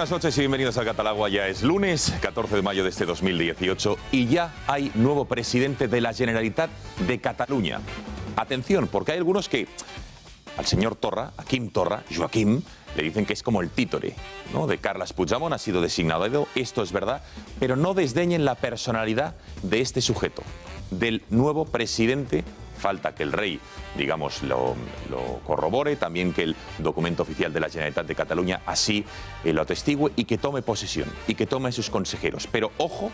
buenas noches y bienvenidos al Catalagua. Ya es lunes, 14 de mayo de este 2018 y ya hay nuevo presidente de la Generalitat de Cataluña. Atención, porque hay algunos que al señor Torra, a Quim Torra, Joaquim, le dicen que es como el títere, ¿no?, de Carles Puigdemont, ha sido designado. Esto es verdad, pero no desdeñen la personalidad de este sujeto, del nuevo presidente. Falta que el rey, digamos, lo corrobore, también que el documento oficial de la Generalitat de Cataluña así lo atestigue y que tome posesión y que tome a sus consejeros. Pero ojo,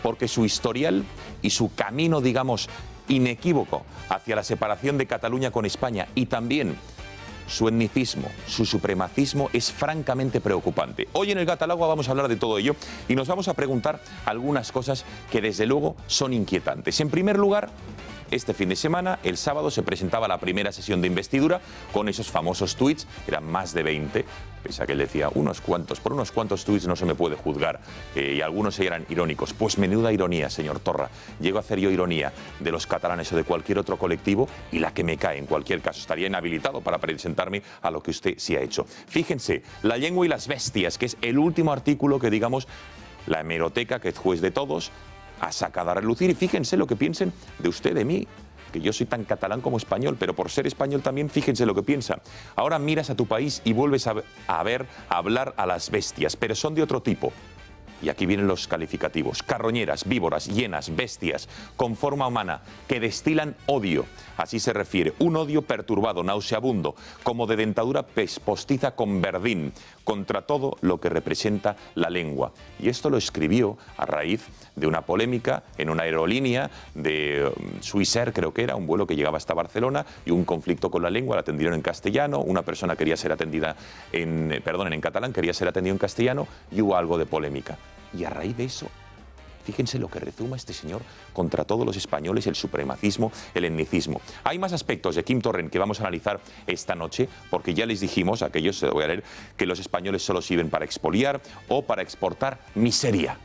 porque su historial y su camino, digamos, inequívoco hacia la separación de Cataluña con España y también su etnicismo, su supremacismo es francamente preocupante. Hoy en el Catalagua vamos a hablar de todo ello y nos vamos a preguntar algunas cosas que desde luego son inquietantes. En primer lugar, este fin de semana, el sábado, se presentaba la primera sesión de investidura con esos famosos tuits, eran más de 20, pese a que él decía unos cuantos, por unos cuantos tuits no se me puede juzgar, y algunos eran irónicos. Pues menuda ironía, señor Torra. Llego a hacer yo ironía de los catalanes o de cualquier otro colectivo y la que me cae, en cualquier caso, estaría inhabilitado para presentarme a lo que usted sí ha hecho. Fíjense, la lengua y las bestias, que es el último artículo que, digamos, la hemeroteca, que es juez de todos, ha sacado a relucir, y fíjense lo que piensen de usted, de mí, que yo soy tan catalán como español, pero por ser español también fíjense lo que piensa. Ahora miras a tu país y vuelves a hablar a las bestias, pero son de otro tipo. Y aquí vienen los calificativos: carroñeras, víboras, hienas, bestias, con forma humana, que destilan odio. Así se refiere, un odio perturbado, nauseabundo, como de dentadura postiza con verdín, contra todo lo que representa la lengua. Y esto lo escribió a raíz de una polémica en una aerolínea de Swissair, creo que era, un vuelo que llegaba hasta Barcelona, y un conflicto con la lengua, la atendieron en castellano, una persona quería ser atendida en catalán, quería ser atendido en castellano, y hubo algo de polémica. Y a raíz de eso, fíjense lo que rezuma este señor contra todos los españoles, el supremacismo, el etnicismo. Hay más aspectos de Quim Torra que vamos a analizar esta noche, porque ya les dijimos, a aquellos, se lo voy a leer, que los españoles solo sirven para expoliar o para exportar miseria.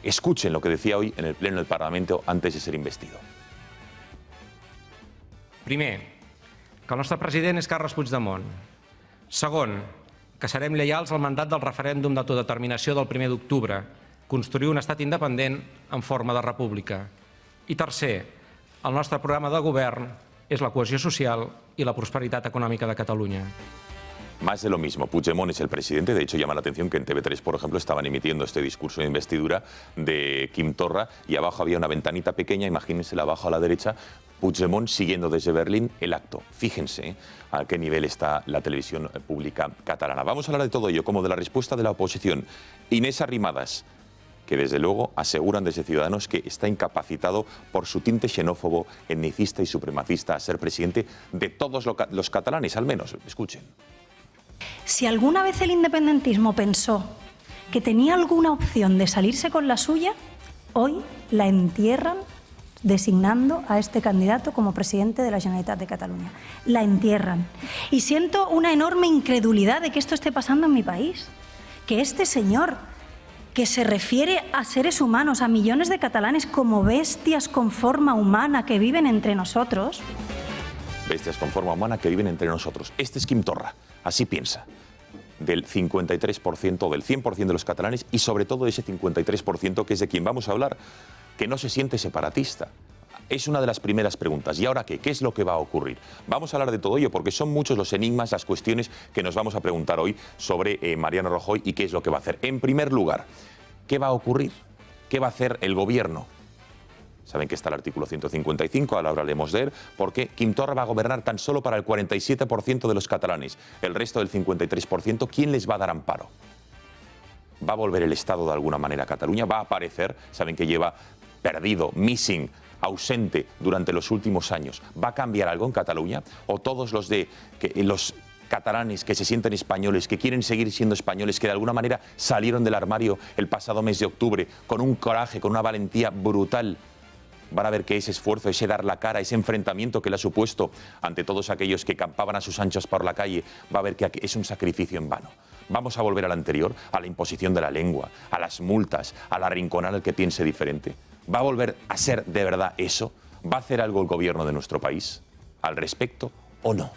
Escuchen lo que decía hoy en el Pleno del Parlamento antes de ser investido. Primer, que el nostre president és Carles Puigdemont. Segon, que serem lleials al mandat del referèndum d'autodeterminació del 1 d'octubre, construir un estat independent en forma de república. I tercer, el nostre programa de govern és la cohesió social i la prosperitat econòmica de Catalunya. Más de lo mismo. Puigdemont es el presidente. De hecho, llama la atención que en TV3, por ejemplo, estaban emitiendo este discurso de investidura de Quim Torra y abajo había una ventanita pequeña, imagínensela abajo a la derecha, Puigdemont siguiendo desde Berlín el acto. Fíjense a qué nivel está la televisión pública catalana. Vamos a hablar de todo ello, como de la respuesta de la oposición. Inés Arrimadas, que desde luego aseguran desde Ciudadanos que está incapacitado por su tinte xenófobo, etnicista y supremacista a ser presidente de todos los catalanes, al menos. Escuchen. Si alguna vez el independentismo pensó que tenía alguna opción de salirse con la suya, hoy la entierran designando a este candidato como presidente de la Generalitat de Cataluña. La entierran. Y siento una enorme incredulidad de que esto esté pasando en mi país. Que este señor, que se refiere a seres humanos, a millones de catalanes como bestias con forma humana que viven entre nosotros. Bestias con forma humana que viven entre nosotros. Este es Quim Torra, así piensa, del 53%, del 100% de los catalanes y sobre todo de ese 53% que es de quien vamos a hablar, que no se siente separatista. Es una de las primeras preguntas. ¿Y ahora qué? ¿Qué es lo que va a ocurrir? Vamos a hablar de todo ello porque son muchos los enigmas, las cuestiones que nos vamos a preguntar hoy sobre Mariano Rajoy y qué es lo que va a hacer. En primer lugar, ¿qué va a ocurrir? ¿Qué va a hacer el gobierno? Saben que está el artículo 155, ahora hablaremos de él, porque Quim Torra va a gobernar tan solo para el 47% de los catalanes. El resto del 53%, ¿quién les va a dar amparo? ¿Va a volver el Estado de alguna manera a Cataluña? ¿Va a aparecer? Saben que lleva perdido, missing, ausente durante los últimos años. ¿Va a cambiar algo en Cataluña? ¿O todos los catalanes que se sienten españoles, que quieren seguir siendo españoles, que de alguna manera salieron del armario el pasado mes de octubre con un coraje, con una valentía brutal, van a ver que ese esfuerzo, ese dar la cara, ese enfrentamiento que le ha supuesto ante todos aquellos que campaban a sus anchas por la calle, va a ver que es un sacrificio en vano? Vamos a volver al anterior, a la imposición de la lengua, a las multas, al arrinconar al que piense diferente. ¿Va a volver a ser de verdad eso? ¿Va a hacer algo el gobierno de nuestro país al respecto o no?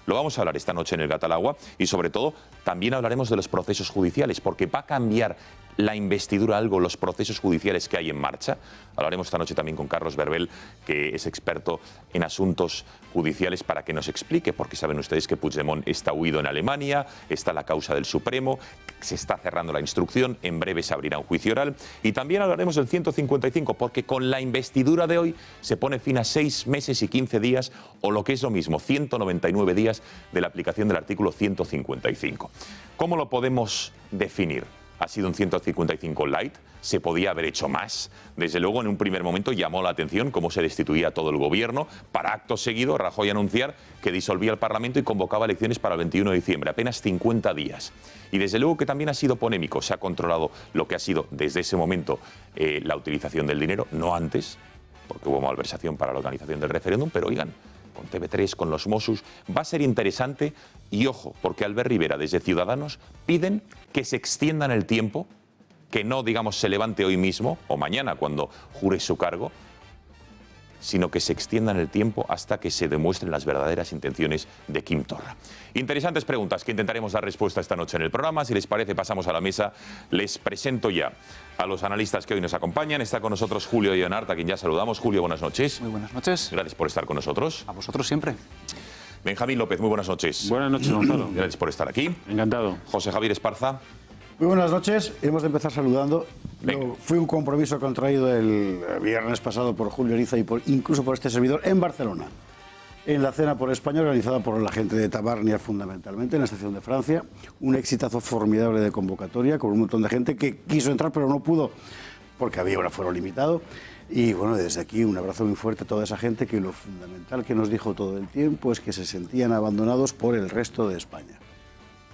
Lo vamos a hablar esta noche en el Gatalagua y sobre todo también hablaremos de los procesos judiciales, porque va a cambiar la investidura algo los procesos judiciales que hay en marcha. Hablaremos esta noche también con Carlos Berbel, que es experto en asuntos judiciales, para que nos explique, porque saben ustedes que Puigdemont está huido en Alemania, está la causa del Supremo, se está cerrando la instrucción, en breve se abrirá un juicio oral. Y también hablaremos del 155, porque con la investidura de hoy se pone fin a 6 meses y 15 días, o lo que es lo mismo, 199 días de la aplicación del artículo 155. ¿Cómo lo podemos definir? Ha sido un 155 light, se podía haber hecho más. Desde luego, en un primer momento llamó la atención cómo se destituía todo el gobierno, para acto seguido Rajoy anunciar que disolvía el Parlamento y convocaba elecciones para el 21 de diciembre, apenas 50 días. Y desde luego que también ha sido polémico, se ha controlado lo que ha sido desde ese momento la utilización del dinero, no antes, porque hubo malversación para la organización del referéndum, pero oigan, con TV3, con los Mossos, va a ser interesante. Y ojo, porque Albert Rivera desde Ciudadanos piden que se extiendan el tiempo, que no, digamos, se levante hoy mismo o mañana cuando jure su cargo, sino que se extiendan el tiempo hasta que se demuestren las verdaderas intenciones de Quim Torra. Interesantes preguntas que intentaremos dar respuesta esta noche en el programa. Si les parece, pasamos a la mesa. Les presento ya a los analistas que hoy nos acompañan. Está con nosotros Julio Ionart, a quien ya saludamos. Julio, buenas noches. Muy buenas noches. Gracias por estar con nosotros. A vosotros siempre. Benjamín López, muy buenas noches. Buenas noches, Gonzalo. Gracias por estar aquí. Encantado. José Javier Esparza. Muy buenas noches. Hemos de empezar saludando. Fue un compromiso contraído el viernes pasado por Julio Ariza y incluso por este servidor en Barcelona, en la Cena por España, organizada por la gente de Tabarnia fundamentalmente, en la estación de Francia. Un exitazo formidable de convocatoria, con un montón de gente que quiso entrar pero no pudo porque había un aforo limitado. Y bueno, desde aquí un abrazo muy fuerte a toda esa gente que lo fundamental que nos dijo todo el tiempo es que se sentían abandonados por el resto de España.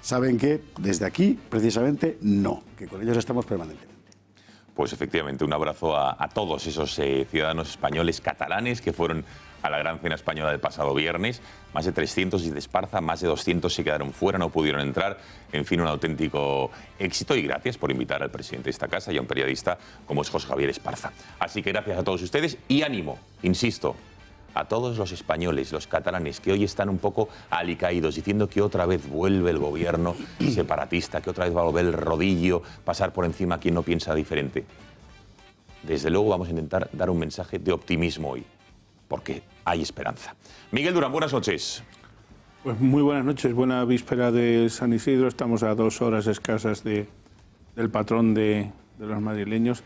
Saben que desde aquí, precisamente, no, que con ellos estamos permanentemente. Pues efectivamente, un abrazo a todos esos ciudadanos españoles catalanes que fueron a la gran cena española del pasado viernes. Más de 300 y de Esparza, más de 200 se quedaron fuera, no pudieron entrar. En fin, un auténtico éxito, y gracias por invitar al presidente de esta casa y a un periodista como es José Javier Esparza. Así que gracias a todos ustedes y ánimo, insisto, a todos los españoles, los catalanes, que hoy están un poco alicaídos, diciendo que otra vez vuelve el gobierno separatista, que otra vez va a volver el rodillo, pasar por encima a quien no piensa diferente. Desde luego vamos a intentar dar un mensaje de optimismo hoy, porque hay esperanza. Miguel Durán, buenas noches. Pues muy buenas noches, buena víspera de San Isidro. Estamos a 2 horas escasas del patrón de los madrileños.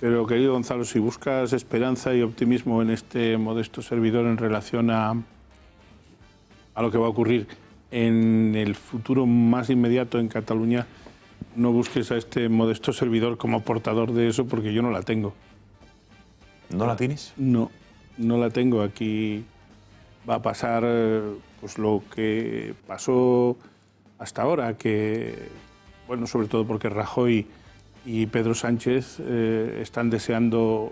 Pero, querido Gonzalo, si buscas esperanza y optimismo en este modesto servidor en relación a lo que va a ocurrir en el futuro más inmediato en Cataluña, no busques a este modesto servidor como portador de eso, porque yo no la tengo. ¿No la tienes? No, no la tengo. Aquí va a pasar pues lo que pasó hasta ahora, que, bueno, sobre todo porque Rajoy y Pedro Sánchez están deseando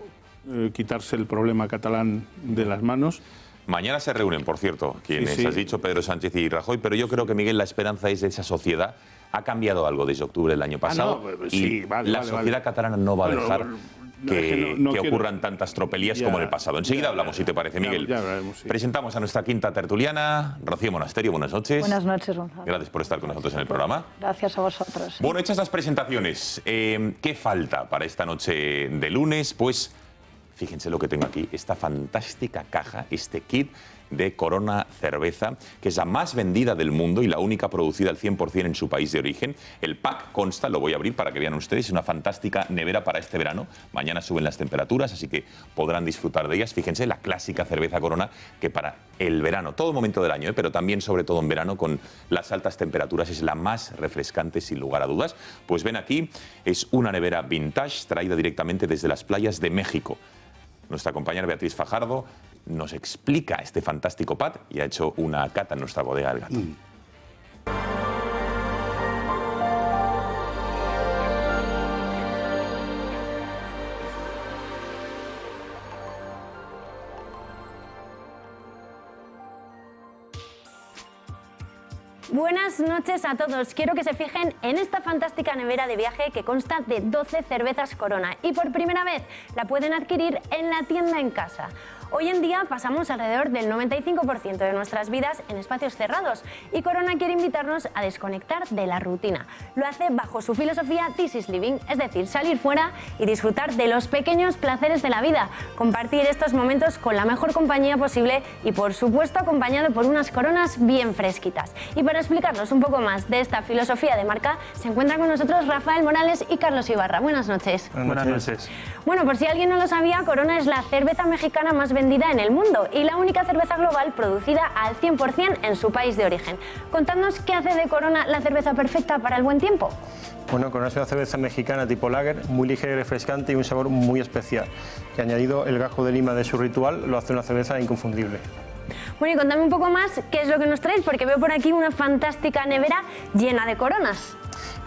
quitarse el problema catalán de las manos. Mañana se reúnen, por cierto, quienes Sí. has dicho, Pedro Sánchez y Rajoy, pero yo creo que, Miguel, la esperanza es de esa sociedad. Ha cambiado algo desde octubre del año pasado sí, y vale, la vale, sociedad catalana no va a dejar que quiero- ocurran tantas tropelías como en el pasado. Enseguida hablamos, si te parece, Miguel. Ya hablaremos, sí. Presentamos a nuestra quinta tertuliana, Rocío Monasterio. Buenas noches. Buenas noches, Gonzalo. Gracias por estar con nosotros en el programa. Gracias a vosotros. Bueno, hechas las presentaciones, ¿qué falta para esta noche de lunes? Pues fíjense lo que tengo aquí, esta fantástica caja, este kit de Corona Cerveza, que es la más vendida del mundo y la única producida al 100% en su país de origen. El pack consta, lo voy a abrir para que vean ustedes, es una fantástica nevera para este verano. Mañana suben las temperaturas, así que podrán disfrutar de ellas. Fíjense, la clásica cerveza Corona, que para el verano, todo momento del año, pero también, sobre todo en verano, con las altas temperaturas, es la más refrescante, sin lugar a dudas. Pues ven aquí, es una nevera vintage traída directamente desde las playas de México. Nuestra compañera Beatriz Fajardo nos explica este fantástico pad y ha hecho una cata en nuestra bodega del Gato. Buenas noches a todos. Quiero que se fijen en esta fantástica nevera de viaje que consta de 12 cervezas Corona y por primera vez la pueden adquirir en la tienda en casa. Hoy en día pasamos alrededor del 95% de nuestras vidas en espacios cerrados y Corona quiere invitarnos a desconectar de la rutina. Lo hace bajo su filosofía This is Living, es decir, salir fuera y disfrutar de los pequeños placeres de la vida, compartir estos momentos con la mejor compañía posible y, por supuesto, acompañado por unas coronas bien fresquitas. Y para explicarnos un poco más de esta filosofía de marca, se encuentran con nosotros Rafael Morales y Carlos Ibarra. Buenas noches. Buenas noches. Bueno, por si alguien no lo sabía, Corona es la cerveza mexicana más vendida en el mundo y la única cerveza global producida al 100% en su país de origen. Contadnos qué hace de Corona la cerveza perfecta para el buen tiempo. Bueno, Corona es una cerveza mexicana tipo lager, muy ligera y refrescante y un sabor muy especial, que añadido el gajo de lima de su ritual lo hace una cerveza inconfundible. Bueno, y contadme un poco más qué es lo que nos traéis, porque veo por aquí una fantástica nevera llena de coronas.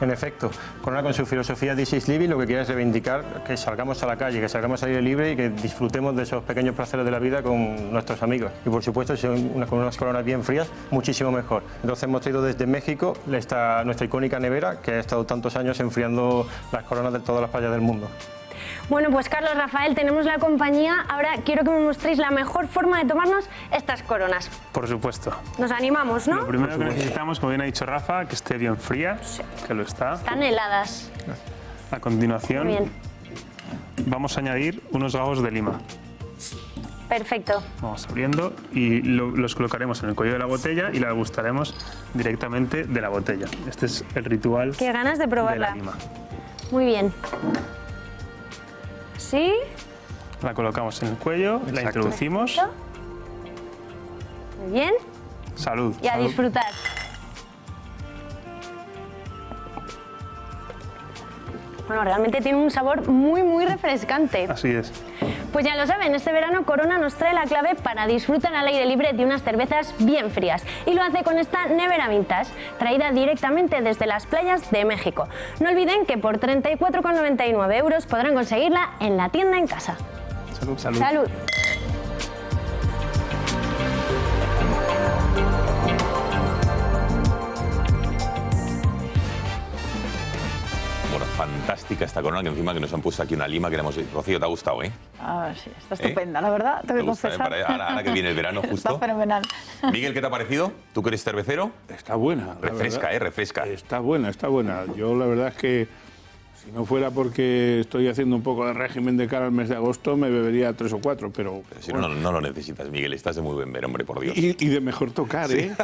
En efecto, Corona con su filosofía This is Living lo que quiere es reivindicar que salgamos a la calle, que salgamos al aire libre y que disfrutemos de esos pequeños placeres de la vida con nuestros amigos. Y por supuesto, si son con unas coronas bien frías, muchísimo mejor. Entonces hemos traído desde México nuestra icónica nevera que ha estado tantos años enfriando las coronas de todas las playas del mundo. Bueno, pues Carlos, Rafael, tenemos la compañía. Ahora quiero que me mostréis la mejor forma de tomarnos estas coronas. Por supuesto. Nos animamos, ¿no? Lo primero que necesitamos, como bien ha dicho Rafa, que esté bien fría, que lo está. Están heladas. A continuación, Muy bien. vamos a añadir unos gajos de lima. Perfecto. Vamos abriendo y los colocaremos en el cuello de la botella y la degustaremos directamente de la botella. Este es el ritual Qué ganas de de probarla. la lima. Muy bien. ¿Sí? La colocamos en el cuello, la introducimos. Muy bien. Salud. Y a salud. disfrutar. Bueno, realmente tiene un sabor muy, muy refrescante. Así es. Pues ya lo saben, este verano Corona nos trae la clave para disfrutar al aire libre de unas cervezas bien frías. Y lo hace con esta nevera vintage, traída directamente desde las playas de México. No olviden que por 34,99 € podrán conseguirla en la tienda en casa. Salud. Salud. ¡Salud! Bueno, fantástica esta corona, que encima que nos han puesto aquí una lima que le hemos... Rocío, ¿te ha gustado, eh? Ah, sí, está estupenda, la verdad, tengo que gusta, confesar. ahora que viene el verano justo. Está fenomenal. Miguel, ¿qué te ha parecido? ¿Tú que eres cervecero? Está buena. la Refresca, verdad. refresca. Está buena, está buena. Yo la verdad es que si no fuera porque estoy haciendo un poco de régimen de cara al mes de agosto, me bebería 3 o 4, pero... Pero si no, no lo necesitas, Miguel, estás de muy buen ver, hombre, por Dios. Y de mejor tocar, ¿eh?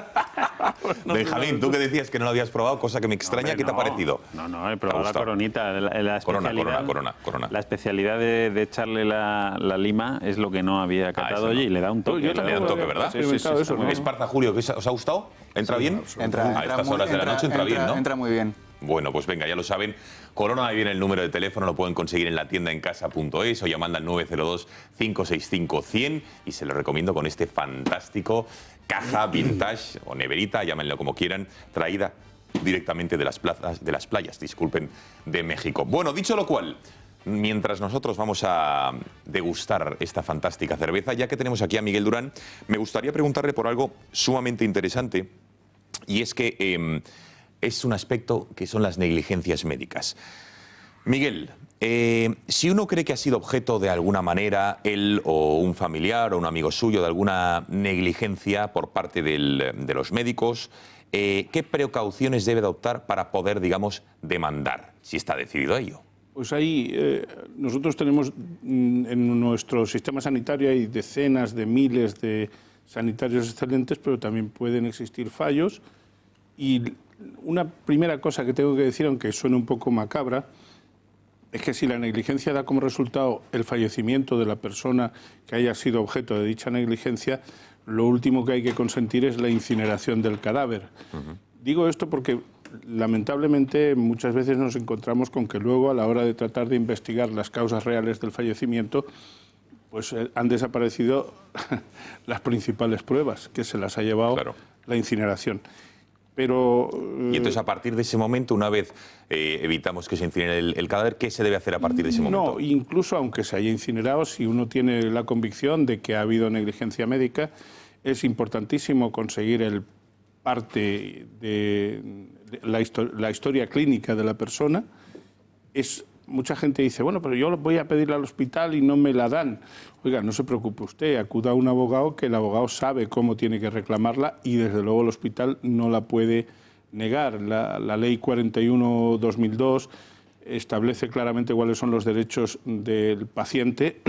Benjamín, tú que decías que no lo habías probado, cosa que me extraña, ¿qué te ha parecido? No, he ¿Te ha probado la gustado? coronita. La especialidad, Corona. La especialidad de echarle la lima es lo que no había catado eso no. y le da un toque. Yo Le da un toque, ¿verdad? Sí, eso, está muy ¿no? Esparza, Julio, ¿os ha gustado? ¿Entra bien? A estas horas de la noche entra bien, ¿no? Entra muy bien. Bueno, pues venga, ya lo saben. Corona, ahí viene el número de teléfono, lo pueden conseguir en la tienda en casa.es o llamando al 902-565-100 y se lo recomiendo con este fantástico caja vintage o neverita, llámenlo como quieran, traída directamente de las playas, disculpen, de México. Bueno, dicho lo cual, mientras nosotros vamos a degustar esta fantástica cerveza, ya que tenemos aquí a Miguel Durán, me gustaría preguntarle por algo sumamente interesante y es que es un aspecto que son las negligencias médicas. Miguel, si uno cree que ha sido objeto de alguna manera, él o un familiar o un amigo suyo, de alguna negligencia por parte de los médicos, ¿qué precauciones debe adoptar para poder, digamos, demandar, si está decidido a ello? Pues ahí nosotros tenemos en nuestro sistema sanitario hay decenas de miles de sanitarios excelentes, pero también pueden existir fallos. Y una primera cosa que tengo que decir, aunque suene un poco macabra, es que si la negligencia da como resultado el fallecimiento de la persona que haya sido objeto de dicha negligencia, lo último que hay que consentir es la incineración del cadáver. Digo esto porque lamentablemente muchas veces nos encontramos con que luego a la hora de tratar de investigar las causas reales del fallecimiento, pues han desaparecido las principales pruebas, que se las ha llevado la incineración. Pero, y entonces, a partir de ese momento, una vez evitamos que se incinere el cadáver, ¿qué se debe hacer a partir de ese momento? No, incluso aunque se haya incinerado, si uno tiene la convicción de que ha habido negligencia médica, es importantísimo conseguir el parte de la historia clínica de la persona. Es mucha gente dice, bueno, pero yo voy a pedirla al hospital y no me la dan. Oiga, no se preocupe usted, acuda a un abogado, que el abogado sabe cómo tiene que reclamarla y desde luego el hospital no la puede negar. La Ley 41/2002 establece claramente cuáles son los derechos del paciente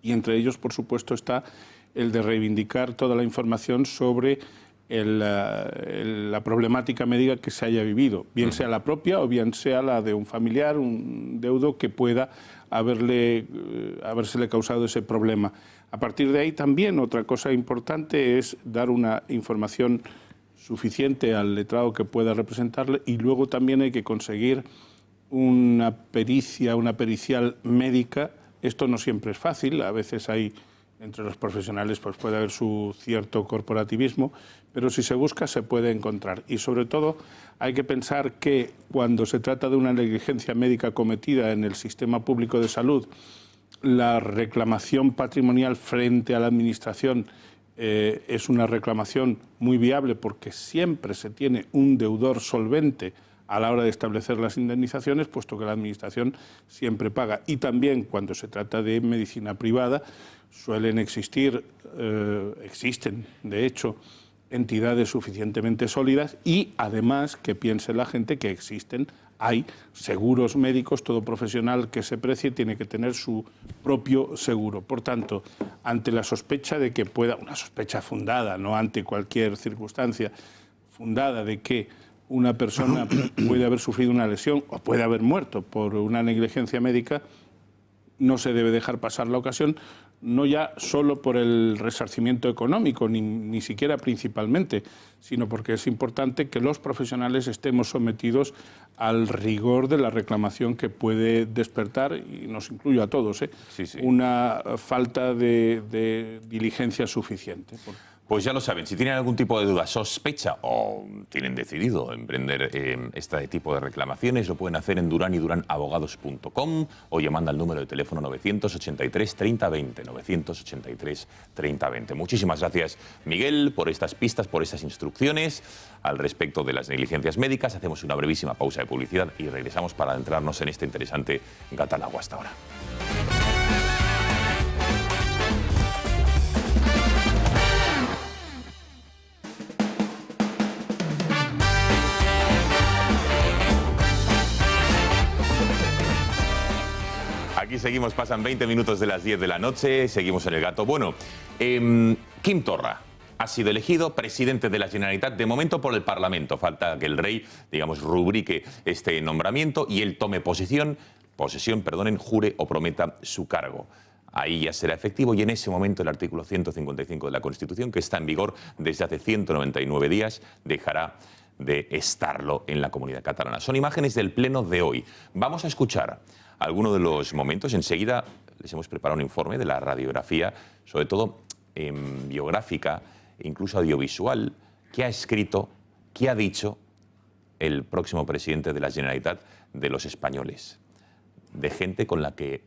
y entre ellos, por supuesto, está el de reivindicar toda la información sobre la problemática médica que se haya vivido, bien sea la propia o bien sea la de un familiar, un deudo que pueda habérsele causado ese problema. A partir de ahí también otra cosa importante es dar una información suficiente al letrado que pueda representarle y luego también hay que conseguir una pericia, una pericial médica. Esto no siempre es fácil, a veces hay entre los profesionales pues puede haber su cierto corporativismo, pero si se busca se puede encontrar. Y sobre todo hay que pensar que cuando se trata de una negligencia médica cometida en el sistema público de salud, la reclamación patrimonial frente a la Administración es una reclamación muy viable porque siempre se tiene un deudor solvente a la hora de establecer las indemnizaciones, puesto que la Administración siempre paga. Y también cuando se trata de medicina privada, existen, de hecho, entidades suficientemente sólidas y, además, que piense la gente que hay seguros médicos, todo profesional que se precie tiene que tener su propio seguro. Por tanto, ante la sospecha de que una sospecha fundada, no ante cualquier circunstancia fundada de que una persona puede haber sufrido una lesión o puede haber muerto por una negligencia médica, no se debe dejar pasar la ocasión, no ya solo por el resarcimiento económico, ni siquiera principalmente, sino porque es importante que los profesionales estemos sometidos al rigor de la reclamación que puede despertar, y nos incluyo a todos, una falta de diligencia suficiente. Pues ya lo saben, si tienen algún tipo de duda, sospecha o tienen decidido emprender este tipo de reclamaciones, lo pueden hacer en duranyduranabogados.com o llamando al número de teléfono 983 3020, 983 3020. Muchísimas gracias, Miguel, por estas pistas, por estas instrucciones al respecto de las negligencias médicas. Hacemos una brevísima pausa de publicidad y regresamos para adentrarnos en este interesante Gata-al-Agua. Hasta ahora. Aquí seguimos, pasan 20 minutos de las 10 de la noche, seguimos en el Gato. Bueno, Quim Torra ha sido elegido presidente de la Generalitat, de momento por el Parlamento. Falta que el rey, digamos, rubrique este nombramiento y él tome posesión, jure o prometa su cargo. Ahí ya será efectivo y en ese momento el artículo 155 de la Constitución, que está en vigor desde hace 199 días, dejará de estarlo en la comunidad catalana. Son imágenes del pleno de hoy. Vamos a escuchar algunos de los momentos. Enseguida les hemos preparado un informe de la radiografía, sobre todo biográfica, incluso audiovisual, que ha escrito, que ha dicho el próximo presidente de la Generalitat de los españoles, de gente con la que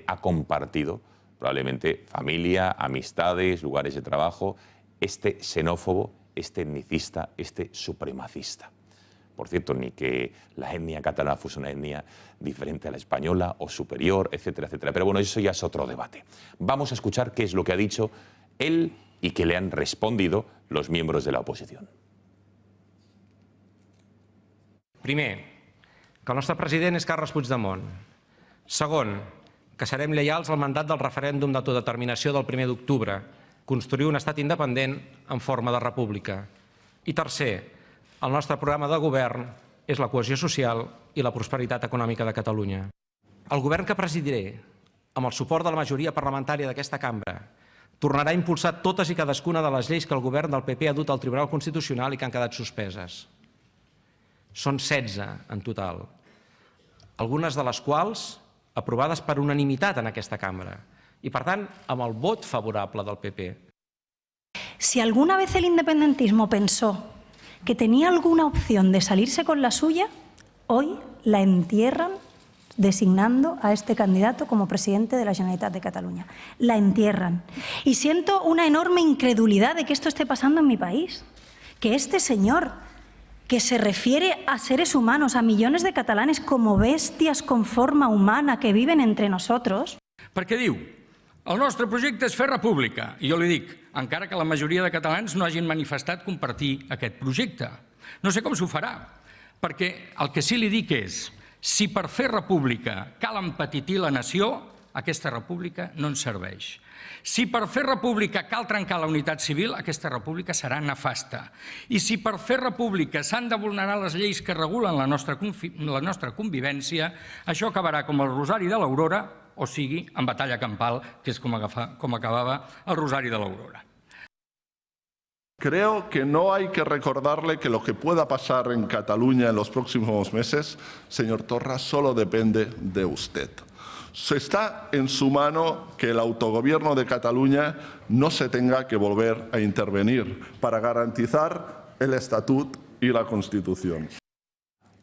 ha compartido probablemente familia, amistades, lugares de trabajo, este xenófobo, este etnicista, este supremacista. Por cierto, ni que la etnia catalana fuese una etnia diferente a la española o superior, etcétera, etcétera. Pero bueno, eso ya es otro debate. Vamos a escuchar qué es lo que ha dicho él y qué le han respondido los miembros de la oposición. Primer, que el nostre president és Carles Puigdemont. Segon, que serem lleials al mandat del referèndum d'autodeterminació del 1 d'octubre, construir un estat independent en forma de república. I tercer, el nostre programa de govern és la cohesió social i la prosperitat econòmica de Catalunya. El govern que presidiré, amb el suport de la majoria parlamentària d'aquesta cambra, tornarà a impulsar totes i cadascuna de les lleis que el govern del PP ha dut al Tribunal Constitucional i que han quedat suspeses. Són 16 en total, algunes de les quals aprovades per unanimitat en aquesta cambra i, per tant, amb el vot favorable del PP. Si alguna vez el independentismo pensó que tenía alguna opción de salirse con la suya, hoy la entierran designando a este candidato como presidente de la Generalitat de Cataluña. La entierran. Y siento una enorme incredulidad de que esto esté pasando en mi país. Que este señor, que se refiere a seres humanos, a millones de catalanes como bestias con forma humana que viven entre nosotros. Perquè diu, el nostre projecte és fer república. I jo li dic, encara que la majoria de catalans no hagin manifestat compartir aquest projecte. No sé com s'ho farà, perquè el que sí li dic és, si per fer república cal empetitir la nació, aquesta república no ens serveix. Si per fer república cal trencar la unitat civil, aquesta república serà nefasta. I si per fer república s'han de vulnerar les lleis que regulen la nostra convivència, això acabarà com el Rosari de l'Aurora, o sigui, en batalla campal, que és com acabava el Rosari de l'Aurora. Creo que no hay que recordarle que lo que pueda pasar en Cataluña en los próximos meses, señor Torra, solo depende de usted. Está en su mano que el autogobierno de Cataluña no se tenga que volver a intervenir para garantizar el Estatut y la Constitución.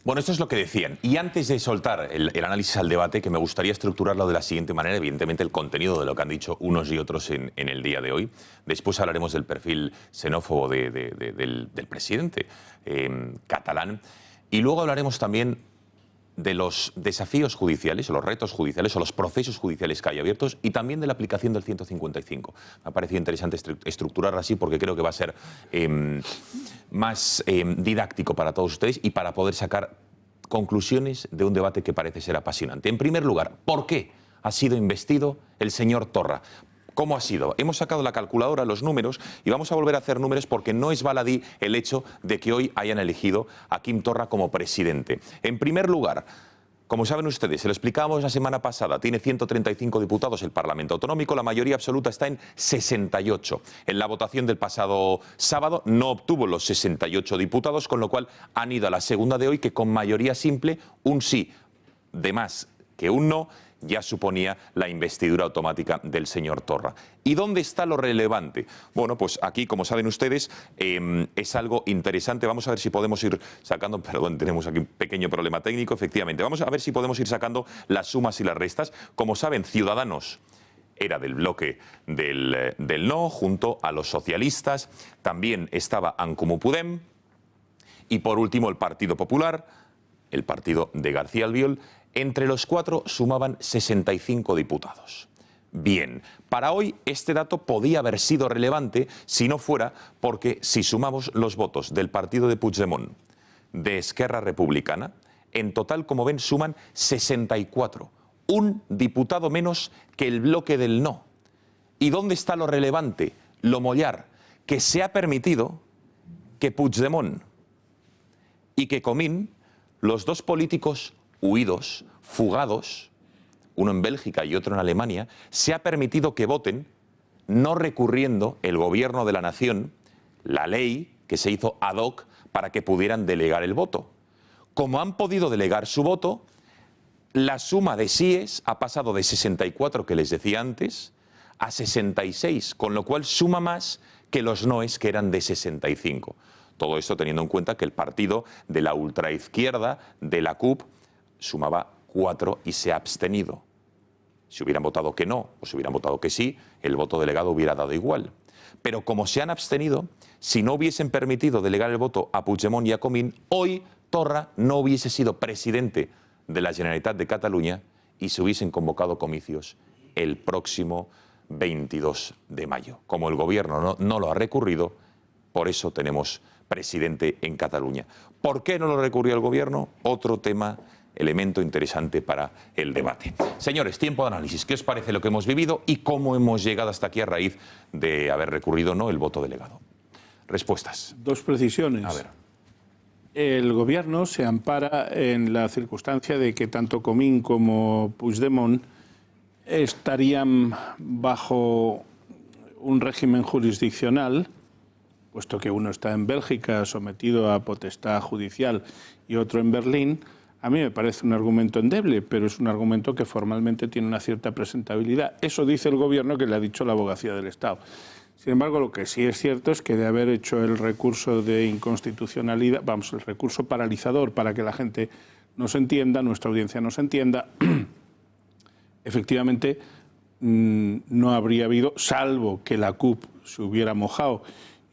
Bueno, esto es lo que decían. Y antes de soltar el análisis al debate, que me gustaría estructurarlo de la siguiente manera, evidentemente el contenido de lo que han dicho unos y otros en el día de hoy. Después hablaremos del perfil xenófobo del presidente catalán. Y luego hablaremos también de los desafíos judiciales, o los retos judiciales, o los procesos judiciales que hay abiertos, y también de la aplicación del 155. Me ha parecido interesante estructurarlo así porque creo que va a ser más didáctico para todos ustedes y para poder sacar conclusiones de un debate que parece ser apasionante. En primer lugar, ¿por qué ha sido investido el señor Torra? ¿Cómo ha sido? Hemos sacado la calculadora, los números, y vamos a volver a hacer números porque no es baladí el hecho de que hoy hayan elegido a Quim Torra como presidente. En primer lugar, como saben ustedes, se lo explicábamos la semana pasada, tiene 135 diputados el Parlamento Autonómico, la mayoría absoluta está en 68. En la votación del pasado sábado no obtuvo los 68 diputados, con lo cual han ido a la segunda de hoy, que con mayoría simple, un sí de más que un no, ya suponía la investidura automática del señor Torra. ¿Y dónde está lo relevante? Bueno, pues aquí, como saben ustedes, es algo interesante. Vamos a ver si podemos ir sacando, perdón, tenemos aquí un pequeño problema técnico, efectivamente. Vamos a ver si podemos ir sacando las sumas y las restas. Como saben, Ciudadanos era del bloque del no, junto a los socialistas. También estaba En Comú Podem. Y por último, el Partido Popular, el partido de García Albiol. Entre los cuatro sumaban 65 diputados. Bien, para hoy este dato podía haber sido relevante si no fuera porque si sumamos los votos del partido de Puigdemont, de Esquerra Republicana, en total, como ven, suman 64. Un diputado menos que el bloque del no. ¿Y dónde está lo relevante? Lo mollar, que se ha permitido que Puigdemont y que Comín, los dos políticos huidos, fugados, uno en Bélgica y otro en Alemania, se ha permitido que voten, no recurriendo el gobierno de la nación, la ley que se hizo ad hoc para que pudieran delegar el voto. Como han podido delegar su voto, la suma de síes ha pasado de 64, que les decía antes, a 66, con lo cual suma más que los noes, que eran de 65. Todo esto teniendo en cuenta que el partido de la ultraizquierda, de la CUP, sumaba 4 y se ha abstenido. Si hubieran votado que no o si hubieran votado que sí, el voto delegado hubiera dado igual. Pero como se han abstenido, si no hubiesen permitido delegar el voto a Puigdemont y a Comín, hoy Torra no hubiese sido presidente de la Generalitat de Cataluña y se hubiesen convocado comicios el próximo 22 de mayo. Como el gobierno no lo ha recurrido, por eso tenemos presidente en Cataluña. ¿Por qué no lo recurrió el gobierno? Otro tema, elemento interesante para el debate. Señores, tiempo de análisis. ¿Qué os parece lo que hemos vivido y cómo hemos llegado hasta aquí a raíz de haber recurrido o no el voto delegado? Respuestas. Dos precisiones. A ver. El gobierno se ampara en la circunstancia de que tanto Comín como Puigdemont estarían bajo un régimen jurisdiccional, puesto que uno está en Bélgica sometido a potestad judicial y otro en Berlín. A mí me parece un argumento endeble, pero es un argumento que formalmente tiene una cierta presentabilidad. Eso dice el gobierno, que le ha dicho la abogacía del Estado. Sin embargo, lo que sí es cierto es que de haber hecho el recurso de inconstitucionalidad, vamos, el recurso paralizador para que la gente nos entienda, nuestra audiencia nos entienda, efectivamente no habría habido, salvo que la CUP se hubiera mojado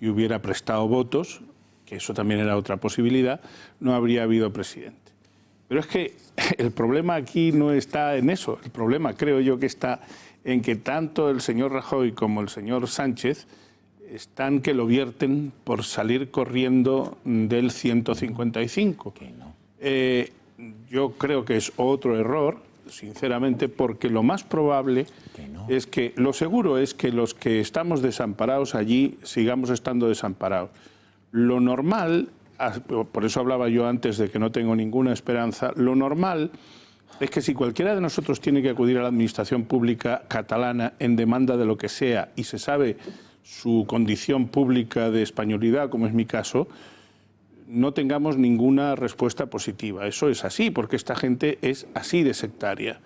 y hubiera prestado votos, que eso también era otra posibilidad, no habría habido presidente. Pero es que el problema aquí no está en eso. El problema, creo yo, que está en que tanto el señor Rajoy como el señor Sánchez están que lo vierten por salir corriendo del 155. Yo creo que es otro error, sinceramente, porque lo más probable es que, lo seguro es que los que estamos desamparados allí sigamos estando desamparados. Lo normal, por eso hablaba yo antes de que no tengo ninguna esperanza, lo normal es que si cualquiera de nosotros tiene que acudir a la administración pública catalana en demanda de lo que sea y se sabe su condición pública de españolidad, como es mi caso, no tengamos ninguna respuesta positiva. Eso es así, porque esta gente es así de sectaria.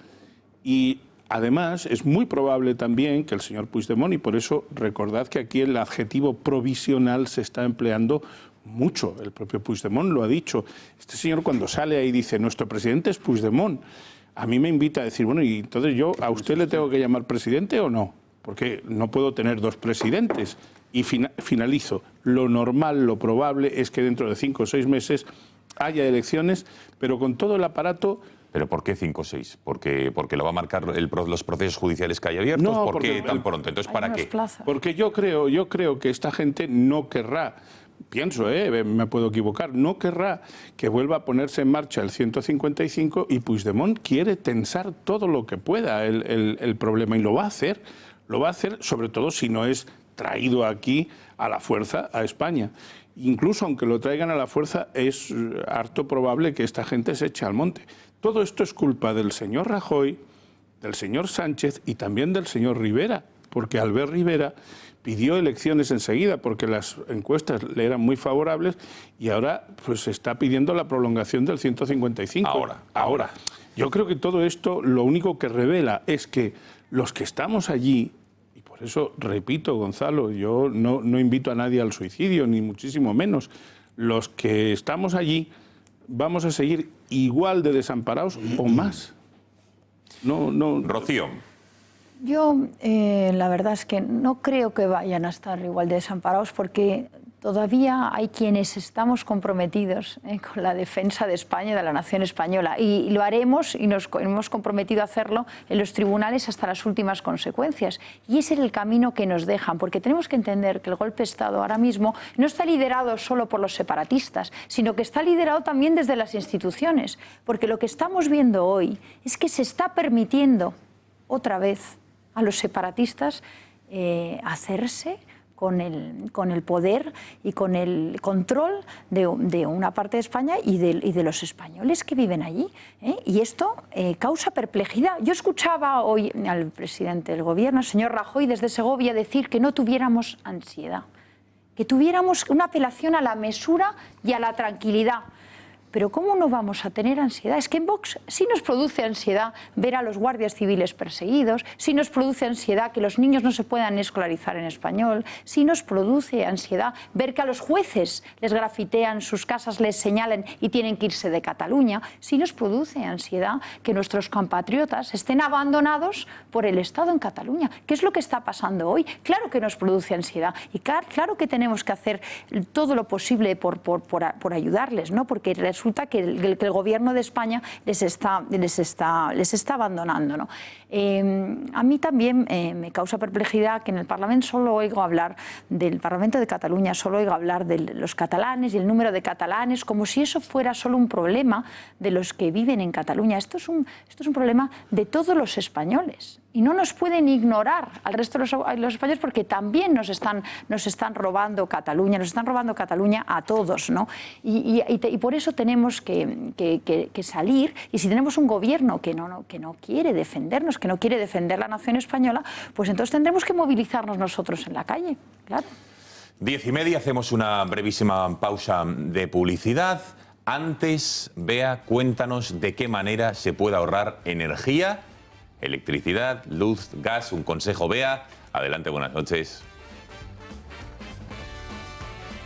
Y además es muy probable también que el señor Puigdemont, y por eso recordad que aquí el adjetivo provisional se está empleando mucho, el propio Puigdemont lo ha dicho. Este señor cuando sale ahí dice, nuestro presidente es Puigdemont, a mí me invita a decir, bueno, y entonces yo, ¿a usted le tengo que llamar presidente o no? Porque no puedo tener dos presidentes. Y finalizo. Lo normal, lo probable es que dentro de 5 o 6 meses haya elecciones, pero con todo el aparato... ¿Pero por qué 5 o 6? ¿Porque lo va a marcar los procesos judiciales que hay abiertos? No, ¿Por qué tan pronto? Entonces, ¿para qué? Porque yo creo que esta gente no querrá, pienso, me puedo equivocar, no querrá que vuelva a ponerse en marcha el 155 y Puigdemont quiere tensar todo lo que pueda el problema y lo va a hacer. Lo va a hacer, sobre todo si no es traído aquí a la fuerza a España. Incluso aunque lo traigan a la fuerza, es harto probable que esta gente se eche al monte. Todo esto es culpa del señor Rajoy, del señor Sánchez y también del señor Rivera, porque Albert Rivera pidió elecciones enseguida porque las encuestas le eran muy favorables y ahora pues se está pidiendo la prolongación del 155. Ahora. Yo creo que todo esto lo único que revela es que los que estamos allí, y por eso repito, Gonzalo, yo no invito a nadie al suicidio, ni muchísimo menos, los que estamos allí vamos a seguir igual de desamparados o más. Rocío. Yo, la verdad es que no creo que vayan a estar igual de desamparados porque todavía hay quienes estamos comprometidos con la defensa de España y de la nación española y lo haremos y nos hemos comprometido a hacerlo en los tribunales hasta las últimas consecuencias. Y ese es el camino que nos dejan, porque tenemos que entender que el golpe de Estado ahora mismo no está liderado solo por los separatistas, sino que está liderado también desde las instituciones, porque lo que estamos viendo hoy es que se está permitiendo otra vez a los separatistas hacerse con el poder y con el control de una parte de España y de los españoles que viven allí. Y esto causa perplejidad. Yo escuchaba hoy al presidente del Gobierno, el señor Rajoy, desde Segovia, decir que no tuviéramos ansiedad, que tuviéramos una apelación a la mesura y a la tranquilidad. Pero ¿cómo no vamos a tener ansiedad? Es que en Vox sí nos produce ansiedad ver a los guardias civiles perseguidos, sí nos produce ansiedad que los niños no se puedan escolarizar en español, sí nos produce ansiedad ver que a los jueces les grafitean sus casas, les señalen y tienen que irse de Cataluña, sí nos produce ansiedad que nuestros compatriotas estén abandonados por el Estado en Cataluña. ¿Qué es lo que está pasando hoy? Claro que nos produce ansiedad y claro que tenemos que hacer todo lo posible por ayudarles, ¿no? Porque resulta que el gobierno de España les está abandonando, ¿no? A mí también me causa perplejidad que en el Parlamento solo oigo hablar del Parlamento de Cataluña, solo oigo hablar de los catalanes y el número de catalanes, como si eso fuera solo un problema de los que viven en Cataluña. Esto es un problema de todos los españoles. Y no nos pueden ignorar al resto de los españoles porque también nos están robando Cataluña, a todos, ¿no? Y por eso tenemos que salir, y si tenemos un gobierno que no quiere defendernos, que no quiere defender la nación española, pues entonces tendremos que movilizarnos nosotros en la calle, claro. 10:30, hacemos una brevísima pausa de publicidad. Antes, Bea, cuéntanos de qué manera se puede ahorrar energía. Electricidad, luz, gas, un consejo, Bea. Adelante, buenas noches.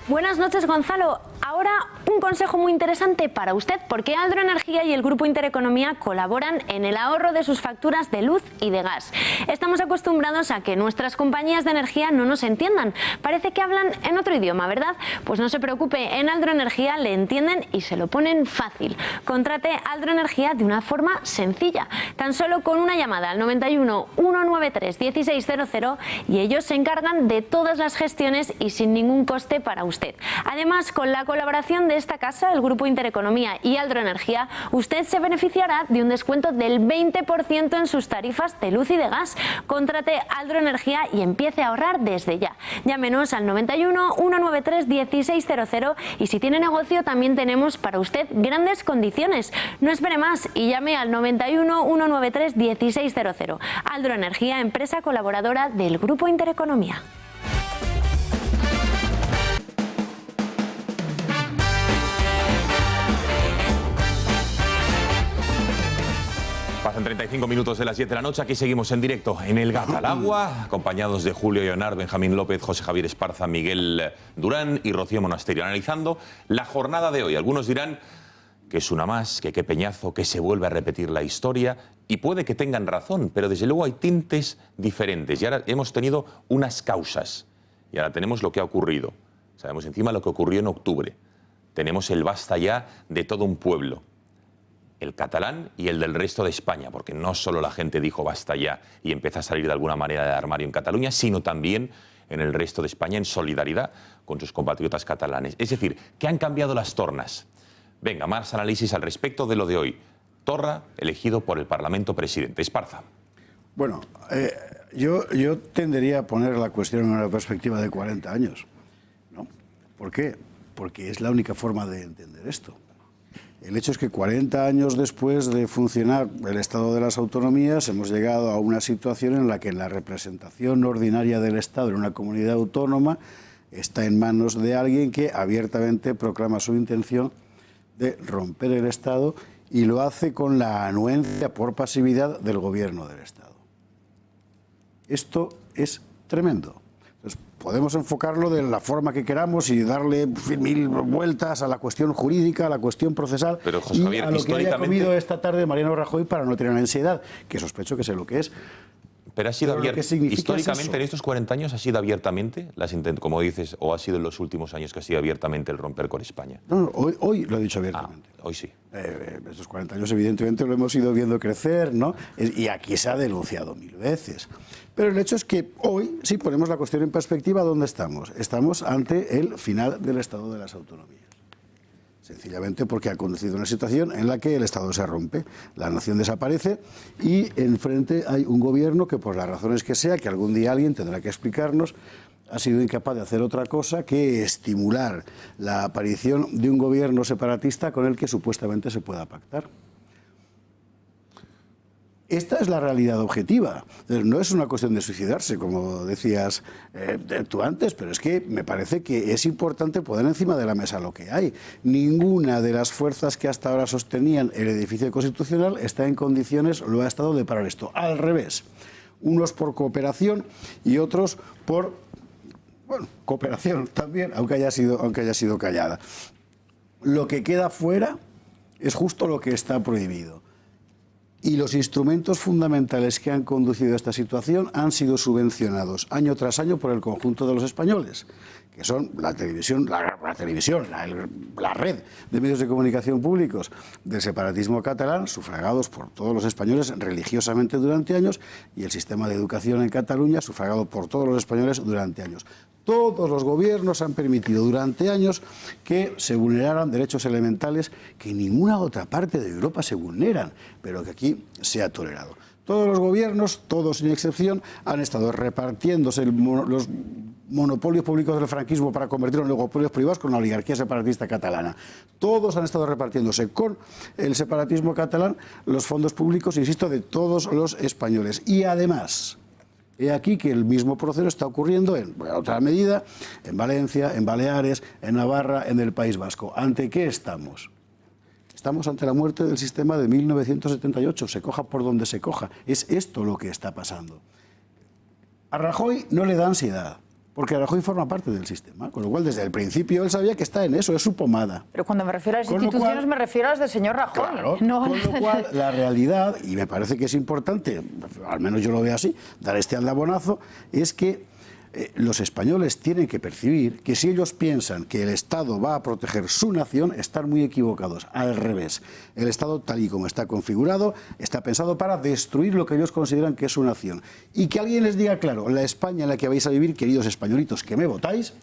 Buenas noches, Gonzalo. Ahora Un consejo muy interesante para usted, porque Aldro Energía y el Grupo Intereconomía colaboran en el ahorro de sus facturas de luz y de gas. Estamos acostumbrados a que nuestras compañías de energía no nos entiendan. Parece que hablan en otro idioma, ¿verdad? Pues no se preocupe, en Aldro Energía le entienden y se lo ponen fácil. Contrate Aldro Energía de una forma sencilla, tan solo con una llamada al 91 193 1600 y ellos se encargan de todas las gestiones y sin ningún coste para usted. Además, con la colaboración de esta casa, el Grupo Intereconomía y Aldro Energía, usted se beneficiará de un descuento del 20% en sus tarifas de luz y de gas. Contrate Aldro Energía y empiece a ahorrar desde ya. Llámenos al 91 193 1600 y si tiene negocio también tenemos para usted grandes condiciones. No espere más y llame al 91 193 1600. Aldro Energía, empresa colaboradora del Grupo Intereconomía. Pasan 35 minutos de las 10 de la noche, aquí seguimos en directo en El Gat al Agua, acompañados de Julio Leonard, Benjamín López, José Javier Esparza, Miguel Durán y Rocío Monasterio, analizando la jornada de hoy. Algunos dirán que es una más, que qué peñazo, que se vuelve a repetir la historia, y puede que tengan razón, pero desde luego hay tintes diferentes. Y ahora hemos tenido unas causas, y ahora tenemos lo que ha ocurrido. Sabemos encima lo que ocurrió en octubre. Tenemos el basta ya de todo un pueblo, el catalán y el del resto de España, porque no solo la gente dijo basta ya y empieza a salir de alguna manera del armario en Cataluña, sino también en el resto de España en solidaridad con sus compatriotas catalanes. Es decir, que han cambiado las tornas. Venga, más análisis al respecto de lo de hoy. Torra, elegido por el Parlamento presidente. Esparza. Bueno, yo tendería a poner la cuestión en una perspectiva de 40 años. ¿No? ¿Por qué? Porque es la única forma de entender esto. El hecho es que 40 años después de funcionar el Estado de las Autonomías hemos llegado a una situación en la que la representación ordinaria del Estado en una comunidad autónoma está en manos de alguien que abiertamente proclama su intención de romper el Estado y lo hace con la anuencia por pasividad del gobierno del Estado. Esto es tremendo. Entonces, podemos enfocarlo de la forma que queramos y darle mil vueltas a la cuestión jurídica, a la cuestión procesal, pero, José Javier, y a lo que haya comido esta tarde Mariano Rajoy para no tener ansiedad, que sospecho que sé lo que es. Pero ha sido históricamente en estos 40 años ha sido abiertamente, como dices, o ha sido en los últimos años que ha sido abiertamente el romper con España. No, hoy lo he dicho abiertamente. Hoy sí. Estos 40 años evidentemente lo hemos ido viendo crecer, ¿no? Y aquí se ha denunciado 1000 veces. Pero el hecho es que hoy, si ponemos la cuestión en perspectiva, ¿dónde estamos? Estamos ante el final del Estado de las Autonomías. Sencillamente porque ha conducido a una situación en la que el Estado se rompe, la nación desaparece y enfrente hay un gobierno que, por las razones que sea, que algún día alguien tendrá que explicarnos, ha sido incapaz de hacer otra cosa que estimular la aparición de un gobierno separatista con el que supuestamente se pueda pactar. Esta es la realidad objetiva. No es una cuestión de suicidarse, como decías tú antes, pero es que me parece que es importante poner encima de la mesa lo que hay. Ninguna de las fuerzas que hasta ahora sostenían el edificio constitucional está en condiciones, lo ha estado, de parar esto. Al revés. Unos por cooperación y otros por, bueno, cooperación también, aunque haya sido callada. Lo que queda fuera es justo lo que está prohibido. Y los instrumentos fundamentales que han conducido a esta situación han sido subvencionados año tras año por el conjunto de los españoles, que son la televisión, la red de medios de comunicación públicos del separatismo catalán, sufragados por todos los españoles religiosamente durante años, y el sistema de educación en Cataluña, sufragado por todos los españoles durante años. Todos los gobiernos han permitido durante años que se vulneraran derechos elementales que en ninguna otra parte de Europa se vulneran, pero que aquí se ha tolerado. Todos los gobiernos, todos sin excepción, han estado repartiéndose los monopolios públicos del franquismo para convertirlos en monopolios privados con la oligarquía separatista catalana. Todos han estado repartiéndose con el separatismo catalán los fondos públicos, insisto, de todos los españoles. Y además, he aquí que el mismo proceso está ocurriendo en otra medida en Valencia, en Baleares, en Navarra, en el País Vasco. ¿Ante qué estamos? Estamos ante la muerte del sistema de 1978, se coja por donde se coja. Es esto lo que está pasando. A Rajoy no le da ansiedad, porque Rajoy forma parte del sistema, con lo cual desde el principio él sabía que está en eso, es su pomada. Pero cuando me refiero a las Con lo instituciones cual, me refiero a las del señor Rajoy. Claro, no con lo cual la realidad, y me parece que es importante, al menos yo lo veo así, dar este aldabonazo, es que los españoles tienen que percibir que si ellos piensan que el Estado va a proteger su nación, están muy equivocados. Al revés, el Estado tal y como está configurado, está pensado para destruir lo que ellos consideran que es su nación. Y que alguien les diga, claro, la España en la que vais a vivir, queridos españolitos que me votáis,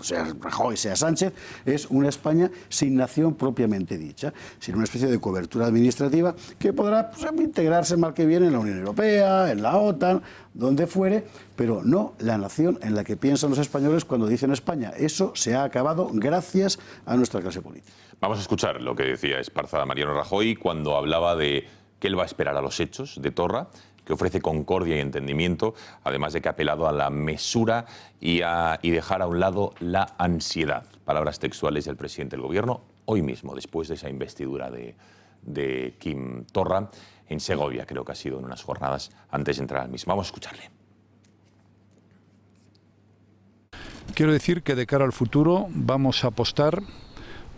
sea Rajoy, sea Sánchez, es una España sin nación propiamente dicha, sin una especie de cobertura administrativa que podrá integrarse mal que bien en la Unión Europea, en la OTAN, donde fuere, pero no la nación en la que piensan los españoles cuando dicen España. Eso se ha acabado gracias a nuestra clase política. Vamos a escuchar lo que decía Esparza Mariano Rajoy cuando hablaba de que él va a esperar a los hechos de Torra, que ofrece concordia y entendimiento, además de que ha apelado a la mesura y dejar a un lado la ansiedad. Palabras textuales del presidente del Gobierno hoy mismo, después de esa investidura de Quim Torra en Segovia, creo que ha sido en unas jornadas antes de entrar al mismo. Vamos a escucharle. Quiero decir que de cara al futuro vamos a apostar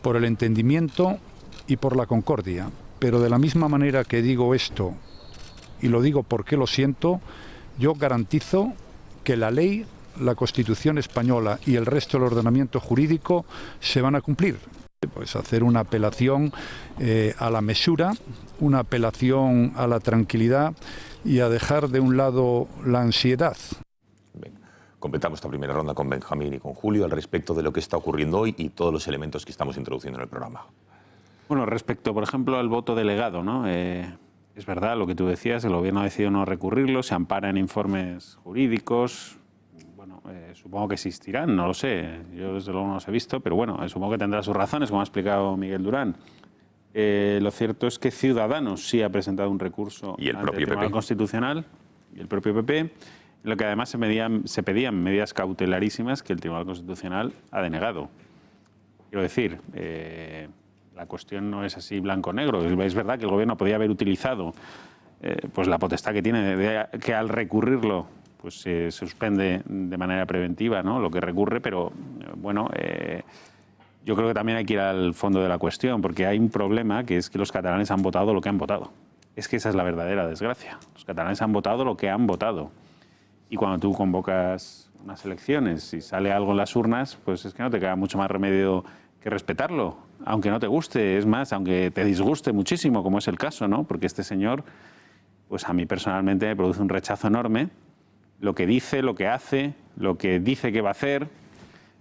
por el entendimiento y por la concordia, pero de la misma manera que digo esto, y lo digo porque lo siento, yo garantizo que la ley, la Constitución española y el resto del ordenamiento jurídico se van a cumplir. Pues hacer una apelación a la mesura, una apelación a la tranquilidad y a dejar de un lado la ansiedad. Bien. Completamos esta primera ronda con Benjamín y con Julio al respecto de lo que está ocurriendo hoy y todos los elementos que estamos introduciendo en el programa. Bueno, respecto, por ejemplo, al voto delegado, ¿no? Es verdad lo que tú decías, el Gobierno ha decidido no recurrirlo, se ampara en informes jurídicos. Bueno, supongo que existirán, no lo sé, yo desde luego no los he visto, pero bueno, supongo que tendrá sus razones, como ha explicado Miguel Durán. Lo cierto es que Ciudadanos sí ha presentado un recurso y el ante propio el Tribunal PP. Constitucional y el propio PP, en lo que además se pedían medidas cautelarísimas que el Tribunal Constitucional ha denegado. Quiero decir, la cuestión no es así blanco-negro. Es verdad que el Gobierno podía haber utilizado pues la potestad que tiene que al recurrirlo pues se suspende de manera preventiva, ¿no?, lo que recurre, pero bueno, yo creo que también hay que ir al fondo de la cuestión, porque hay un problema que es que los catalanes han votado lo que han votado. Es que esa es la verdadera desgracia. Los catalanes han votado lo que han votado. Y cuando tú convocas unas elecciones y sale algo en las urnas, pues es que no te queda mucho más remedio que respetarlo, aunque no te guste, es más, aunque te disguste muchísimo, como es el caso, ¿no? Porque este señor, pues a mí personalmente me produce un rechazo enorme, lo que dice, lo que hace, lo que dice que va a hacer,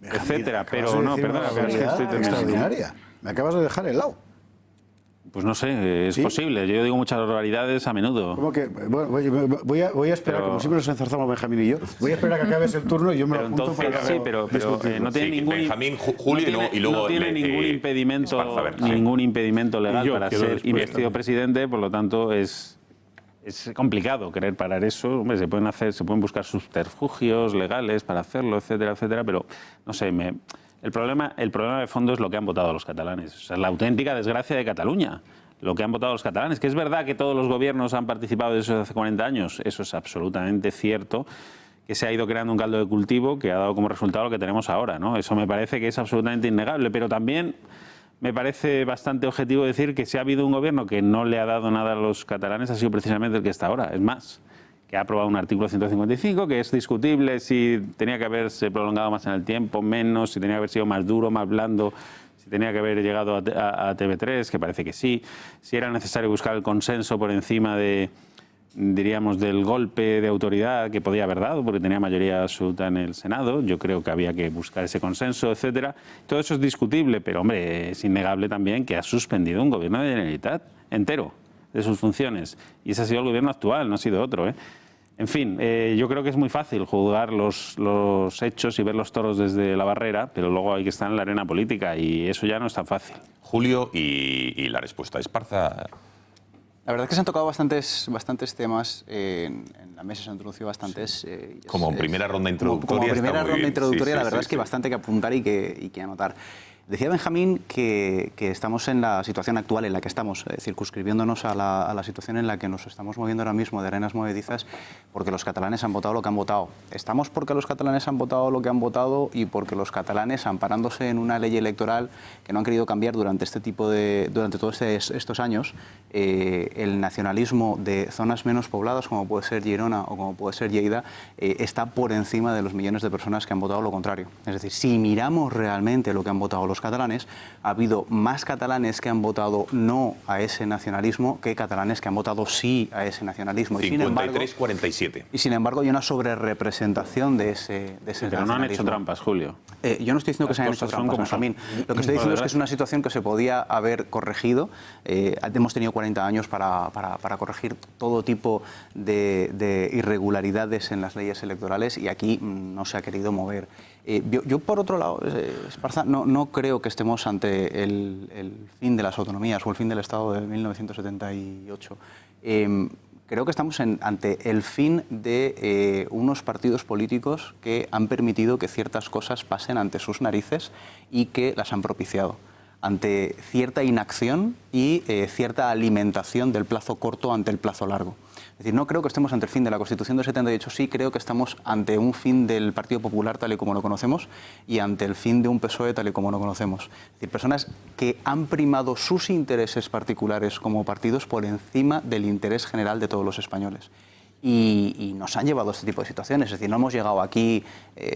etcétera. Pero no, perdona, pero es que estoy terminando. Extraordinaria. Me acabas de dejar helado. Pues no sé, es posible. Yo digo muchas barbaridades a menudo. ¿Cómo que? Bueno, voy a esperar, como siempre nos enzarzamos Benjamín y yo, voy a esperar a que acabes el turno y yo me lo apunto para que sí, pero no tiene ningún, Benjamín, Julio y luego no tiene ningún impedimento legal para ser investido presidente, por lo tanto es complicado querer parar eso. Hombre, se pueden buscar subterfugios legales para hacerlo, etcétera, etcétera, pero no sé, el problema de fondo es lo que han votado los catalanes. O sea, la auténtica desgracia de Cataluña, lo que han votado los catalanes. Que es verdad que todos los gobiernos han participado de eso desde hace 40 años, eso es absolutamente cierto, que se ha ido creando un caldo de cultivo que ha dado como resultado lo que tenemos ahora, ¿no? Eso me parece que es absolutamente innegable, pero también me parece bastante objetivo decir que si ha habido un gobierno que no le ha dado nada a los catalanes ha sido precisamente el que está ahora. Es más, que ha aprobado un artículo 155 que es discutible si tenía que haberse prolongado más en el tiempo, menos, si tenía que haber sido más duro, más blando, si tenía que haber llegado a TV3, que parece que sí, si era necesario buscar el consenso por encima de, diríamos, del golpe de autoridad que podía haber dado, porque tenía mayoría absoluta en el Senado. Yo creo que había que buscar ese consenso, etcétera. Todo eso es discutible, pero, hombre, es innegable también que ha suspendido un gobierno de Generalitat entero de sus funciones. Y ese ha sido el gobierno actual, no ha sido otro, ¿eh? En fin, yo creo que es muy fácil juzgar los hechos y ver los toros desde la barrera, pero luego hay que estar en la arena política y eso ya no es tan fácil. Julio, y la respuesta de Esparza. La verdad es que se han tocado bastantes temas en la mesa, se han introducido bastantes. Como primera ronda introductoria. Como primera ronda introductoria, sí, la verdad sí, es que bastante que apuntar y que anotar. Decía Benjamín que estamos en la situación actual en la que estamos, circunscribiéndonos a la situación en la que nos estamos moviendo ahora mismo de arenas movedizas, porque los catalanes han votado lo que han votado. Estamos porque los catalanes han votado lo que han votado y porque los catalanes, amparándose en una ley electoral que no han querido cambiar durante todos estos años, el nacionalismo de zonas menos pobladas, como puede ser Girona o como puede ser Lleida, está por encima de los millones de personas que han votado lo contrario. Es decir, si miramos realmente lo que han votado los catalanes, ha habido más catalanes que han votado no a ese nacionalismo que catalanes que han votado sí a ese nacionalismo. 53-47. Y sin embargo hay una sobrerepresentación de ese nacionalismo. Pero no han hecho trampas, Julio. Yo no estoy diciendo que se hayan hecho trampas, Benjamín. Lo que estoy diciendo es que es una situación que se podía haber corregido. Hemos tenido 40 años para corregir todo tipo de irregularidades en las leyes electorales y aquí no se ha querido mover. Yo por otro lado, Esparza, no creo que estemos ante el fin de las autonomías o el fin del Estado de 1978. Creo que estamos ante el fin de unos partidos políticos que han permitido que ciertas cosas pasen ante sus narices y que las han propiciado, ante cierta inacción y cierta alimentación del plazo corto ante el plazo largo. Es decir, no creo que estemos ante el fin de la Constitución del 78, sí creo que estamos ante un fin del Partido Popular tal y como lo conocemos y ante el fin de un PSOE tal y como lo conocemos. Es decir, personas que han primado sus intereses particulares como partidos por encima del interés general de todos los españoles. Y nos han llevado a este tipo de situaciones. Es decir, no hemos llegado aquí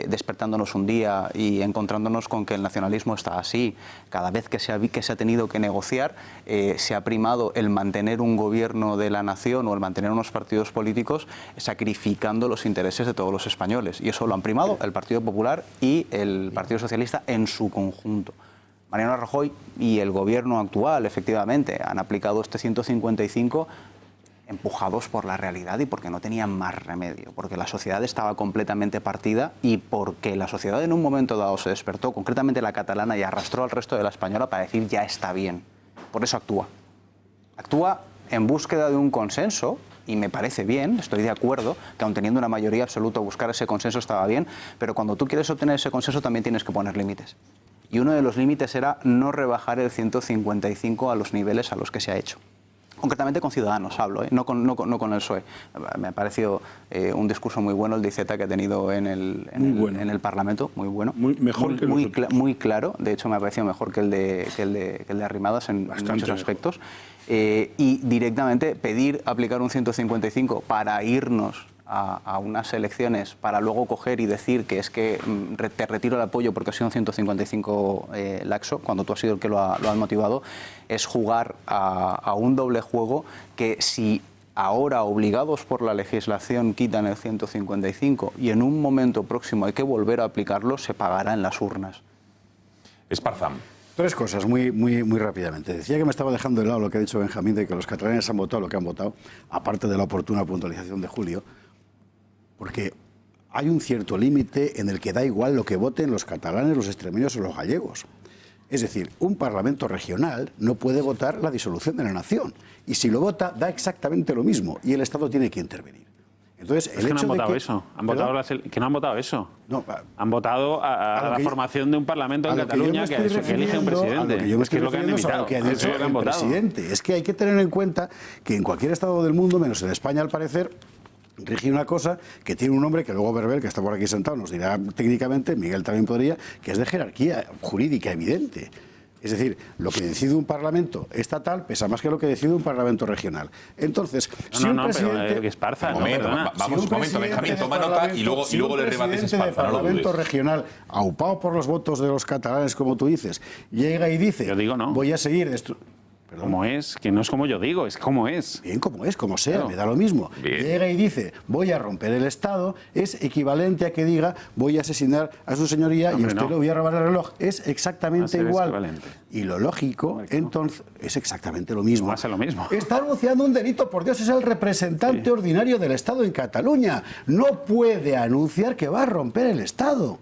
despertándonos un día y encontrándonos con que el nacionalismo está así. Cada vez que se ha tenido que negociar, se ha primado el mantener un gobierno de la nación o el mantener unos partidos políticos sacrificando los intereses de todos los españoles. Y eso lo han primado el Partido Popular y el Partido Socialista en su conjunto. Mariano Rajoy y el gobierno actual, efectivamente, han aplicado este 155 empujados por la realidad y porque no tenían más remedio, porque la sociedad estaba completamente partida y porque la sociedad en un momento dado se despertó, concretamente la catalana, y arrastró al resto de la española para decir ya está bien. Por eso actúa. Actúa en búsqueda de un consenso, y me parece bien, estoy de acuerdo, que aun teniendo una mayoría absoluta buscar ese consenso estaba bien, pero cuando tú quieres obtener ese consenso también tienes que poner límites. Y uno de los límites era no rebajar el 155 a los niveles a los que se ha hecho. Concretamente con Ciudadanos hablo, no con el PSOE. Me ha parecido un discurso muy bueno el de Iceta que ha tenido en el Parlamento, muy bueno. Muy claro, de hecho me ha parecido mejor que el de Arrimadas en muchos aspectos. Y directamente pedir aplicar un 155 para irnos a unas elecciones para luego coger y decir que es que te retiro el apoyo porque ha sido un 155 laxo, cuando tú has sido el que lo has motivado, es jugar a un doble juego que si ahora, obligados por la legislación, quitan el 155 y en un momento próximo hay que volver a aplicarlo, se pagará en las urnas. Esparza. Tres cosas, muy rápidamente. Decía que me estaba dejando de lado lo que ha dicho Benjamín, de que los catalanes han votado lo que han votado, aparte de la oportuna puntualización de Julio, porque hay un cierto límite en el que da igual lo que voten los catalanes, los extremeños o los gallegos. Es decir, un parlamento regional no puede votar la disolución de la nación. Y si lo vota, da exactamente lo mismo. Y el Estado tiene que intervenir. Entonces, es que no han votado eso. Que no han votado eso. No, han votado a la formación de un parlamento en Cataluña que elige un presidente. A lo que yo me estoy refiriendo a lo que ha dicho el presidente. Es que hay que tener en cuenta que en cualquier estado del mundo, menos en España al parecer, rige una cosa que tiene un nombre que luego Berbel, que está por aquí sentado, nos dirá técnicamente, Miguel también podría, que es de jerarquía jurídica evidente. Es decir, lo que decide un parlamento estatal pesa más que lo que decide un parlamento regional. Entonces, si un presidente... Esparza, vamos un momento, Benjamín, toma nota y luego le rebates Esparza. Si un parlamento regional, aupado por los votos de los catalanes, como tú dices, llega y dice, yo digo no. Voy a seguir... ¿Cómo es? Que no es como yo digo, es como es. Bien, como es, como sea, claro. Me da lo mismo. Bien. Llega y dice, voy a romper el Estado, es equivalente a que diga, voy a asesinar a su señoría y a usted le voy a robar el reloj. Es exactamente igual. Y lo lógico, entonces, es exactamente lo mismo. Hace lo mismo. Está anunciando un delito, por Dios, es el representante ordinario del Estado en Cataluña. No puede anunciar que va a romper el Estado.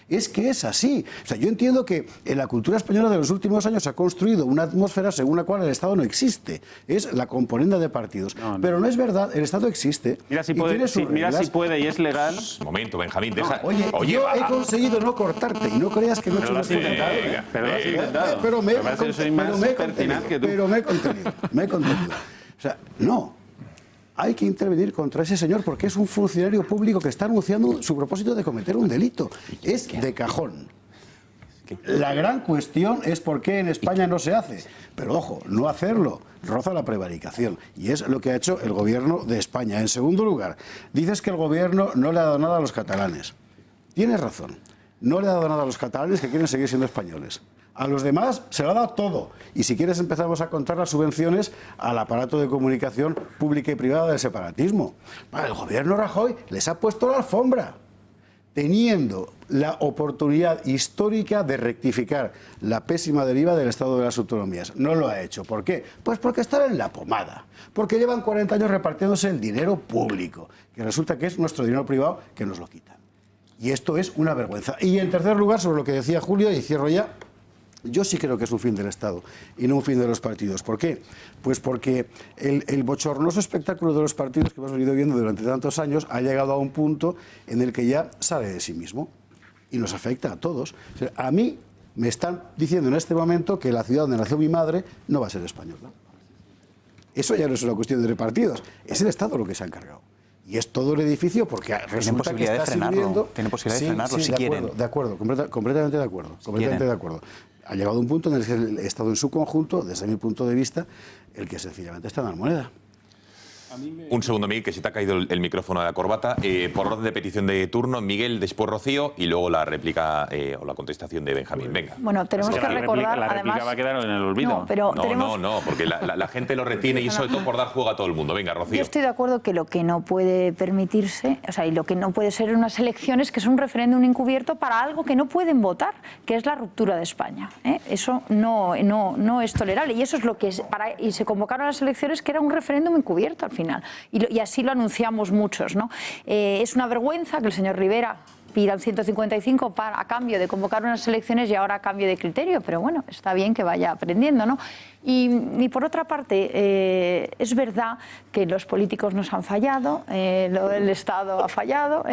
Es que es así. O sea, yo entiendo que en la cultura española de los últimos años se ha construido una atmósfera según la cual el Estado no existe. Es la componenda de partidos. Pero no es verdad, el Estado existe. Mira si puede y es legal. Un momento, Benjamín, deja... Oye, yo he conseguido no cortarte y no creas que no he hecho nada. Pero me he contenido. O sea, no. Hay que intervenir contra ese señor porque es un funcionario público que está anunciando su propósito de cometer un delito. Es de cajón. La gran cuestión es por qué en España no se hace. Pero ojo, no hacerlo roza la prevaricación. Y es lo que ha hecho el gobierno de España. En segundo lugar, dices que el gobierno no le ha dado nada a los catalanes. Tienes razón. No le ha dado nada a los catalanes que quieren seguir siendo españoles. A los demás se lo ha dado todo. Y si quieres empezamos a contar las subvenciones al aparato de comunicación pública y privada del separatismo. El gobierno Rajoy les ha puesto la alfombra, teniendo la oportunidad histórica de rectificar la pésima deriva del Estado de las Autonomías. No lo ha hecho. ¿Por qué? Pues porque están en la pomada. Porque llevan 40 años repartiéndose el dinero público, que resulta que es nuestro dinero privado que nos lo quitan. Y esto es una vergüenza. Y en tercer lugar, sobre lo que decía Julio, y cierro ya, yo sí creo que es un fin del Estado y no un fin de los partidos. ¿Por qué? Pues porque el bochornoso espectáculo de los partidos que hemos venido viendo durante tantos años ha llegado a un punto en el que ya sale de sí mismo y nos afecta a todos. O sea, a mí me están diciendo en este momento que la ciudad donde nació mi madre no va a ser española. Eso ya no es una cuestión de partidos, es el Estado lo que se ha encargado. Y es todo el edificio porque resulta que está sirviendo... Tiene posibilidad de frenarlo si quieren. De acuerdo, completamente de acuerdo. Completamente de acuerdo. Ha llegado un punto en el que el Estado en su conjunto, desde mi punto de vista, el que sencillamente está en la moneda. Un segundo, Miguel, que se te ha caído el micrófono de la corbata. Por orden de petición de turno, Miguel, después Rocío y luego la réplica o la contestación de Benjamín. Venga. Bueno, tenemos que recordar, la réplica además... va a quedar en el olvido. No, porque la gente lo retiene y sobre todo por dar juego a todo el mundo. Venga, Rocío. Yo estoy de acuerdo que lo que no puede permitirse, o sea, y lo que no puede ser unas elecciones, que es un referéndum encubierto para algo que no pueden votar, que es la ruptura de España. Eso no es tolerable. Y eso es lo que y se convocaron las elecciones, que era un referéndum encubierto al final. Y así lo anunciamos muchos, ¿no? Es una vergüenza que el señor Rivera pida el 155 a cambio de convocar unas elecciones y ahora a cambio de criterio, pero bueno, está bien que vaya aprendiendo, ¿no? Y por otra parte, es verdad que los políticos nos han fallado, el Estado ha fallado,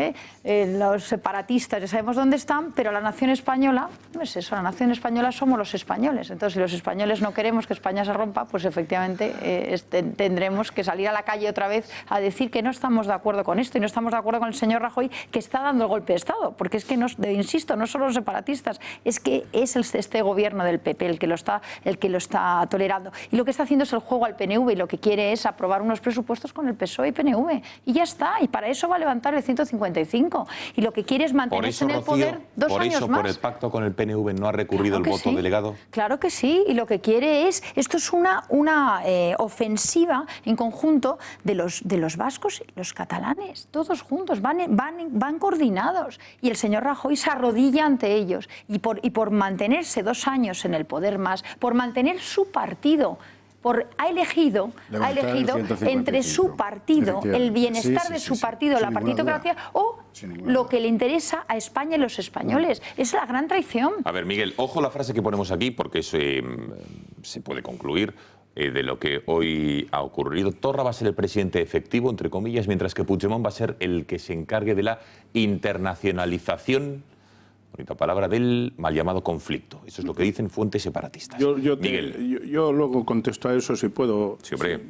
los separatistas ya sabemos dónde están, pero la nación española, no es eso, la nación española somos los españoles. Entonces, si los españoles no queremos que España se rompa, pues efectivamente tendremos que salir a la calle otra vez a decir que no estamos de acuerdo con esto y no estamos de acuerdo con el señor Rajoy, que está dando el golpe de Estado, porque es que, insisto, no solo los separatistas, es que es este gobierno del PP el que lo está tolerando. Y lo que está haciendo es el juego al PNV y lo que quiere es aprobar unos presupuestos con el PSOE y PNV. Y ya está, y para eso va a levantar el 155. Y lo que quiere es mantenerse en el poder 2 años más. ¿Por el pacto con el PNV no ha recurrido el voto delegado? Claro que sí, y lo que quiere esto es una ofensiva en conjunto de los vascos y los catalanes, todos juntos, van coordinados. Y el señor Rajoy se arrodilla ante ellos. Y por mantenerse 2 años en el poder más, por mantener su partido, ha elegido entre su partido, el bienestar de su partido, la partitocracia, o lo que le interesa a España y los españoles. Es la gran traición. A ver, Miguel, ojo la frase que ponemos aquí, porque se puede concluir de lo que hoy ha ocurrido. Torra va a ser el presidente efectivo, entre comillas, mientras que Puigdemont va a ser el que se encargue de la internacionalización, bonita palabra, del mal llamado conflicto. Eso es lo que dicen fuentes separatistas. Miguel. Yo luego contesto a eso si puedo. Sí, hombre.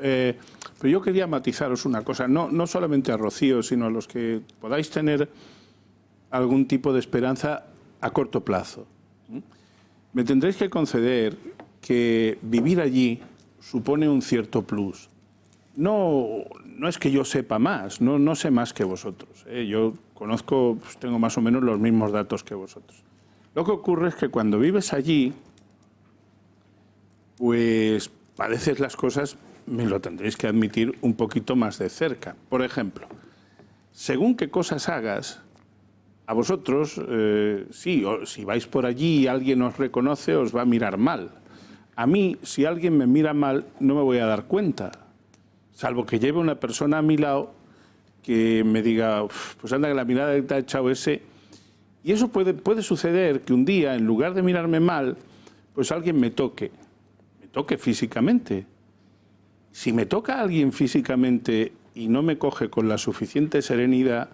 Pero yo quería matizaros una cosa, no solamente a Rocío, sino a los que podáis tener algún tipo de esperanza a corto plazo. Me tendréis que conceder que vivir allí supone un cierto plus. No es que yo sepa más, no sé más que vosotros. Yo conozco, pues tengo más o menos los mismos datos que vosotros. Lo que ocurre es que cuando vives allí, pues padeces las cosas, me lo tendréis que admitir, un poquito más de cerca. Por ejemplo, según qué cosas hagas, a vosotros, si vais por allí y alguien os reconoce, os va a mirar mal. A mí, si alguien me mira mal, no me voy a dar cuenta. Salvo que lleve una persona a mi lado que me diga, pues anda, que la mirada que te ha echado ese, Y eso puede suceder que un día, en lugar de mirarme mal, pues alguien me toque físicamente. Si me toca a alguien físicamente y no me coge con la suficiente serenidad,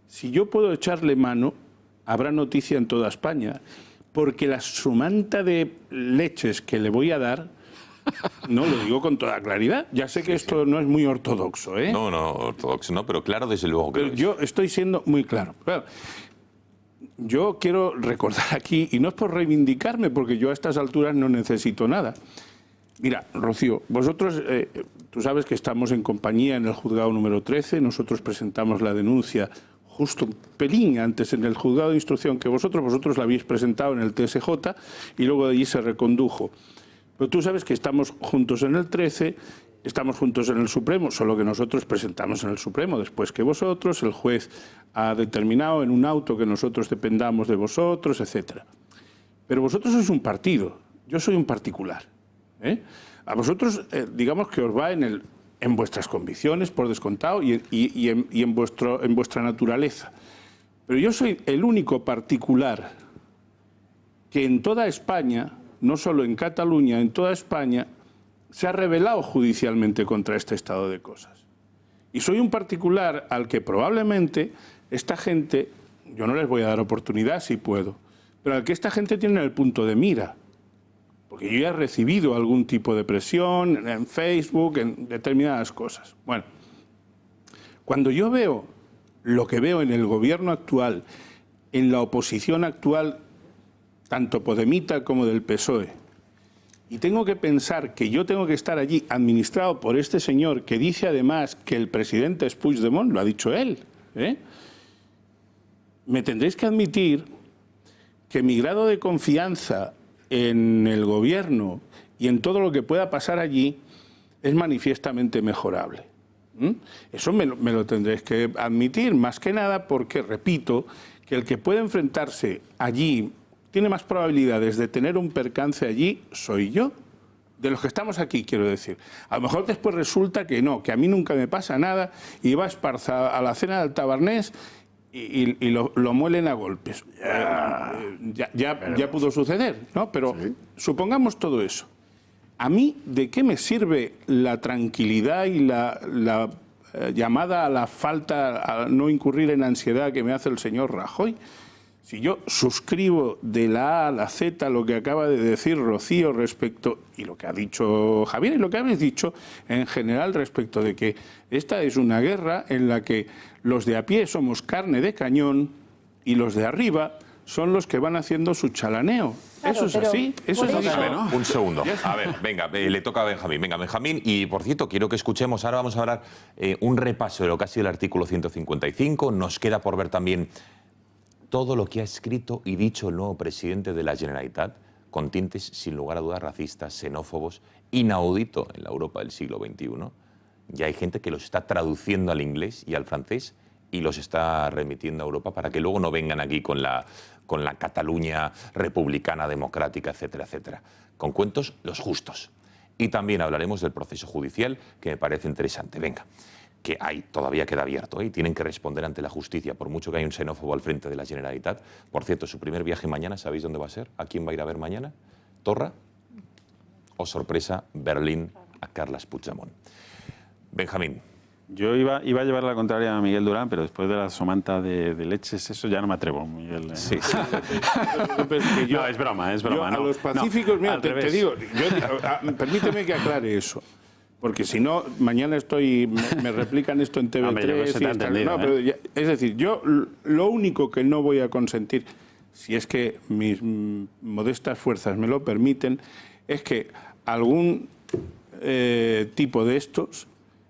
si yo puedo echarle mano, habrá noticia en toda España, porque la sumanta de leches que le voy a dar, no lo digo con toda claridad, ya sé que esto no es muy ortodoxo, ¿eh? No, ortodoxo no, pero claro, desde luego que pero yo estoy siendo muy claro. Yo quiero recordar aquí, y no es por reivindicarme, porque yo a estas alturas no necesito nada. Mira, Rocío, vosotros, tú sabes que estamos en compañía en el juzgado número 13, nosotros presentamos la denuncia justo un pelín antes en el juzgado de instrucción que vosotros la habéis presentado en el TSJ y luego de allí se recondujo. Pero tú sabes que estamos juntos en el 13, estamos juntos en el Supremo, solo que nosotros presentamos en el Supremo después que vosotros, el juez ha determinado en un auto que nosotros dependamos de vosotros, etc. Pero vosotros sois un partido, yo soy un particular. A vosotros, digamos que os va en vuestras convicciones, por descontado, y en vuestra naturaleza. Pero yo soy el único particular que en toda España, no solo en Cataluña, en toda España, se ha rebelado judicialmente contra este estado de cosas. Y soy un particular al que probablemente esta gente, yo no les voy a dar oportunidad si puedo, pero al que esta gente tiene el punto de mira. Porque yo ya he recibido algún tipo de presión en Facebook, en determinadas cosas. Bueno, cuando yo veo lo que veo en el gobierno actual, en la oposición actual, tanto podemita como del PSOE, y tengo que pensar que yo tengo que estar allí administrado por este señor que dice además que el presidente es Puigdemont, lo ha dicho él, me tendréis que admitir que mi grado de confianza en el gobierno y en todo lo que pueda pasar allí es manifiestamente mejorable. Eso me lo tendréis que admitir, más que nada porque, repito, que el que puede enfrentarse allí tiene más probabilidades de tener un percance allí soy yo, de los que estamos aquí, quiero decir. A lo mejor después resulta que no, que a mí nunca me pasa nada y va Esparza a la cena del Tabarnés y lo muelen a golpes. Ya pudo suceder, ¿no? Pero sí. Supongamos todo eso. ¿A mí de qué me sirve la tranquilidad y la llamada a la falta, a no incurrir en ansiedad que me hace el señor Rajoy? Si yo suscribo de la A a la Z lo que acaba de decir Rocío respecto, y lo que ha dicho Javier, y lo que habéis dicho en general respecto de que esta es una guerra en la que los de a pie somos carne de cañón y los de arriba son los que van haciendo su chalaneo. Claro, eso es así, eso es así. A ver, un segundo. A ver, venga, le toca a Benjamín. Venga, Benjamín, y por cierto, quiero que escuchemos, ahora vamos a hablar un repaso de lo que ha sido el artículo 155, nos queda por ver también todo lo que ha escrito y dicho el nuevo presidente de la Generalitat, con tintes sin lugar a dudas racistas, xenófobos, inaudito en la Europa del siglo XXI. Ya hay gente que los está traduciendo al inglés y al francés y los está remitiendo a Europa para que luego no vengan aquí con la Cataluña republicana, democrática, etcétera, etcétera. Con cuentos los justos. Y también hablaremos del proceso judicial, que me parece interesante. Venga, que todavía queda abierto y tienen que responder ante la justicia, por mucho que hay un xenófobo al frente de la Generalitat. Por cierto, su primer viaje mañana, ¿sabéis dónde va a ser? ¿A quién va a ir a ver mañana? ¿Torra? ¿O sorpresa, Berlín, a Carles Puigdemont? Benjamín. Yo iba a llevar la contraria a Miguel Durán, pero después de la somanta de leches, eso ya no me atrevo, Miguel. Sí. No, es broma, es broma. A los pacíficos, mira, te digo, permíteme que aclare eso. Porque si no, mañana me replican esto en TV3. Es decir, yo lo único que no voy a consentir, si es que mis modestas fuerzas me lo permiten, es que algún tipo de estos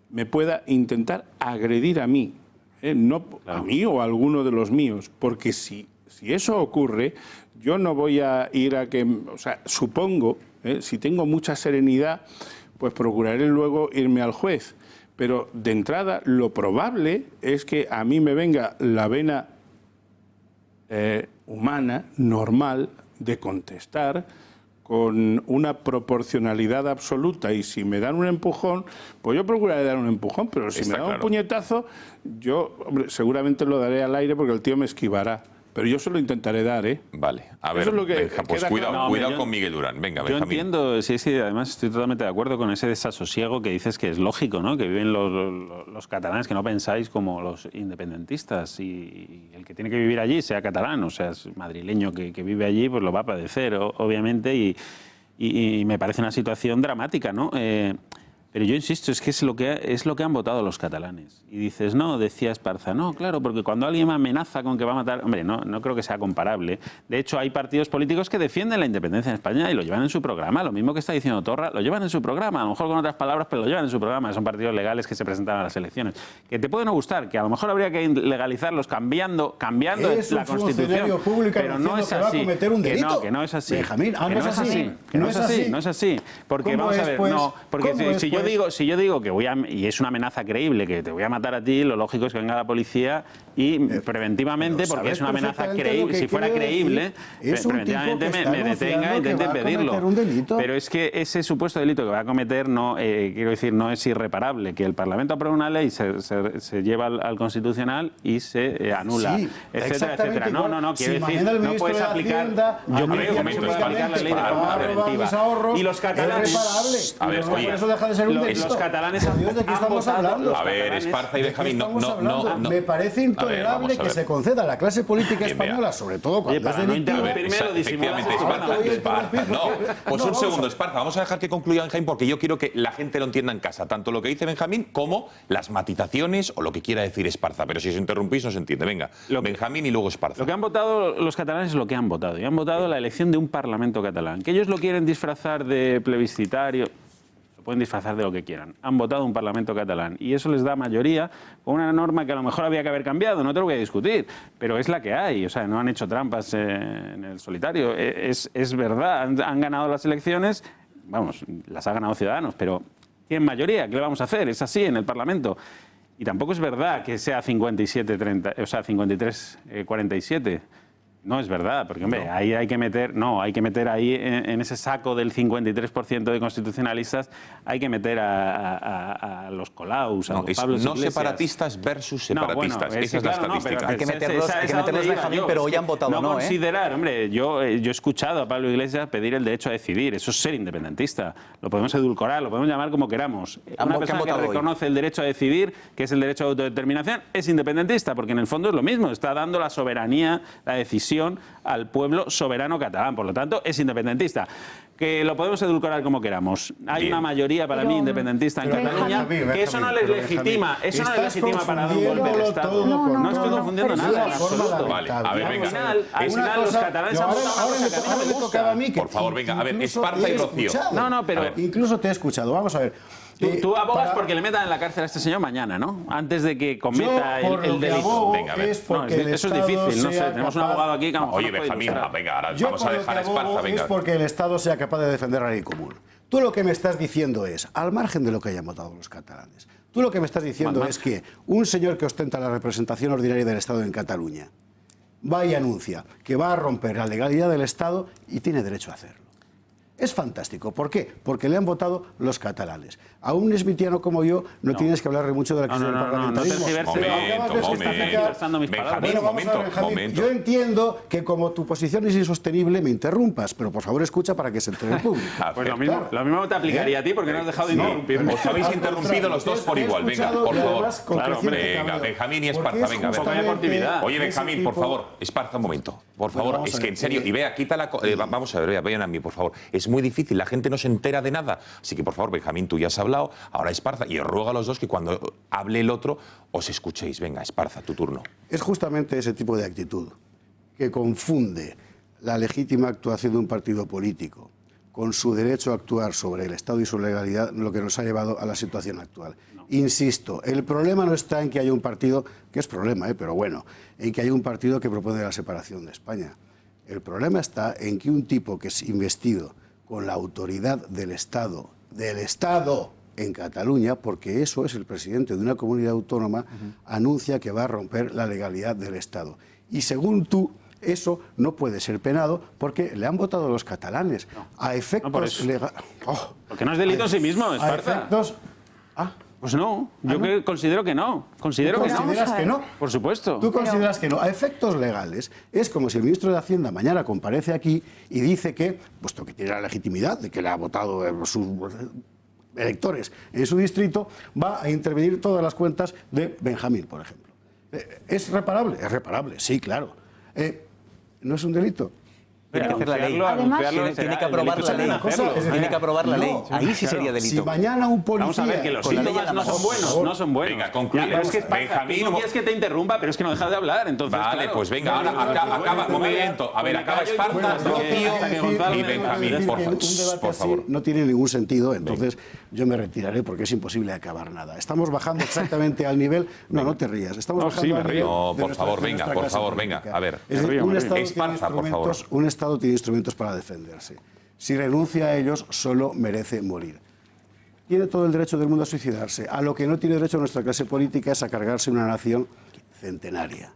me pueda intentar agredir a mí, no a mí o a alguno de los míos, porque si eso ocurre, yo no voy a ir a que, o sea, supongo, si tengo mucha serenidad, pues procuraré luego irme al juez. Pero de entrada, lo probable es que a mí me venga la vena humana, normal, de contestar con una proporcionalidad absoluta, y si me dan un empujón, pues yo procuraré dar un empujón, pero si me dan un puñetazo, yo, hombre, seguramente lo daré al aire porque el tío me esquivará. Pero yo se lo intentaré dar, ¿eh? Vale, a ver, Eso es lo que Benja, pues queda cuidado, claro. cuidado con Miguel Durán. Venga, Yo Benjamín. entiendo, sí, además estoy totalmente de acuerdo con ese desasosiego que dices que es lógico, ¿no? Que viven los catalanes, que no pensáis como los independentistas, y el que tiene que vivir allí, sea catalán o sea es madrileño que vive allí, pues lo va a padecer, obviamente, y me parece una situación dramática, ¿no? Pero yo insisto, es que es lo que han votado los catalanes. Y dices, no, decía Esparza, no, claro, porque cuando alguien me amenaza con que va a matar... Hombre, no creo que sea comparable. De hecho, hay partidos políticos que defienden la independencia en España y lo llevan en su programa. Lo mismo que está diciendo Torra, lo llevan en su programa. A lo mejor con otras palabras, pero lo llevan en su programa. Son partidos legales que se presentan a las elecciones. Que te puede no gustar, que a lo mejor habría que legalizarlos cambiando la Constitución. Pero no es así. Que no es así. Benjamín, no es así. No es así. Porque vamos a ver, no, porque si yo digo que y es una amenaza creíble, que te voy a matar a ti, lo lógico es que venga la policía y preventivamente, porque es una amenaza creíble, si fuera creíble, preventivamente me detenga e intente impedirlo. Pero es que ese supuesto delito que va a cometer no es irreparable, que el Parlamento aprueba una ley, se lleva al Constitucional y se anula, etcétera, etcétera. No, quiero decir, no puedes aplicar, yo creo que no se puede aplicar la ley de forma preventiva. Y los catalanes, eso deja de ser un delito. Los catalanes han votado. A ver, Esparza y Benjamín, no. Me parece intolerable que se conceda a la clase política española, sobre todo cuando es delictivo. Efectivamente, Esparza. No, pues un segundo, Esparza. Vamos a dejar que concluya Benjamín porque yo quiero que la gente lo entienda en casa, tanto lo que dice Benjamín como las matizaciones o lo que quiera decir Esparza. Pero si os interrumpís no se entiende. Venga, Benjamín y luego Esparza. Lo que han votado los catalanes es lo que han votado. Y han votado la elección de un Parlamento catalán. Que ellos lo quieren disfrazar de plebiscitario, pueden disfrazar de lo que quieran. Han votado un Parlamento catalán y eso les da mayoría con una norma que a lo mejor había que haber cambiado, no te lo voy a discutir, pero es la que hay, o sea, no han hecho trampas en el solitario. Es verdad, han ganado las elecciones, vamos, las ha ganado Ciudadanos, pero tienen mayoría, ¿qué le vamos a hacer? Es así en el Parlamento. Y tampoco es verdad que sea 57-30, o sea, 53-47. No es verdad, porque hombre, ahí hay que meter ahí en ese saco del 53% de constitucionalistas, hay que meter a los Colaus, a los Pablo Iglesias. No separatistas versus separatistas, esa es la estadística. Hay que meterlos, Benjamín, pero hoy han votado no. Considerar, hombre, yo he escuchado a Pablo Iglesias pedir el derecho a decidir, eso es ser independentista. Lo podemos edulcorar, lo podemos llamar como queramos. Una persona que reconoce el derecho a decidir, que es el derecho a autodeterminación, es independentista, porque en el fondo es lo mismo, está dando la soberanía, la decisión al pueblo soberano catalán, por lo tanto es independentista. Que lo podemos edulcorar como queramos. Hay una mayoría para mí independentista en Cataluña, que eso no les legitima, para dar un golpe de Estado. No estoy confundiendo nada en absoluto. Vale, a ver, venga. Al final los catalanes han votado una cosa que a mí no me gusta. Por favor, venga, a ver, Esparza y Rocío. Pero incluso te he escuchado, vamos a ver. Tú abogas porque le metan en la cárcel a este señor mañana, ¿no? Antes de que cometa el delito. Venga, a ver. Eso es difícil, no sé. Tenemos un abogado aquí que a lo mejor. Oye, Benjamín, venga, ahora vamos a dejar a Esparza, venga. Es porque el Estado sea capaz de defender la ley común. Tú lo que me estás diciendo es, al margen de lo que hayan votado los catalanes, tú lo que me estás diciendo es que un señor que ostenta la representación ordinaria del Estado en Cataluña va y anuncia que va a romper la legalidad del Estado y tiene derecho a hacerlo. Es fantástico. ¿Por qué? Porque le han votado los catalanes. A un esmitiano como yo no tienes que hablarle mucho de la crisis del parlamentarismo. Momento. Yo entiendo que como tu posición es insostenible me interrumpas, pero por favor escucha para que se entere el público. Pues lo mismo te aplicaría a ti porque no has dejado de interrumpirme. Os habéis interrumpido los dos por igual. Venga, por favor. Venga, Benjamín y Esparza, venga. Oye, Benjamín, por favor, Esparza un momento. Por favor, es que en serio, y vea, quítala. Vamos a ver, vean a mí, por favor. Es muy difícil, la gente no se entera de nada. Así que, por favor, Benjamín, tú ya has hablado, ahora Esparza, y os ruego a los dos que cuando hable el otro os escuchéis. Venga, Esparza, tu turno. Es justamente ese tipo de actitud que confunde la legítima actuación de un partido político con su derecho a actuar sobre el Estado y su legalidad, lo que nos ha llevado a la situación actual. Insisto, el problema no está en que haya un partido, que es problema, pero bueno, en que haya un partido que propone la separación de España. El problema está en que un tipo que es investido con la autoridad del Estado en Cataluña, porque eso es el presidente de una comunidad autónoma, anuncia que va a romper la legalidad del Estado. Y según tú, eso no puede ser penado porque le han votado los catalanes a efectos legales. Porque no es delito en sí mismo, Esparza. Pues no, yo considero que no. Considero que no. ¿Consideras que no? Por supuesto. ¿Tú consideras que no? A efectos legales, es como si el ministro de Hacienda mañana comparece aquí y dice que, puesto que tiene la legitimidad de que le ha votado sus electores en su distrito, va a intervenir todas las cuentas de Benjamín, por ejemplo. ¿Es reparable? Es reparable, sí, claro. ¿No es un delito? Tiene que hacer la ley. Además, tiene que aprobar la ley. Tiene que aprobar la ley. Ahí sí sería delito. Si mañana un policía... Vamos a ver, que los síntomas no son buenos, no son buenos. Venga, concluye. Benjamín, no quieres que te interrumpa, pero es que no dejas de hablar, entonces... Vale, claro. pues venga, ahora acaba, momento. A ver, acaba Esparta, Rocío y Benjamín, por favor. No tiene ningún sentido, entonces yo me retiraré porque es imposible acabar nada. Estamos bajando exactamente al nivel... No te rías. Estamos bajando al nivel... No, por favor, venga, a ver. Esparta, por favor. Un Estado tiene instrumentos para defenderse. Si renuncia a ellos, solo merece morir. Tiene todo el derecho del mundo a suicidarse. A lo que no tiene derecho nuestra clase política es a cargarse una nación centenaria.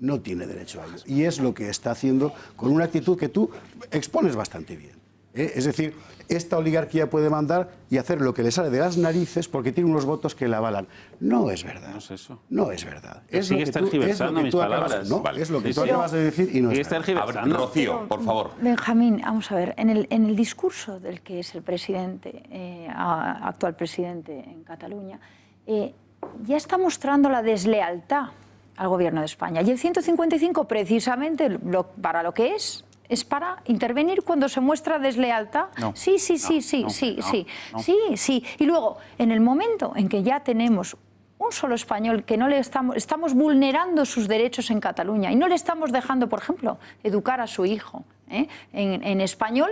No tiene derecho a ello. Y es lo que está haciendo con una actitud que tú expones bastante bien. Es decir, esta oligarquía puede mandar y hacer lo que le sale de las narices porque tiene unos votos que la avalan. No es verdad. No es eso. No es verdad. Sigues tergiversando mis palabras. Es lo que tú acabas de decir y no es verdad. Rocío, por favor. Benjamín, vamos a ver, en el discurso del que es el presidente, actual presidente en Cataluña, ya está mostrando la deslealtad al gobierno de España. Y el 155, precisamente, para lo que es para intervenir cuando se muestra deslealtad. No, sí. Y luego, en el momento en que ya tenemos un solo español que no le estamos vulnerando sus derechos en Cataluña y no le estamos dejando, por ejemplo, educar a su hijo en español,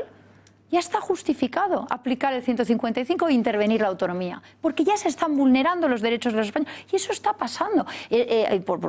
ya está justificado aplicar el 155 e intervenir la autonomía, porque ya se están vulnerando los derechos de los españoles. Y eso está pasando. Y por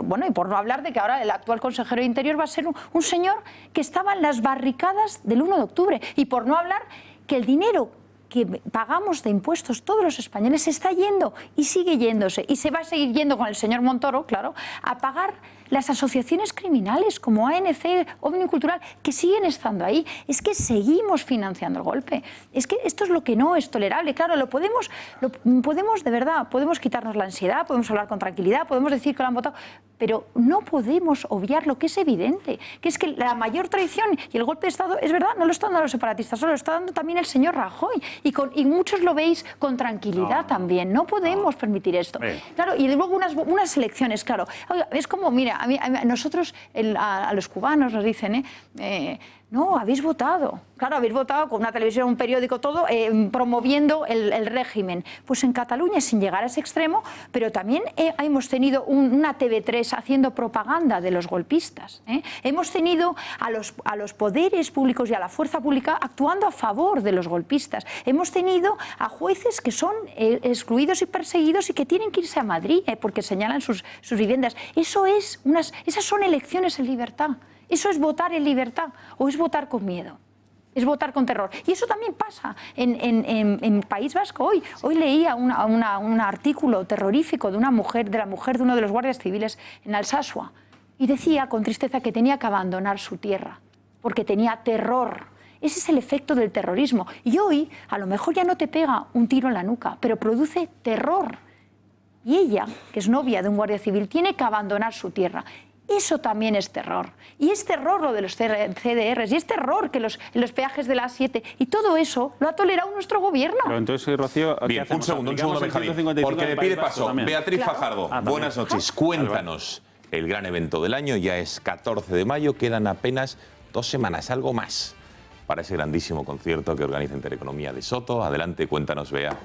no hablar de que ahora el actual consejero de Interior va a ser un señor que estaba en las barricadas del 1 de octubre. Y por no hablar que el dinero que pagamos de impuestos todos los españoles se está yendo y sigue yéndose. Y se va a seguir yendo con el señor Montoro, claro, a pagar las asociaciones criminales como ANC, Òmnium Cultural, que siguen estando ahí. Es que seguimos financiando el golpe. Es que esto es lo que no es tolerable. Claro, lo podemos de verdad, podemos quitarnos la ansiedad, podemos hablar con tranquilidad, podemos decir que lo han votado, pero no podemos obviar lo que es evidente, que es que la mayor traición y el golpe de Estado, es verdad, no lo están dando los separatistas, solo lo está dando también el señor Rajoy. Y muchos lo veis con tranquilidad también. No podemos permitir esto. Claro, y luego unas elecciones, claro. Es como, mira, a nosotros, a los cubanos nos dicen, no, habéis votado. Claro, habéis votado con una televisión, un periódico, todo, promoviendo el régimen. Pues en Cataluña, sin llegar a ese extremo, pero también hemos tenido una TV3 haciendo propaganda de los golpistas. Hemos tenido a los poderes públicos y a la fuerza pública actuando a favor de los golpistas. Hemos tenido a jueces que son excluidos y perseguidos y que tienen que irse a Madrid porque señalan sus viviendas. Esas son elecciones en libertad. ¿Eso es votar en libertad o es votar con miedo? Es votar con terror. Y eso también pasa en País Vasco hoy. Hoy leía un artículo terrorífico de la mujer de uno de los guardias civiles en Alsasua y decía con tristeza que tenía que abandonar su tierra porque tenía terror. Ese es el efecto del terrorismo. Y hoy a lo mejor ya no te pega un tiro en la nuca, pero produce terror. Y ella, que es novia de un guardia civil, tiene que abandonar su tierra. Eso también es terror. Y es terror lo de los CDRs, y es terror que en los peajes de la A7, y todo eso lo ha tolerado nuestro gobierno. Pero entonces, Rocío, bien, un segundo, Benjamín, porque me pide paso. Beatriz Fajardo, buenas noches. Cuéntanos, el gran evento del año ya es 14 de mayo, quedan apenas 2 semanas, algo más, para ese grandísimo concierto que organiza Intereconomía de Soto. Adelante, cuéntanos, Bea.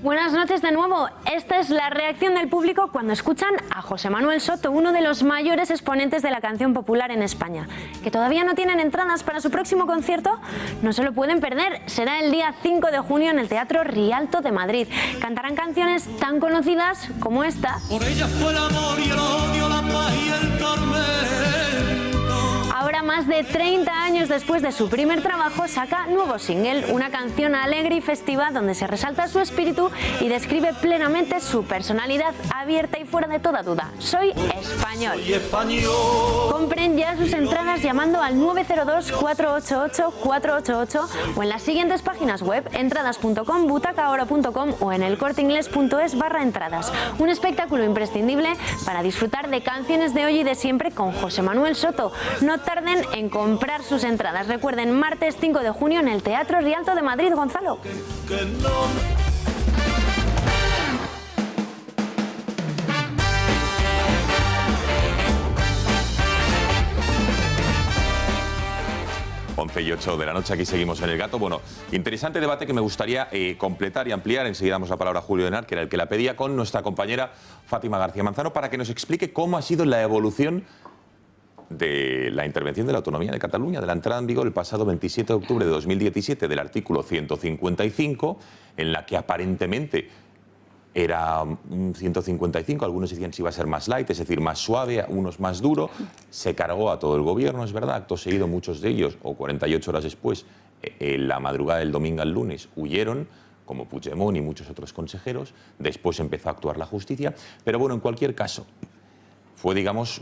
Buenas noches de nuevo. Esta es la reacción del público cuando escuchan a José Manuel Soto, uno de los mayores exponentes de la canción popular en España. Que todavía no tienen entradas para su próximo concierto, no se lo pueden perder. Será el día 5 de junio en el Teatro Rialto de Madrid. Cantarán canciones tan conocidas como esta. Por ella fue el amor y el odio, la paz y el tormento. Ahora más de 30 años después de su primer trabajo, saca nuevo single, una canción alegre y festiva donde se resalta su espíritu y describe plenamente su personalidad abierta y fuera de toda duda. Soy español. Compren ya sus entradas llamando al 902-488-488 o en las siguientes páginas web: entradas.com, butacahora.com o en elcorteingles.es/entradas. Un espectáculo imprescindible para disfrutar de canciones de hoy y de siempre con José Manuel Soto. No tarden en comprar sus entradas. Recuerden, martes 5 de junio en el Teatro Rialto de Madrid. Gonzalo. 11:08 de la noche, aquí seguimos en El Gato. Bueno, interesante debate que me gustaría completar y ampliar. Enseguida damos la palabra a Julio Henar, que era el que la pedía, con nuestra compañera Fátima García Manzano, para que nos explique cómo ha sido la evolución de la intervención de la autonomía de Cataluña, de la entrada en vigor el pasado 27 de octubre de 2017 del artículo 155, en la que aparentemente era un 155, algunos decían si iba a ser más light, es decir, más suave, unos más duro. Se cargó a todo el gobierno, es verdad. Acto seguido, muchos de ellos, o 48 horas después, en la madrugada del domingo al lunes, huyeron, como Puigdemont y muchos otros consejeros. Después empezó a actuar la justicia. Pero bueno, en cualquier caso, fue, digamos,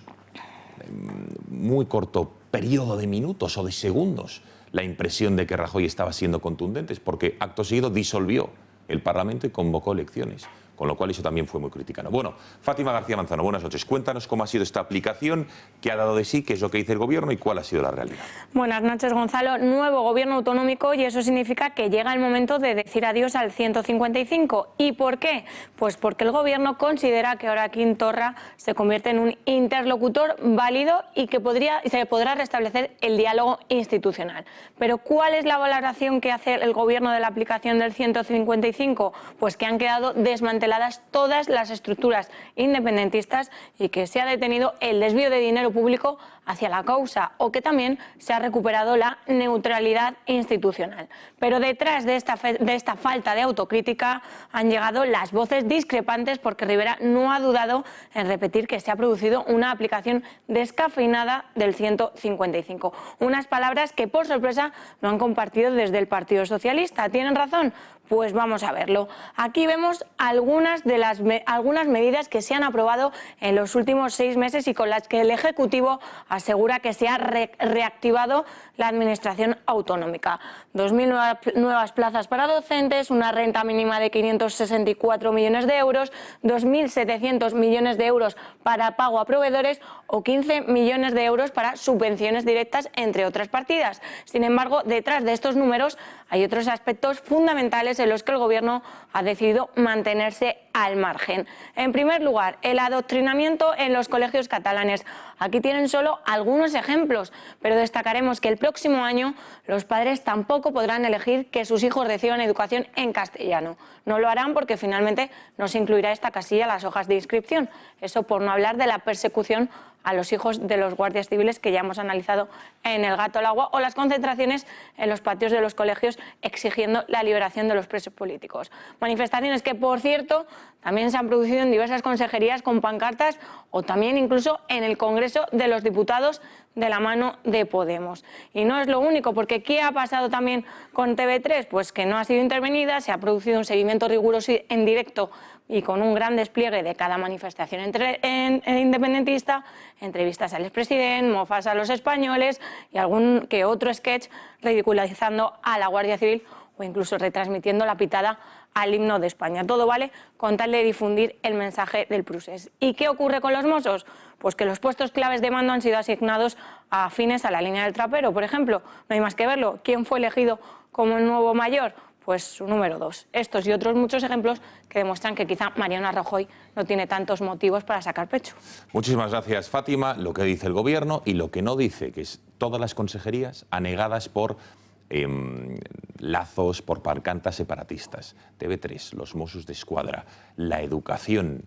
muy corto periodo de minutos o de segundos la impresión de que Rajoy estaba siendo contundente, porque acto seguido disolvió el Parlamento y convocó elecciones, con lo cual eso también fue muy criticado. Bueno, Fátima García Manzano, buenas noches. Cuéntanos cómo ha sido esta aplicación, qué ha dado de sí, qué es lo que dice el Gobierno y cuál ha sido la realidad. Buenas noches, Gonzalo. Nuevo Gobierno autonómico, y eso significa que llega el momento de decir adiós al 155. ¿Y por qué? Pues porque el Gobierno considera que ahora Quim Torra se convierte en un interlocutor válido y que se podrá restablecer el diálogo institucional. Pero ¿cuál es la valoración que hace el Gobierno de la aplicación del 155? Pues que han quedado desmanteladas todas las estructuras independentistas y que se ha detenido el desvío de dinero público hacia la causa, o que también se ha recuperado la neutralidad institucional. Pero detrás de esta falta de autocrítica han llegado las voces discrepantes, porque Rivera no ha dudado en repetir que se ha producido una aplicación descafeinada del 155. Unas palabras que, por sorpresa, no han compartido desde el Partido Socialista. ¿Tienen razón? Pues vamos a verlo. Aquí vemos algunas medidas que se han aprobado en los últimos 6 meses y con las que el Ejecutivo asegura que se ha reactivado la administración autonómica. 2.000 nuevas plazas para docentes, una renta mínima de 564 millones de euros, 2.700 millones de euros para pago a proveedores o 15 millones de euros para subvenciones directas, entre otras partidas. Sin embargo, detrás de estos números hay otros aspectos fundamentales en los que el Gobierno ha decidido mantenerse al margen. En primer lugar, el adoctrinamiento en los colegios catalanes. Aquí tienen solo algunos ejemplos, pero destacaremos que el próximo año los padres tampoco podrán elegir que sus hijos reciban educación en castellano. No lo harán porque finalmente no se incluirá esta casilla en las hojas de inscripción. Eso por no hablar de la persecución a los hijos de los guardias civiles, que ya hemos analizado en El Gato al Agua, o las concentraciones en los patios de los colegios exigiendo la liberación de los presos políticos. Manifestaciones que, por cierto, también se han producido en diversas consejerías con pancartas, o también incluso en el Congreso de los Diputados de la mano de Podemos. Y no es lo único, porque ¿qué ha pasado también con TV3? Pues que no ha sido intervenida, se ha producido un seguimiento riguroso en directo y con un gran despliegue de cada manifestación independentista, entrevistas al expresidente, mofas a los españoles y algún que otro sketch ridiculizando a la Guardia Civil o incluso retransmitiendo la pitada al himno de España. Todo vale con tal de difundir el mensaje del procés. ¿Y qué ocurre con los Mossos? Pues que los puestos claves de mando han sido asignados a afines a la línea del Trapero. Por ejemplo, no hay más que verlo. ¿Quién fue elegido como el nuevo mayor? Pues su número 2. Estos y otros muchos ejemplos que demuestran que quizá Mariano Rajoy no tiene tantos motivos para sacar pecho. Muchísimas gracias, Fátima. Lo que dice el Gobierno y lo que no dice, que es todas las consejerías anegadas por lazos, por parcantas separatistas. TV3, los Mossos d'Esquadra, la educación,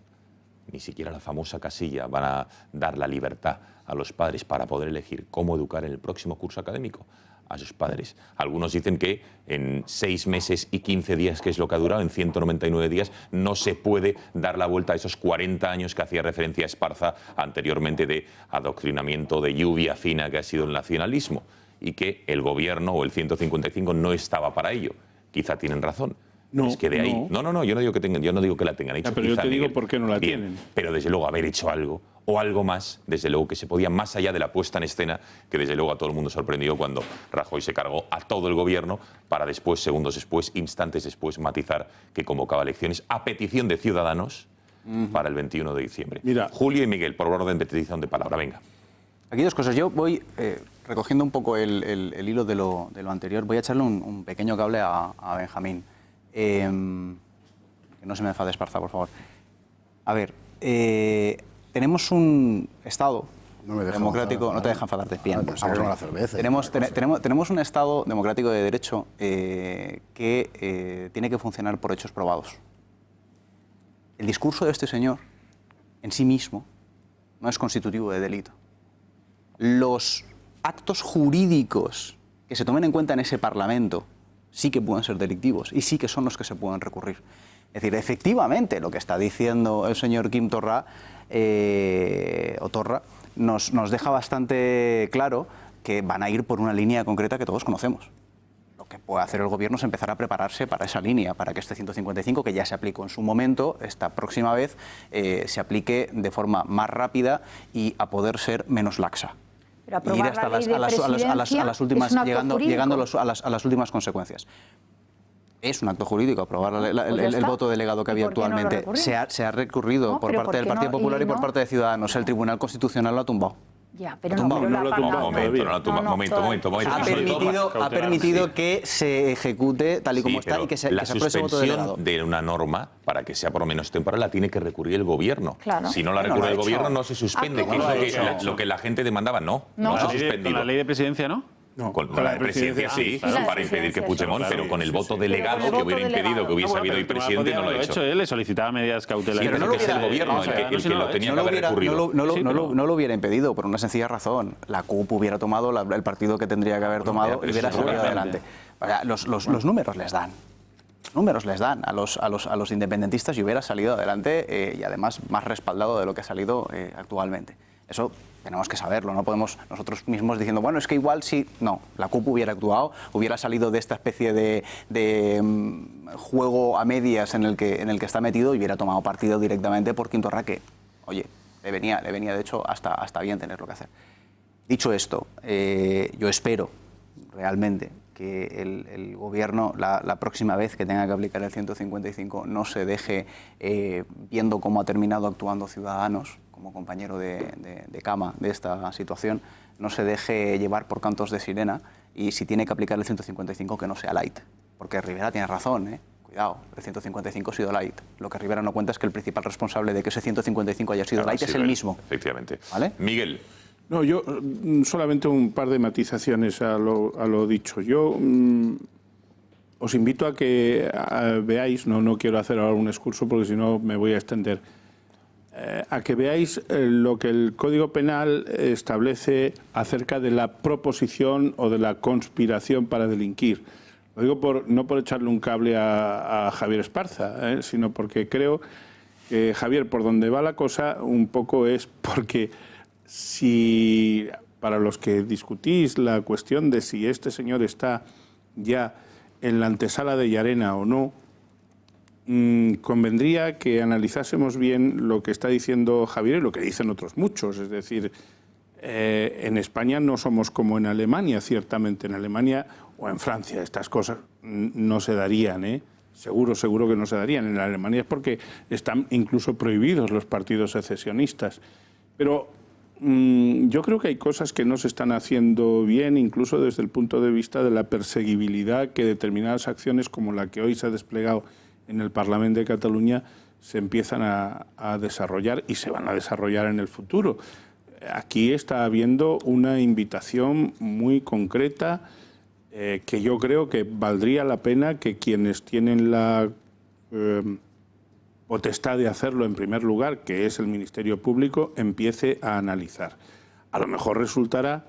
ni siquiera la famosa casilla van a dar la libertad a los padres para poder elegir cómo educar en el próximo curso académico. a sus padres. Algunos dicen que en 6 meses y 15 días, que es lo que ha durado, en 199 días, no se puede dar la vuelta a esos 40 años que hacía referencia Esparza anteriormente de adoctrinamiento, de lluvia fina que ha sido el nacionalismo, y que el gobierno o el 155 no estaba para ello. Quizá tienen razón. No, es que de ahí... No, yo no digo que tengan, yo no digo que la tengan hecho. Pero yo te digo Miguel, por qué no la bien, tienen. Pero desde luego haber hecho algo, o algo más, desde luego que se podía, más allá de la puesta en escena, que desde luego a todo el mundo sorprendió cuando Rajoy se cargó a todo el gobierno para después, segundos después, instantes después, matizar que convocaba elecciones a petición de Ciudadanos para el 21 de diciembre. Mira, Julio y Miguel, por orden de petición de palabra, venga. Aquí dos cosas. Yo voy, recogiendo un poco el hilo de lo anterior, voy a echarle un pequeño cable a Benjamín. Que no se me enfade Esparza, por favor. A ver, tenemos un Estado democrático... No te deja enfadarte. Bien. Tenemos un Estado democrático de derecho que tiene que funcionar por hechos probados. El discurso de este señor, en sí mismo, no es constitutivo de delito. Los actos jurídicos que se tomen en cuenta en ese Parlamento sí que pueden ser delictivos y sí que son los que se pueden recurrir. Es decir, efectivamente, lo que está diciendo el señor Quim Torra, nos deja bastante claro que van a ir por una línea concreta que todos conocemos. Lo que puede hacer el gobierno es empezar a prepararse para esa línea, para que este 155, que ya se aplicó en su momento, esta próxima vez se aplique de forma más rápida y a poder ser menos laxa. Pero Y ir hasta las últimas, llegando a las últimas consecuencias. Es un acto jurídico aprobar el voto delegado que había actualmente. Se ha recurrido por parte del Partido Popular y por parte de Ciudadanos. El Tribunal Constitucional lo ha tumbado. Ya, pero no lo ha Ha permitido que se ejecute tal y como está y que se apruebe ese voto delegado. De una norma, para que sea por lo menos temporal, la tiene que recurrir el gobierno. Claro. Si no la recurre el gobierno, no se suspende, que es lo que la gente demandaba. No se ha suspendido. ¿Con la ley de presidencia no? No, con la de presidencia sí, para impedir que Puigdemont, pero con el voto delegado que hubiera impedido que hubiese habido hoy presidente, no lo ha hecho. Él le solicitaba medidas cautelares. Pero no es el gobierno el que lo tenía que haber recurrido. No lo hubiera impedido, por una sencilla razón. La CUP hubiera tomado el partido que tendría que haber tomado y hubiera salido adelante. Los números les dan. Números les dan a los independentistas y hubiera salido adelante y además más respaldado de lo que ha salido actualmente. Eso tenemos que saberlo, no podemos nosotros mismos diciendo, bueno, es que igual sí, no, la CUP hubiera actuado, hubiera salido de esta especie de juego a medias en el que está metido y hubiera tomado partido directamente por Quim Torra, que, oye, le venía de hecho hasta bien tenerlo que hacer. Dicho esto, yo espero realmente que el gobierno, la próxima vez que tenga que aplicar el 155, no se deje, viendo cómo ha terminado actuando Ciudadanos, como compañero de cama de esta situación, no se deje llevar por cantos de sirena y si tiene que aplicar el 155 que no sea light. Porque Rivera tiene razón, cuidado, el 155 ha sido light. Lo que Rivera no cuenta es que el principal responsable de que ese 155 haya sido light es él mismo. Efectivamente. ¿Vale? Miguel. No, yo solamente un par de matizaciones a lo dicho. Yo os invito a que veáis, no quiero hacer ahora un excurso porque si no me voy a extender, a que veáis lo que el Código Penal establece acerca de la proposición o de la conspiración para delinquir. Lo digo no por echarle un cable a Javier Esparza, sino porque creo que, Javier, por donde va la cosa un poco es porque si para los que discutís la cuestión de si este señor está ya en la antesala de Llarena o no, convendría que analizásemos bien lo que está diciendo Javier y lo que dicen otros muchos. Es decir, en España no somos como en Alemania, ciertamente. En Alemania o en Francia estas cosas no se darían, Seguro que no se darían. En Alemania es porque están incluso prohibidos los partidos secesionistas. Pero yo creo que hay cosas que no se están haciendo bien, incluso desde el punto de vista de la perseguibilidad que determinadas acciones como la que hoy se ha desplegado en el Parlamento de Cataluña se empiezan a desarrollar y se van a desarrollar en el futuro. Aquí está habiendo una invitación muy concreta que yo creo que valdría la pena que quienes tienen la potestad de hacerlo en primer lugar, que es el Ministerio Público, empiece a analizar. A lo mejor resultará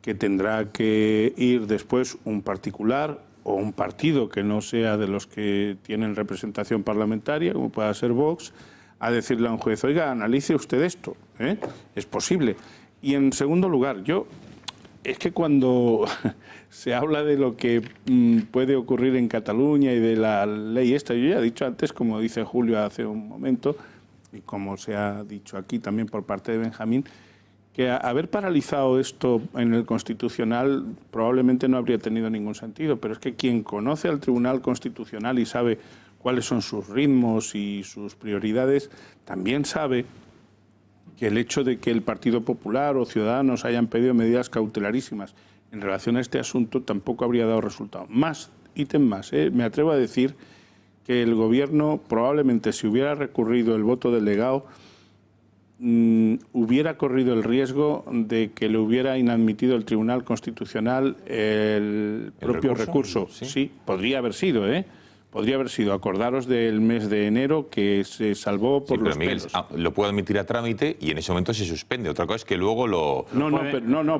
que tendrá que ir después un particular o un partido que no sea de los que tienen representación parlamentaria, como pueda ser Vox, a decirle a un juez, oiga, analice usted esto, ¿eh? Es posible. Y en segundo lugar, es que cuando se habla de lo que puede ocurrir en Cataluña y de la ley esta, yo ya he dicho antes, como dice Julio hace un momento, y como se ha dicho aquí también por parte de Benjamín, que haber paralizado esto en el Constitucional probablemente no habría tenido ningún sentido, pero es que quien conoce al Tribunal Constitucional y sabe cuáles son sus ritmos y sus prioridades, también sabe que el hecho de que el Partido Popular o Ciudadanos hayan pedido medidas cautelarísimas en relación a este asunto tampoco habría dado resultado. Más, ítem más, me atrevo a decir que el Gobierno probablemente, si hubiera recurrido el voto delegado, hubiera corrido el riesgo de que le hubiera inadmitido el Tribunal Constitucional el propio recurso. Sí, podría haber sido, Podría haber sido. Acordaros del mes de enero que se salvó por los Miguel, pelos. lo puede admitir a trámite y en ese momento se suspende. Otra cosa es que luego lo...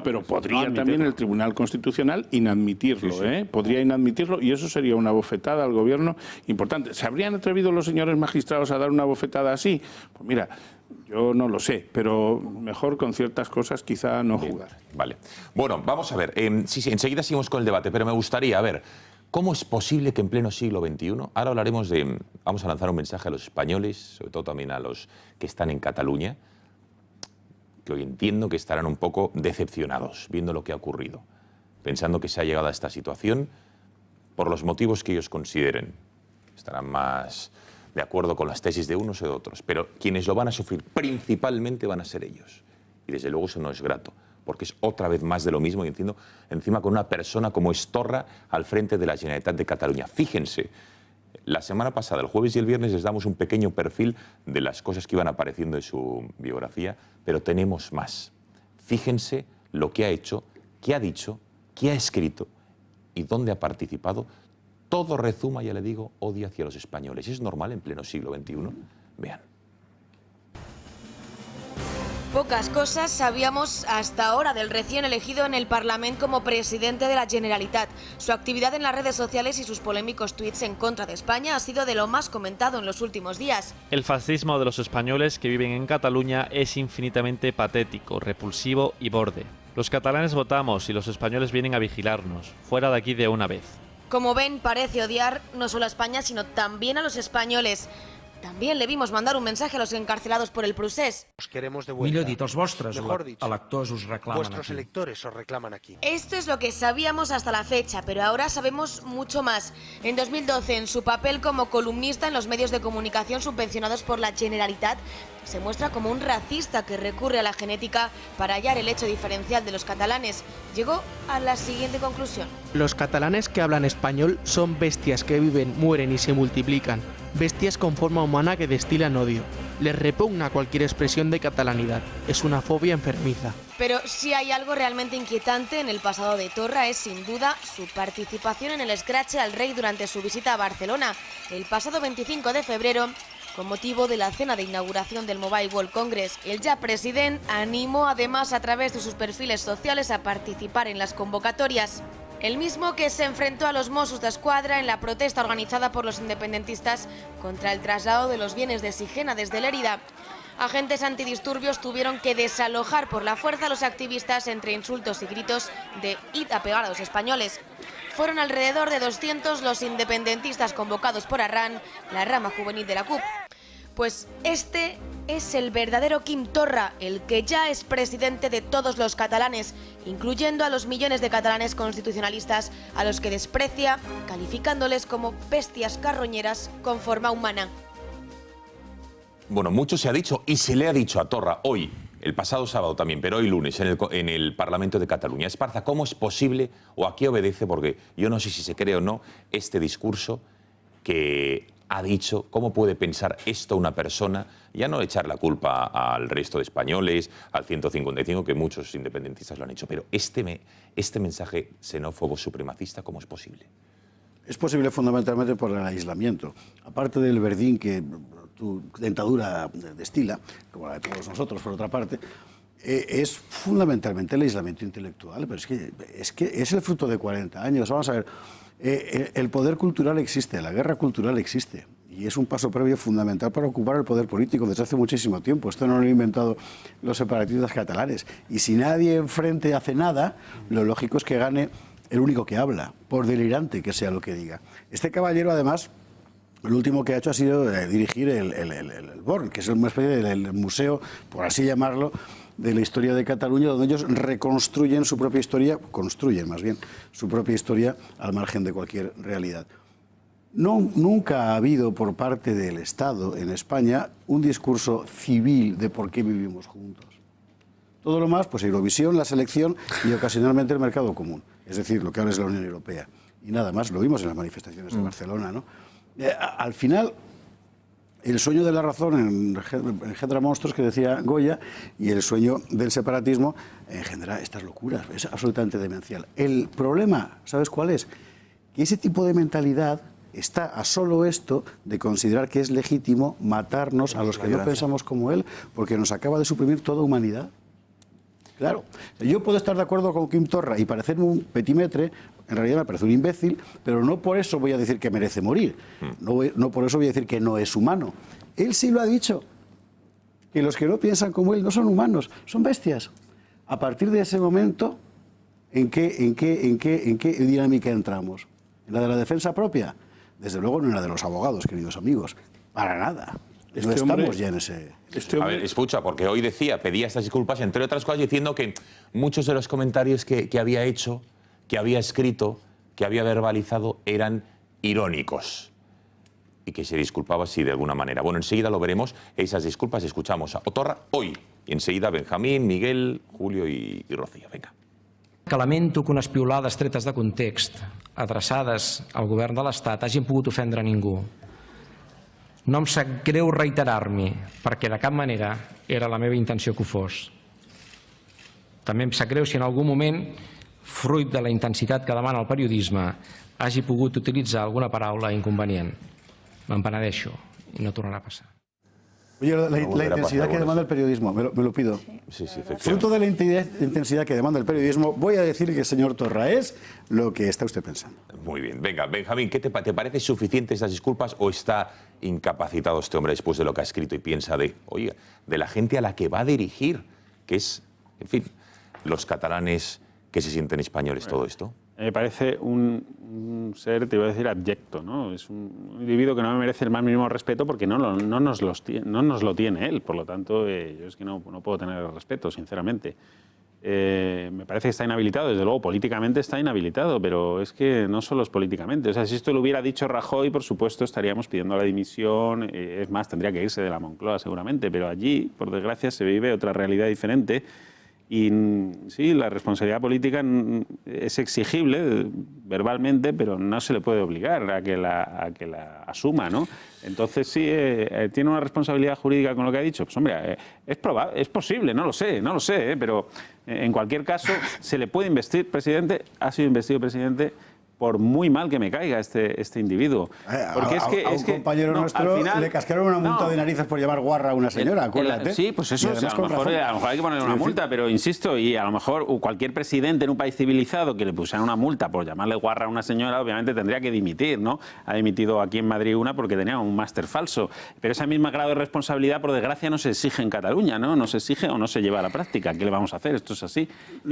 Pero podría también el Tribunal Constitucional inadmitirlo, Podría inadmitirlo y eso sería una bofetada al Gobierno importante. ¿Se habrían atrevido los señores magistrados a dar una bofetada así? Pues mira, yo no lo sé, pero mejor con ciertas cosas quizá no jugar. Vale. Bueno, vamos a ver. Sí, enseguida seguimos con el debate, pero me gustaría, ¿cómo es posible que en pleno siglo XXI, ahora hablaremos vamos a lanzar un mensaje a los españoles, sobre todo también a los que están en Cataluña, que hoy entiendo que estarán un poco decepcionados viendo lo que ha ocurrido, pensando que se ha llegado a esta situación por los motivos que ellos consideren. Estarán más de acuerdo con las tesis de unos o de otros, pero quienes lo van a sufrir principalmente van a ser ellos. Y desde luego eso no es grato, porque es otra vez más de lo mismo y encima con una persona como es Torra al frente de la Generalitat de Cataluña. Fíjense, la semana pasada, el jueves y el viernes, les damos un pequeño perfil de las cosas que iban apareciendo en su biografía, pero tenemos más. Fíjense lo que ha hecho, qué ha dicho, qué ha escrito y dónde ha participado. Todo rezuma, ya le digo, odio hacia los españoles. ¿Es normal en pleno siglo XXI? Vean. Pocas cosas sabíamos hasta ahora del recién elegido en el Parlamento como presidente de la Generalitat. Su actividad en las redes sociales y sus polémicos tuits en contra de España ha sido de lo más comentado en los últimos días. El fascismo de los españoles que viven en Cataluña es infinitamente patético, repulsivo y borde. Los catalanes votamos y los españoles vienen a vigilarnos. Fuera de aquí de una vez. Como ven, parece odiar no solo a España, sino también a los españoles. También le vimos mandar un mensaje a los encarcelados por el procés. Os queremos de vuelta. Millor dit, els vostres Mejor dicho, electors us reclamen vuestros aquí. electores os reclaman aquí. Esto es lo que sabíamos hasta la fecha, pero ahora sabemos mucho más. En 2012, en su papel como columnista en los medios de comunicación subvencionados por la Generalitat, se muestra como un racista que recurre a la genética para hallar el hecho diferencial de los catalanes. Llegó a la siguiente conclusión. Los catalanes que hablan español son bestias que viven, mueren y se multiplican. Bestias con forma humana que destilan odio. Les repugna cualquier expresión de catalanidad. Es una fobia enfermiza. Pero si hay algo realmente inquietante en el pasado de Torra es sin duda su participación en el escrache al rey durante su visita a Barcelona el pasado 25 de febrero con motivo de la cena de inauguración del Mobile World Congress. El ya president animó además a través de sus perfiles sociales a participar en las convocatorias. El mismo que se enfrentó a los Mossos d'Esquadra en la protesta organizada por los independentistas contra el traslado de los bienes de Sigena desde Lérida. Agentes antidisturbios tuvieron que desalojar por la fuerza a los activistas entre insultos y gritos de «id a pegar a los españoles». Fueron alrededor de 200 los independentistas convocados por Arran, la rama juvenil de la CUP. Pues este es el verdadero Quim Torra, el que ya es presidente de todos los catalanes, incluyendo a los millones de catalanes constitucionalistas a los que desprecia, calificándoles como bestias carroñeras con forma humana. Bueno, mucho se ha dicho y se le ha dicho a Torra hoy, el pasado sábado también, pero hoy lunes en el Parlamento de Cataluña. Esparza, ¿cómo es posible o a qué obedece? Porque yo no sé si se cree o no este discurso que ha dicho. ¿Cómo puede pensar esto una persona? Ya no echar la culpa al resto de españoles, al 155, que muchos independentistas lo han hecho, pero este mensaje xenófobo supremacista, ¿cómo es posible? Es posible fundamentalmente por el aislamiento. Aparte del verdín que tu dentadura destila, como la de todos nosotros, por otra parte, es fundamentalmente el aislamiento intelectual, pero es que es el fruto de 40 años. Vamos a ver, el poder cultural existe, la guerra cultural existe, y es un paso previo fundamental para ocupar el poder político desde hace muchísimo tiempo. Esto no lo han inventado los separatistas catalanes. Y si nadie enfrente hace nada, lo lógico es que gane el único que habla, por delirante que sea lo que diga. Este caballero, además, lo último que ha hecho ha sido dirigir el Born, que es una especie del museo, por así llamarlo, de la historia de Cataluña, donde ellos reconstruyen su propia historia, construyen más bien su propia historia al margen de cualquier realidad. Nunca ha habido por parte del Estado en España un discurso civil de por qué vivimos juntos. Todo lo más, pues Eurovisión, la selección y ocasionalmente el mercado común, es decir, lo que ahora es la Unión Europea. Y nada más, lo vimos en las manifestaciones de Barcelona, ¿no? Al final, el sueño de la razón engendra monstruos, que decía Goya, y el sueño del separatismo engendra estas locuras. Es absolutamente demencial. El problema, ¿sabes cuál es? Que ese tipo de mentalidad está a solo esto de considerar que es legítimo matarnos a los que no pensamos como él, porque nos acaba de suprimir toda humanidad. Claro, yo puedo estar de acuerdo con Quim Torra y parecerme un petimetre, en realidad me parece un imbécil, pero no por eso voy a decir que merece morir, no por eso voy a decir que no es humano. Él sí lo ha dicho, que los que no piensan como él no son humanos, son bestias. A partir de ese momento, ¿en qué dinámica entramos? ¿En la de la defensa propia? Desde luego no en la de los abogados, queridos amigos, para nada. No estamos ya en ese... A ver, escucha, porque hoy pedía estas disculpas, entre otras cosas, diciendo que muchos de los comentarios que había hecho, que había escrito, que había verbalizado, eran irónicos. Y que se disculpaba así de alguna manera. Bueno, enseguida lo veremos, esas disculpas. Escuchamos a Torra hoy. Y enseguida Benjamín, Miguel, Julio y Rocío. Venga. Que lamento que unes piulades tretes de context, adreçades al govern de l'Estat, hagin pogut ofendre a ningú. No em sap greu reiterar-m'hi, perquè de cap manera era la meva intenció que ho fos. També em sap greu si en algun moment, fruit de la intensitat que demana el periodisme, hagi pogut utilitzar alguna paraula inconvenient. Me'n penedeixo i no tornarà a passar. Oye, la intensidad que demanda el periodismo, me lo pido. Sí, Fruto de la intensidad que demanda el periodismo, voy a decir que el señor Torra es lo que está usted pensando. Muy bien. Venga, Benjamín, ¿te parece suficiente estas disculpas o está incapacitado este hombre después de lo que ha escrito y piensa de la gente a la que va a dirigir, que es, en fin, los catalanes que se sienten españoles, todo esto? Me parece un ser, te iba a decir, abyecto, ¿no? Es un individuo que no me merece el más mínimo respeto porque no nos lo tiene él. Por lo tanto, yo es que no puedo tener el respeto, sinceramente. Me parece que está inhabilitado, desde luego políticamente está inhabilitado, pero es que no solo es políticamente. O sea, si esto lo hubiera dicho Rajoy, por supuesto, estaríamos pidiendo la dimisión. Es más, tendría que irse de la Moncloa seguramente, pero allí, por desgracia, se vive otra realidad diferente. Y sí, la responsabilidad política es exigible verbalmente, pero no se le puede obligar a que la asuma, ¿no? Entonces sí, tiene una responsabilidad jurídica con lo que ha dicho. Pues hombre, es posible, no lo sé, pero en cualquier caso se le puede investir presidente, ha sido investido presidente, por muy mal que me caiga este individuo. Porque a un compañero nuestro al final, le cascaron una multa de narices por llevar guarra a una señora, acuérdate. Sí, pues eso, a lo mejor hay que ponerle una multa, pero insisto, y a lo mejor cualquier presidente en un país civilizado que le pusieran una multa por llamarle guarra a una señora, obviamente tendría que dimitir, ¿no? Ha dimitido aquí en Madrid una porque tenía un máster falso. Pero ese mismo grado de responsabilidad, por desgracia, no se exige en Cataluña, ¿no? No se exige o no se lleva a la práctica. ¿Qué le vamos a hacer? Esto es así.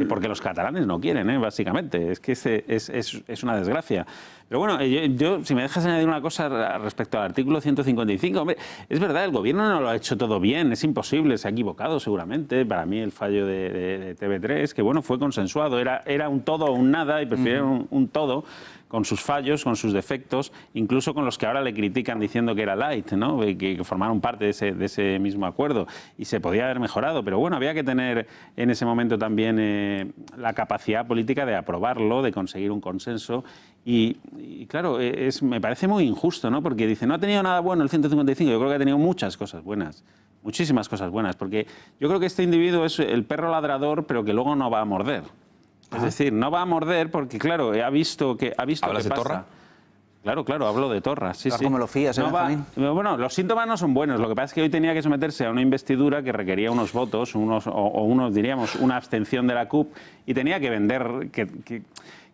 Porque los catalanes no quieren, básicamente. Es que es una desgracia. Pero bueno, yo, si me dejas añadir una cosa respecto al artículo 155, hombre, es verdad, el gobierno no lo ha hecho todo bien, es imposible, se ha equivocado seguramente. Para mí el fallo de TV3, que bueno, fue consensuado, era un todo o un nada y prefirieron un todo, con sus fallos, con sus defectos, incluso con los que ahora le critican diciendo que era light, ¿no? Que formaron parte de ese mismo acuerdo y se podía haber mejorado, pero bueno, había que tener en ese momento también la capacidad política de aprobarlo, de conseguir un consenso y claro, me parece muy injusto, ¿no? Porque dice, no ha tenido nada bueno el 155, yo creo que ha tenido muchas cosas buenas. Muchísimas cosas buenas, porque yo creo que este individuo es el perro ladrador, pero que luego no va a morder. Es decir, no va a morder porque, claro, ha visto que ¿Hablas de Torra? Claro, hablo de Torra, sí, sí. ¿Cómo lo fías, Benjamín? Bueno, los síntomas no son buenos. Lo que pasa es que hoy tenía que someterse a una investidura que requería unos votos, diríamos, una abstención de la CUP, y tenía que vender,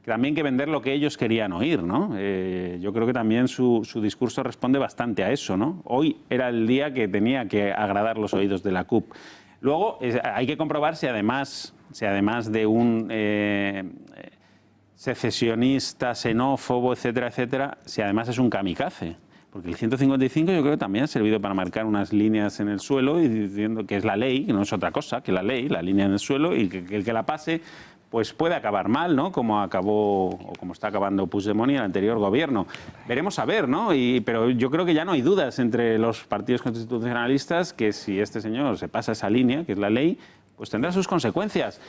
también que vender lo que ellos querían oír, ¿no? Yo creo que también su discurso responde bastante a eso, ¿no? Hoy era el día que tenía que agradar los oídos de la CUP. Luego, hay que comprobar si además de un secesionista, xenófobo, etcétera, etcétera, si además es un kamikaze. Porque el 155 yo creo que también ha servido para marcar unas líneas en el suelo y diciendo que es la ley, que no es otra cosa que la ley, la línea en el suelo, y que el que la pase pues puede acabar mal, ¿no? Como acabó o como está acabando Puigdemont y el anterior gobierno. Veremos a ver, ¿no? Pero yo creo que ya no hay dudas entre los partidos constitucionalistas que si este señor se pasa esa línea, que es la ley, pues tendrá sus consecuencias.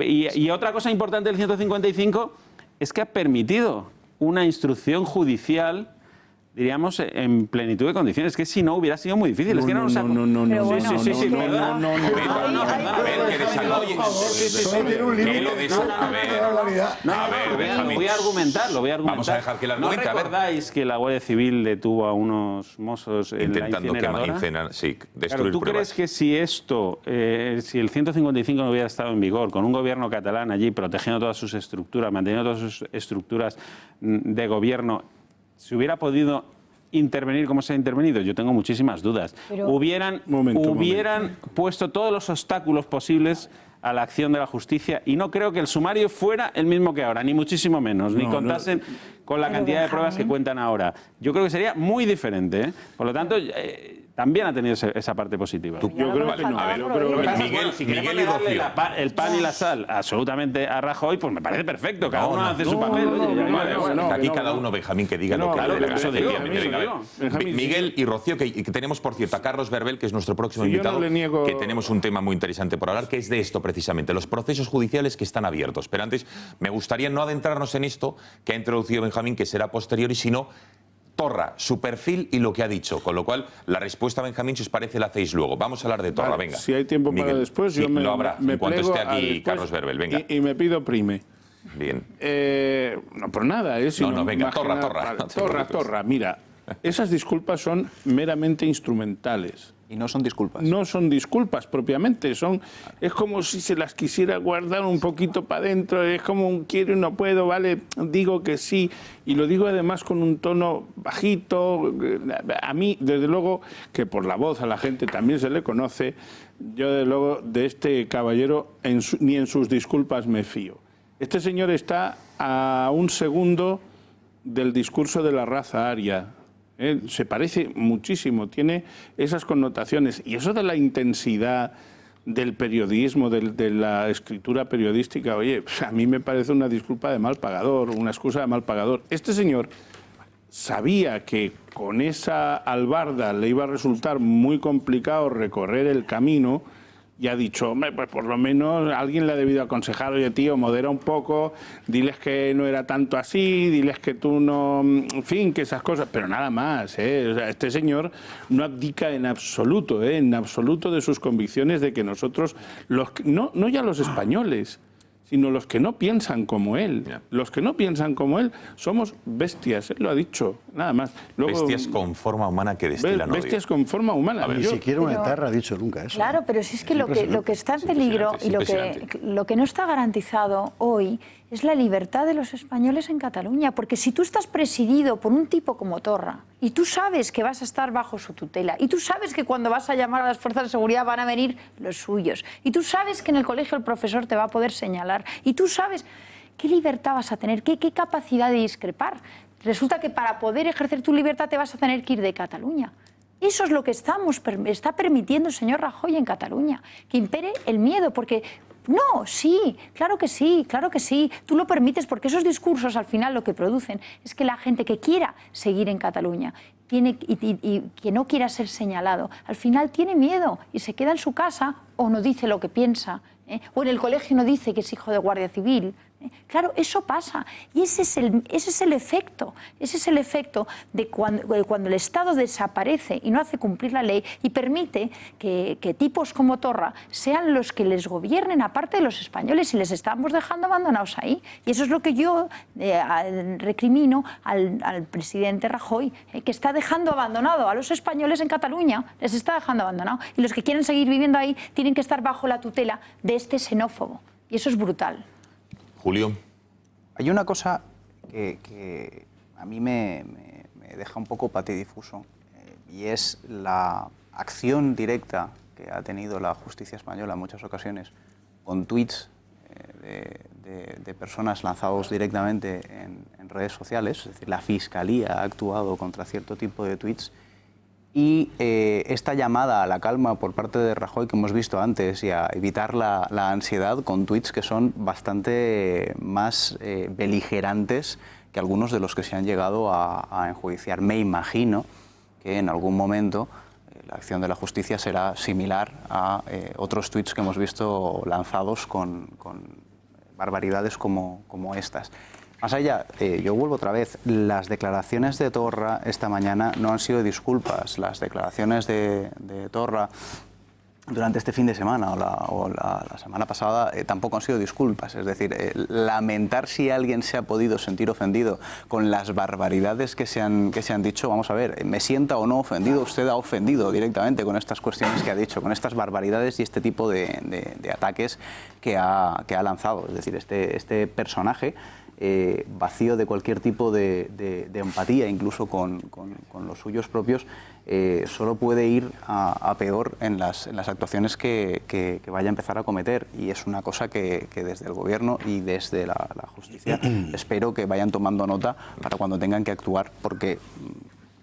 Y otra cosa importante del 155 es que ha permitido una instrucción judicial, diríamos, en plenitud de condiciones, que si no hubiera sido muy difícil. Es que no, voy a argumentarlo. Vamos a dejar que la argumente. ¿No recordáis que la Guardia Civil detuvo a unos mozos en intentando la incineradora? Destruir ¿Tú pruebas? crees que si si el 155 no hubiera estado en vigor, con un gobierno catalán allí protegiendo todas sus estructuras, manteniendo todas sus estructuras de gobierno, se hubiera podido intervenir como se ha intervenido? Yo tengo muchísimas dudas. Hubieran puesto todos los obstáculos posibles a la acción de la justicia, y no creo que el sumario fuera el mismo que ahora, ni muchísimo menos, ni contasen con la cantidad de pruebas que cuentan ahora. Yo creo que sería muy diferente, ¿eh? Por lo tanto, también ha tenido esa parte positiva. Yo creo que no. A ver, Miguel y Rocío. El pan y la sal absolutamente a Rajoy, pues me parece perfecto. Cada uno hace su papel. Aquí cada uno, Benjamín, que diga lo que le dé la gana. Miguel y Rocío, que tenemos, por cierto, a Carlos Verbel, que es nuestro próximo invitado, que tenemos un tema muy interesante por hablar, que es de esto precisamente, los procesos judiciales que están abiertos. Pero antes, me gustaría no adentrarnos en esto que ha introducido Benjamín, que será posterior, y sino Torra, su perfil y lo que ha dicho. Con lo cual, la respuesta, Benjamín, si os parece, la hacéis luego. Vamos a hablar de Torra, venga. Si hay tiempo para después, sí, lo habrá, en cuanto esté aquí Carlos Verbel, venga. Y me pido prime. Bien. No por nada, sino venga, Torra. Mira, esas disculpas son meramente instrumentales. Y no son disculpas. No son disculpas propiamente, es como si se las quisiera guardar un poquito para adentro, es como un quiero y no puedo, vale, digo que sí, y lo digo además con un tono bajito. A mí, desde luego, que por la voz a la gente también se le conoce, yo desde luego de este caballero ni en sus disculpas me fío. Este señor está a un segundo del discurso de la raza aria. Se parece muchísimo, tiene esas connotaciones. Y eso de la intensidad del periodismo, de la escritura periodística, oye, a mí me parece una disculpa de mal pagador, una excusa de mal pagador. Este señor sabía que con esa albarda le iba a resultar muy complicado recorrer el camino, y ha dicho, hombre, pues por lo menos alguien le ha debido aconsejar, oye, tío, modera un poco, diles que no era tanto así, diles que tú no, en fin, que esas cosas, pero nada más, ¿eh? O sea, este señor no abdica en absoluto de sus convicciones de que nosotros, no ya los españoles, sino los que no piensan como él. Los que no piensan como él somos bestias, él lo ha dicho, nada más. Luego, bestias con forma humana que destilan odio. Bestias con forma humana. Ni siquiera una etarra ha dicho nunca eso. Claro, pero si es que lo que está en peligro y lo que no está garantizado hoy es la libertad de los españoles en Cataluña, porque si tú estás presidido por un tipo como Torra y tú sabes que vas a estar bajo su tutela y tú sabes que cuando vas a llamar a las fuerzas de seguridad van a venir los suyos y tú sabes que en el colegio el profesor te va a poder señalar y tú sabes qué libertad vas a tener, qué capacidad de discrepar. Resulta que para poder ejercer tu libertad te vas a tener que ir de Cataluña. Eso es lo que está permitiendo el señor Rajoy en Cataluña, que impere el miedo, porque no, sí, claro que sí, tú lo permites porque esos discursos al final lo que producen es que la gente que quiera seguir en Cataluña y que no quiera ser señalado, al final tiene miedo y se queda en su casa o no dice lo que piensa, o en el colegio no dice que es hijo de Guardia Civil, Claro, eso pasa. Y ese es el efecto. Ese es el efecto de cuando el Estado desaparece y no hace cumplir la ley y permite que tipos como Torra sean los que les gobiernen, aparte de los españoles, y les estamos dejando abandonados ahí. Y eso es lo que yo recrimino al presidente Rajoy, que está dejando abandonado a los españoles en Cataluña. Les está dejando abandonado. Y los que quieren seguir viviendo ahí tienen que estar bajo la tutela de este xenófobo. Y eso es brutal. Julio. Hay una cosa que a mí me deja un poco patidifuso y es la acción directa que ha tenido la justicia española en muchas ocasiones con tuits de personas lanzados directamente en redes sociales. Es decir, la Fiscalía ha actuado contra cierto tipo de tuits. Y esta llamada a la calma por parte de Rajoy que hemos visto antes y a evitar la ansiedad con tuits que son bastante más beligerantes que algunos de los que se han llegado a enjuiciar. Me imagino que en algún momento la acción de la justicia será similar a otros tuits que hemos visto lanzados con barbaridades como estas. Más allá, yo vuelvo otra vez, las declaraciones de Torra esta mañana no han sido disculpas. Las declaraciones de Torra durante este fin de semana o la semana pasada tampoco han sido disculpas. Es decir, lamentar si alguien se ha podido sentir ofendido con las barbaridades que se han dicho. Vamos a ver, me sienta o no ofendido, usted ha ofendido directamente con estas cuestiones que ha dicho, con estas barbaridades y este tipo de ataques que ha lanzado. Es decir, este personaje vacío de cualquier tipo de empatía, incluso con los suyos propios, solo puede ir a peor en las actuaciones que vaya a empezar a cometer. Y es una cosa que desde el Gobierno y desde la justicia espero que vayan tomando nota para cuando tengan que actuar, porque,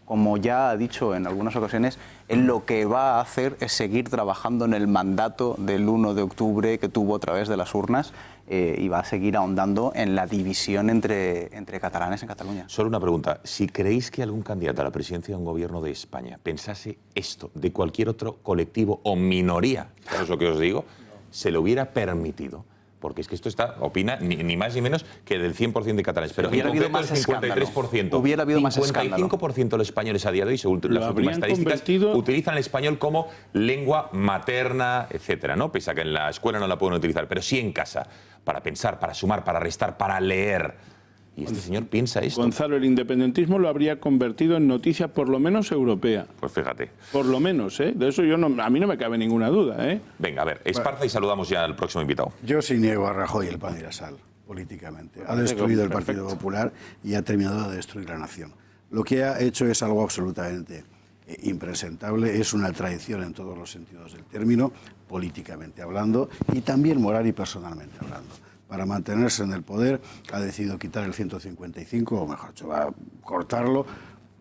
como ya ha dicho en algunas ocasiones, él lo que va a hacer es seguir trabajando en el mandato del 1 de octubre que tuvo a través de las urnas y va a seguir ahondando en la división entre catalanes en Cataluña. Solo una pregunta. Si creéis que algún candidato a la presidencia de un gobierno de España pensase esto de cualquier otro colectivo o minoría, ¿sabes lo que os digo? Se lo hubiera permitido. Porque es que esto opina ni más ni menos que del 100% de catalanes. Pero hubiera habido más el 53%. Hubiera habido más escándalo. 55% de los españoles a día de hoy, según las últimas estadísticas, utilizan el español como lengua materna, etcétera, ¿no? Pese a que en la escuela no la pueden utilizar, pero sí en casa, para pensar, para sumar, para restar, para leer. Y este señor piensa esto. Gonzalo, el independentismo lo habría convertido en noticia por lo menos europea. Pues fíjate. Por lo menos, ¿eh? De eso a mí no me cabe ninguna duda, ¿eh? Venga, a ver, Esparza y saludamos ya al próximo invitado. Yo sí niego a Rajoy el pan y la sal, políticamente. Ha destruido el Partido Popular y ha terminado de destruir la nación. Lo que ha hecho es algo absolutamente impresentable, es una traición en todos los sentidos del término, políticamente hablando, y también moral y personalmente hablando. Para mantenerse en el poder ha decidido quitar el 155, o mejor dicho, va a cortarlo,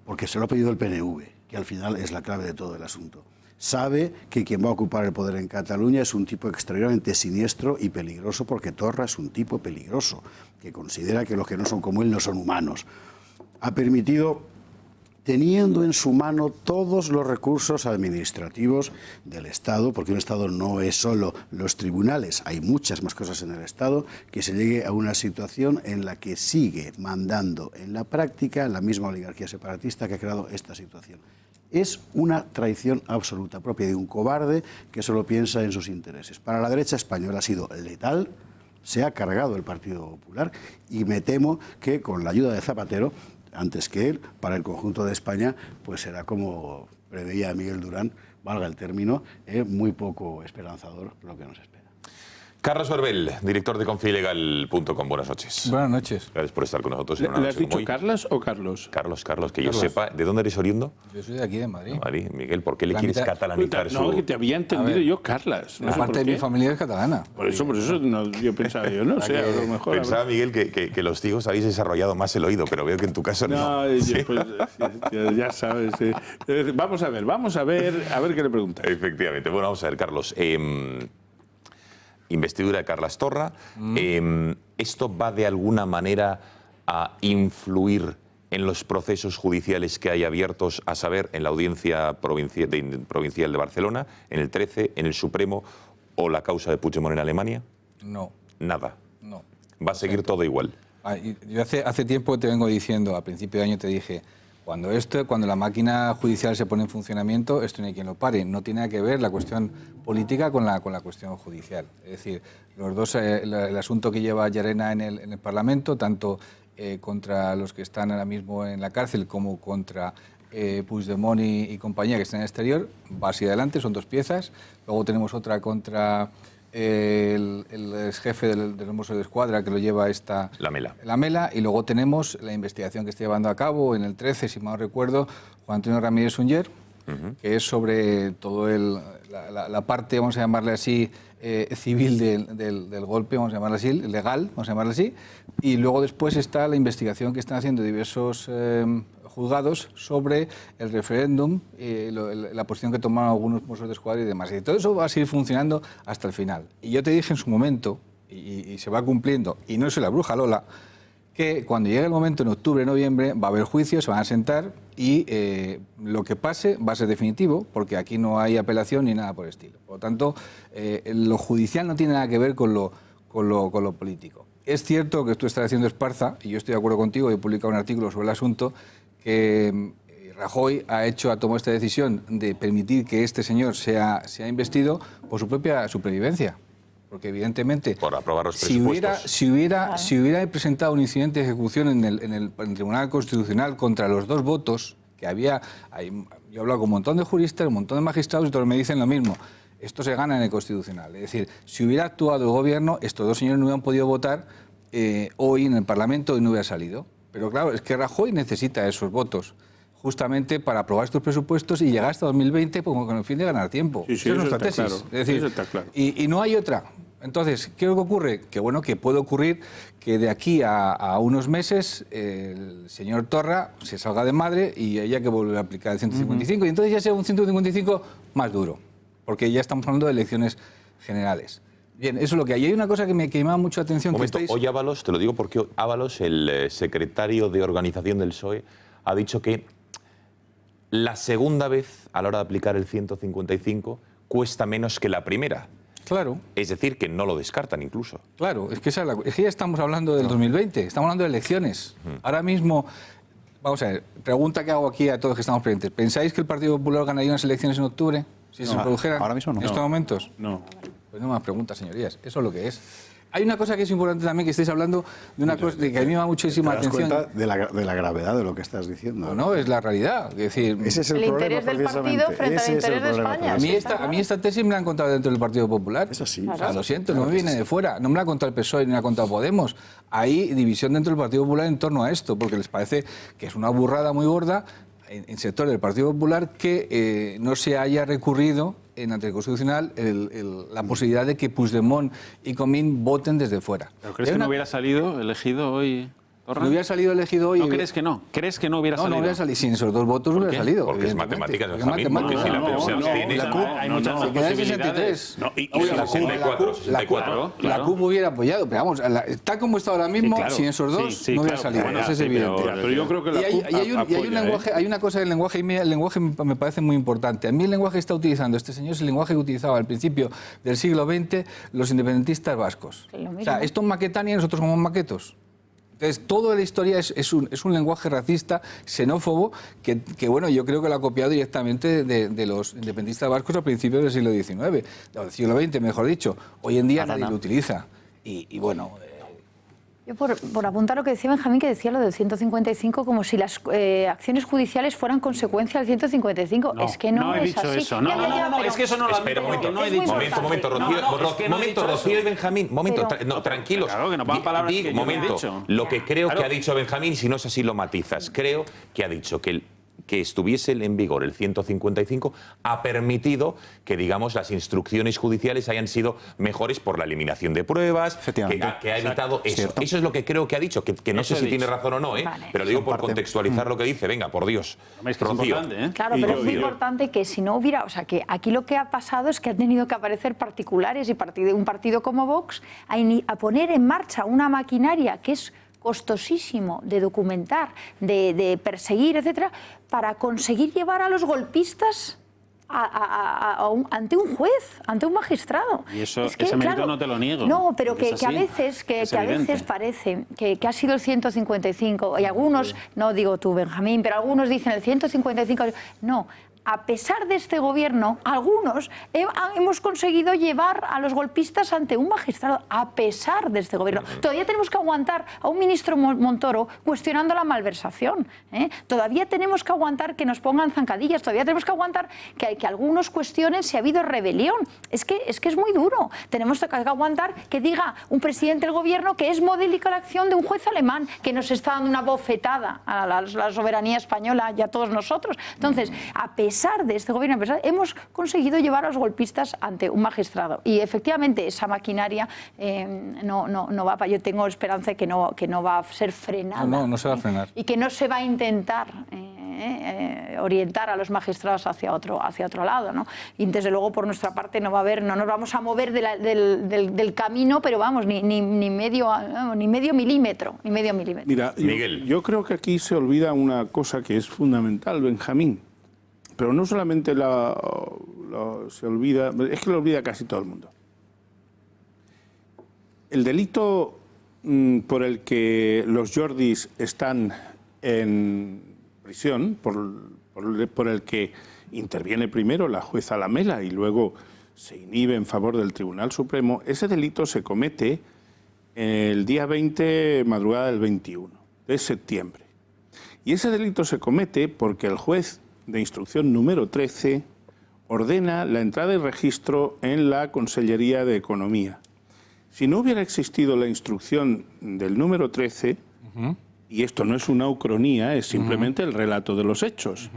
porque se lo ha pedido el PNV, que al final es la clave de todo el asunto. Sabe que quien va a ocupar el poder en Cataluña es un tipo extraordinariamente siniestro y peligroso, porque Torra es un tipo peligroso, que considera que los que no son como él no son humanos. Ha permitido, teniendo en su mano todos los recursos administrativos del Estado, porque un Estado no es solo los tribunales, hay muchas más cosas en el Estado, que se llegue a una situación en la que sigue mandando en la práctica la misma oligarquía separatista que ha creado esta situación. Es una traición absoluta, propia de un cobarde que solo piensa en sus intereses. Para la derecha española ha sido letal, se ha cargado el Partido Popular y me temo que con la ayuda de Zapatero, antes que él, para el conjunto de España, pues será como preveía Miguel Durán, valga el término, muy poco esperanzador lo que nos espera. Carlos Berbel, director de confilegal.com. Buenas noches. Buenas noches. Gracias por estar con nosotros. ¿Le has dicho Carlos o Carlos? Carlos, que yo sepa. ¿De dónde eres oriundo? Yo soy de aquí, de Madrid. Madrid. Miguel, ¿por qué le quieres catalanizar No, que te había entendido yo, Carlas. No parte de mi familia es catalana. Por eso no, yo pensaba, yo no sé, a lo mejor. Pensaba, Miguel, que los ciegos habéis desarrollado más el oído, pero veo que en tu caso no. ¿Sí? Pues, ya sabes. Vamos a ver qué le preguntas. Efectivamente. Bueno, vamos a ver, Carlos. Investidura de Carles Torra. ¿Esto va de alguna manera a influir en los procesos judiciales que hay abiertos, a saber, en la Audiencia Provincial de Barcelona, en el 13, en el Supremo o la causa de Puigdemont en Alemania? No. Nada. No. va a seguir todo igual. Yo hace tiempo te vengo diciendo, a principio de año te dije, cuando la máquina judicial se pone en funcionamiento, esto no hay quien lo pare. No tiene nada que ver la cuestión política con la cuestión judicial. Es decir, los dos, el asunto que lleva Llarena en el Parlamento, tanto contra los que están ahora mismo en la cárcel como contra Puigdemont y compañía que están en el exterior, va hacia adelante, son dos piezas. Luego tenemos otra contra el ex jefe del Mossos de Escuadra, que lo lleva la Mela, y luego tenemos la investigación que está llevando a cabo en el 13, si mal no recuerdo, Juan Antonio Ramírez Sunyer, que es sobre todo la parte, vamos a llamarle así, civil del golpe, vamos a llamarle así, legal, vamos a llamarle así, y luego después está la investigación que están haciendo diversos juzgados sobre el referéndum, la posición que tomaron algunos Mossos de Escuadra y demás. Y todo eso va a seguir funcionando hasta el final. Y yo te dije en su momento, y se va cumpliendo, y no soy la bruja Lola, que cuando llegue el momento, en octubre, noviembre, va a haber juicios, se van a sentar y lo que pase va a ser definitivo, porque aquí no hay apelación ni nada por el estilo. Por lo tanto, lo judicial no tiene nada que ver con lo político. Es cierto que tú estás haciendo Esparza, y yo estoy de acuerdo contigo, he publicado un artículo sobre el asunto, que Rajoy ha tomado esta decisión de permitir que este señor sea investido por su propia supervivencia. Porque evidentemente, por aprobar los presupuestos. si hubiera presentado un incidente de ejecución en el Tribunal Constitucional contra los dos votos que había, yo he hablado con un montón de juristas, un montón de magistrados y todos me dicen lo mismo. Esto se gana en el Constitucional. Es decir, si hubiera actuado el gobierno, estos dos señores no hubieran podido votar hoy en el Parlamento y no hubiera salido. Pero claro, es que Rajoy necesita esos votos justamente para aprobar estos presupuestos y llegar hasta 2020 con el fin de ganar tiempo. Sí, eso es nuestra tesis. Claro, es decir, eso está claro. Y no hay otra. Entonces, ¿qué es lo que ocurre? Que bueno, que puede ocurrir que de aquí a unos meses el señor Torra se salga de madre y haya que volver a aplicar el 155 y entonces ya sea un 155 más duro, porque ya estamos hablando de elecciones generales. Bien, eso es lo que hay. Hay una cosa que me llama mucho la atención. Hoy Ábalos, te lo digo porque Ábalos, el secretario de organización del PSOE, ha dicho que la segunda vez a la hora de aplicar el 155 cuesta menos que la primera. Claro. Es decir, que no lo descartan incluso. Claro, es que ya estamos hablando del 2020, estamos hablando de elecciones. Ahora mismo, vamos a ver, pregunta que hago aquí a todos que estamos presentes. ¿Pensáis que el Partido Popular ganaría unas elecciones en octubre si se produjeran ahora mismo no. en estos momentos? No. Pues no más preguntas, señorías. Eso es lo que es. Hay una cosa que es importante también, que estáis hablando de una cosa de que a mí me da muchísima atención. ¿Te das cuenta de la gravedad de lo que estás diciendo? No, es la realidad. Es decir, ese es el interés del partido frente al interés de España. A mí esta tesis me la han contado dentro del Partido Popular. Es así. O sea, lo siento, no me viene de fuera. No me la ha contado el PSOE ni me la ha contado Podemos. Hay división dentro del Partido Popular en torno a esto, porque les parece que es una burrada muy gorda en sector del Partido Popular que no se haya recurrido ante el Constitucional la posibilidad de que Puigdemont y Comín voten desde fuera. ¿Pero crees que no hubiera salido elegido hoy Torra? ¿No hubiera salido elegido hoy? ¿No crees que no? ¿Crees que no hubiera salido? No hubiera salido. Sin esos dos votos no hubiera salido. Porque es matemáticas, Benjamín. Porque si la PEP se abstiene... Hay muchas más posibilidades. La CUP hubiera apoyado, pero vamos, tal como está ahora mismo, sin esos dos no hubiera salido. Eso es evidente. Pero yo creo que la CUP hay una cosa del lenguaje, y el lenguaje me parece muy importante. A mí el lenguaje que está utilizando este señor es el lenguaje que utilizaba al principio del siglo XX los independentistas vascos. O sea, estos maquetan y nosotros somos maquetos. Entonces, toda la historia es un lenguaje racista, xenófobo, que bueno, yo creo que lo ha copiado directamente de los independentistas vascos a principios del siglo XIX, del siglo XX, mejor dicho. Hoy en día nadie lo utiliza. Y bueno... Yo por apuntar lo que decía Benjamín, que decía lo del 155, como si las acciones judiciales fueran consecuencia del 155. No, es que no he es dicho así. eso. No, es que eso no lo Espera un momento, no he dicho. Momento, Rocío y Benjamín. Tranquilos. Claro, que no van palabras que yo he dicho. Lo que creo que ha dicho Benjamín, si no es así lo matizas, creo que ha dicho que estuviese en vigor el 155 ha permitido que, digamos, las instrucciones judiciales hayan sido mejores por la eliminación de pruebas, que ha evitado eso. Cierto. Eso es lo que creo que ha dicho, que no sé si tiene razón o no, Vale. pero digo por contextualizar lo que dice. Venga, por Dios. Es que es importante, ¿eh? Claro, pero es muy importante que si no hubiera... O sea, que aquí lo que ha pasado es que han tenido que aparecer particulares y un partido como Vox a poner en marcha una maquinaria que es costosísimo de documentar, de perseguir, etcétera, para conseguir llevar a los golpistas ante un juez, ante un magistrado. Y eso, ese mérito no te lo niego. No, pero que a veces parece que ha sido el 155, y algunos, no digo tú, Benjamín, pero algunos dicen el 155, no. A pesar de este gobierno, algunos hemos conseguido llevar a los golpistas ante un magistrado, a pesar de este gobierno. Todavía tenemos que aguantar a un ministro Montoro cuestionando la malversación. Todavía tenemos que aguantar que nos pongan zancadillas, todavía tenemos que aguantar que algunos cuestionen si ha habido rebelión. Es que es muy duro. Tenemos que aguantar que diga un presidente del gobierno que es modélica la acción de un juez alemán que nos está dando una bofetada a la soberanía española y a todos nosotros. Entonces, a pesar de este gobierno, hemos conseguido llevar a los golpistas ante un magistrado. Y efectivamente esa maquinaria no va para. Yo tengo esperanza de que no va a ser frenada. No se va a frenar. Y que no se va a intentar orientar a los magistrados hacia otro lado, ¿no? Y desde luego por nuestra parte no va a haber, no nos vamos a mover del camino, pero vamos, ni medio milímetro. Mira, Miguel. Yo creo que aquí se olvida una cosa que es fundamental, Benjamín. Pero no solamente se olvida, es que lo olvida casi todo el mundo. El delito por el que los Jordis están en prisión, por el que interviene primero la jueza Lamela y luego se inhibe en favor del Tribunal Supremo, ese delito se comete el día 20, madrugada del 21 de septiembre. Y ese delito se comete porque el juez de instrucción número 13 ordena la entrada y registro en la Consellería de Economía. Si no hubiera existido la instrucción del número 13, y esto no es una ucronía, es simplemente el relato de los hechos,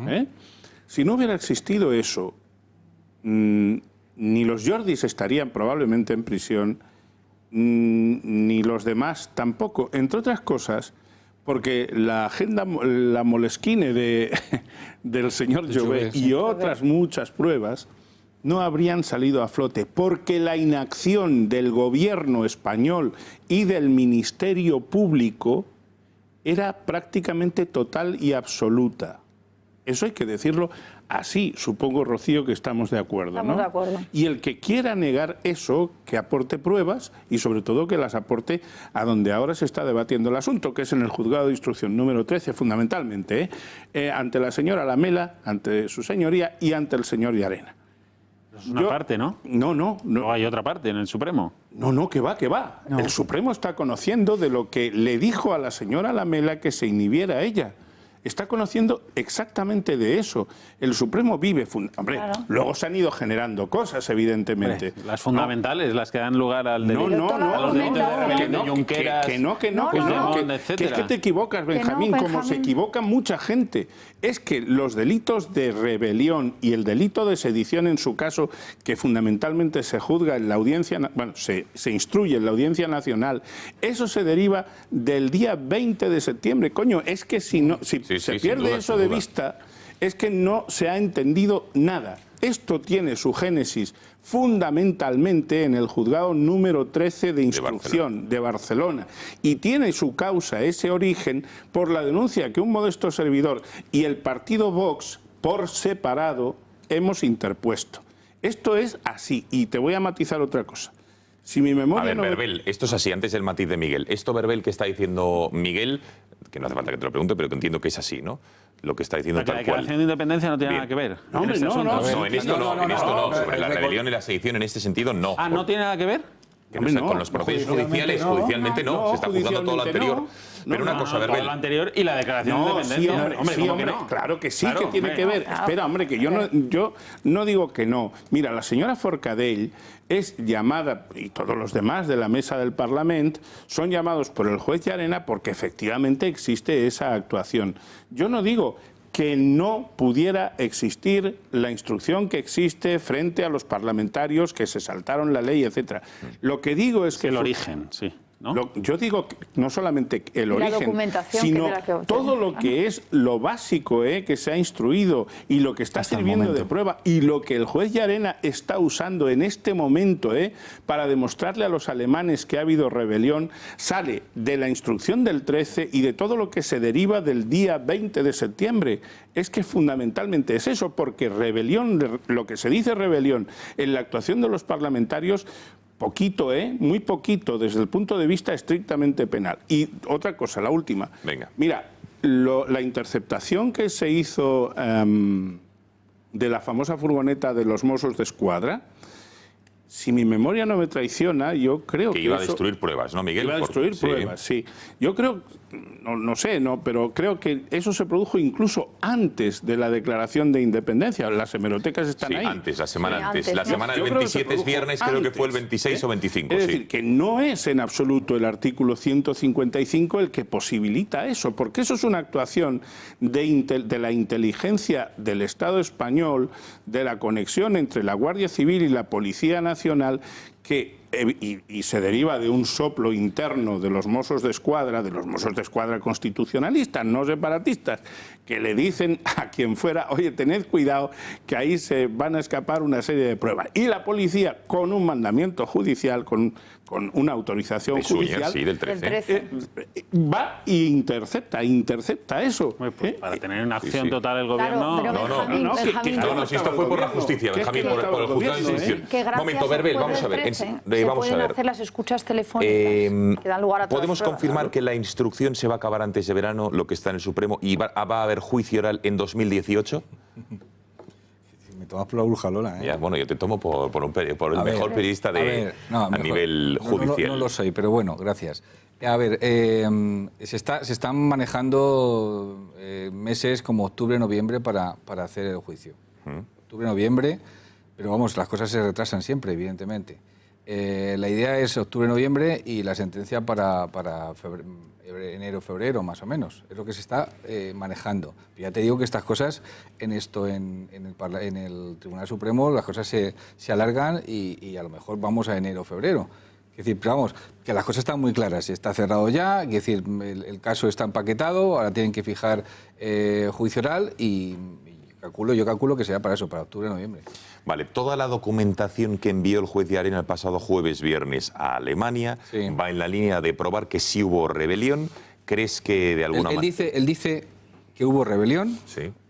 si no hubiera existido eso, ni los Jordis estarían probablemente en prisión, ni los demás tampoco, entre otras cosas, porque la agenda, la Moleskine del señor Jové y otras muchas pruebas no habrían salido a flote, porque la inacción del gobierno español y del Ministerio Público era prácticamente total y absoluta. Eso hay que decirlo así, supongo, Rocío, que estamos de acuerdo, ¿no? Estamos de acuerdo. Y el que quiera negar eso, que aporte pruebas y sobre todo que las aporte a donde ahora se está debatiendo el asunto, que es en el juzgado de instrucción número 13, fundamentalmente, ante la señora Lamela, ante su señoría y ante el señor Llarena. Es una parte, ¿no? No hay otra parte en el Supremo. No, que va. No. El Supremo está conociendo de lo que le dijo a la señora Lamela que se inhibiera a ella. Está conociendo exactamente de eso. El Supremo vive... Claro. Luego se han ido generando cosas, evidentemente. Las fundamentales, las que dan lugar al delito. A los delitos de rebelión de Junqueras... Que es que te equivocas, Benjamín, como se equivoca mucha gente. Es que los delitos de rebelión y el delito de sedición, en su caso, que fundamentalmente se juzga en la audiencia... Bueno, se instruye en la Audiencia Nacional, eso se deriva del día 20 de septiembre. Coño, es que si se pierde eso de vista, es que no se ha entendido nada. Esto tiene su génesis fundamentalmente en el juzgado número 13 de instrucción de Barcelona y tiene su causa, ese origen, por la denuncia que un modesto servidor y el partido Vox, por separado, hemos interpuesto. Esto es así, y te voy a matizar otra cosa. Si mi memoria a ver, Berbel, esto es así, antes del matiz de Miguel. Esto, Berbel, que está diciendo Miguel, que no hace falta que te lo pregunte, pero que entiendo que es así, ¿no? Lo que está diciendo tal cual. La declaración de independencia no tiene nada que ver. No, en esto no. Sobre la rebelión y la sedición, en este sentido, no. Ah, ¿no tiene nada que ver? Con los procesos judiciales, judicialmente no, se está juzgando todo lo anterior. Pero una cosa, Berbel. Todo lo anterior y la declaración de independencia. Sí, hombre, claro que sí, que tiene que ver. Espera, hombre, que yo no digo que no. Mira, la señora Forcadell es llamada, y todos los demás de la mesa del Parlamento son llamados por el juez Llarena porque efectivamente existe esa actuación. Yo no digo que no pudiera existir la instrucción que existe frente a los parlamentarios que se saltaron la ley, etcétera. Lo que digo es que... El origen, sí. ¿no? Yo digo que no solamente el origen, documentación sino que todo lo que es lo básico que se ha instruido y lo que está sirviendo de prueba y lo que el juez Llarena está usando en este momento para demostrarle a los alemanes que ha habido rebelión, sale de la instrucción del 13 y de todo lo que se deriva del día 20 de septiembre. Es que fundamentalmente es eso, porque rebelión, lo que se dice rebelión en la actuación de los parlamentarios, poquito, muy poquito desde el punto de vista estrictamente penal. Y otra cosa, la última. Venga. Mira, la interceptación que se hizo de la famosa furgoneta de los Mossos d'Esquadra, si mi memoria no me traiciona, yo creo que iba a destruir pruebas, ¿no, Miguel? Iba a destruir pruebas, sí. Yo creo, no sé, pero creo que eso se produjo incluso antes de la declaración de independencia. Las hemerotecas están ahí. Antes, la semana antes. La ¿no? semana del 27 es viernes, creo que fue el 26 o 25. Es decir, que no es en absoluto el artículo 155 el que posibilita eso, porque eso es una actuación de la inteligencia del Estado español, de la conexión entre la Guardia Civil y la Policía Nacional, que y se deriva de un soplo interno de los Mossos d'Esquadra constitucionalistas, no separatistas, que le dicen a quien fuera, oye, tened cuidado, que ahí se van a escapar una serie de pruebas. Y la policía, con un mandamiento judicial, con una autorización judicial, sí, del 13. Va e intercepta eso. Pues para tener una acción total el gobierno... No, si esto fue por la justicia, Benjamín, por el juzgado de instrucción. Momento, Verbel, vamos a ver. Vamos a ver. Hacer las escuchas telefónicas que dan lugar a todas ¿Podemos las pruebas? confirmar que la instrucción se va a acabar antes de verano, lo que está en el Supremo, y va a haber juicio oral en 2018? Me tomas por la bruja Lola, Ya, bueno, yo te tomo por el mejor periodista a nivel judicial. No lo soy, pero bueno, gracias. A ver, se están manejando meses como octubre, noviembre para hacer el juicio. Octubre, noviembre, pero vamos, las cosas se retrasan siempre, evidentemente. La idea es octubre-noviembre y la sentencia para enero-febrero, más o menos. Es lo que se está manejando. Pero ya te digo que estas cosas, en el Tribunal Supremo, las cosas se alargan y a lo mejor vamos a enero-febrero. Es decir, pero vamos, que las cosas están muy claras. Está cerrado ya, es decir, el caso está empaquetado, ahora tienen que fijar juicio oral y yo calculo que será para eso, para octubre-noviembre. Vale, toda la documentación que envió el juez Llarena el pasado viernes a Alemania va en la línea de probar que sí hubo rebelión. ¿Crees que de alguna manera...? Él dice que hubo rebelión,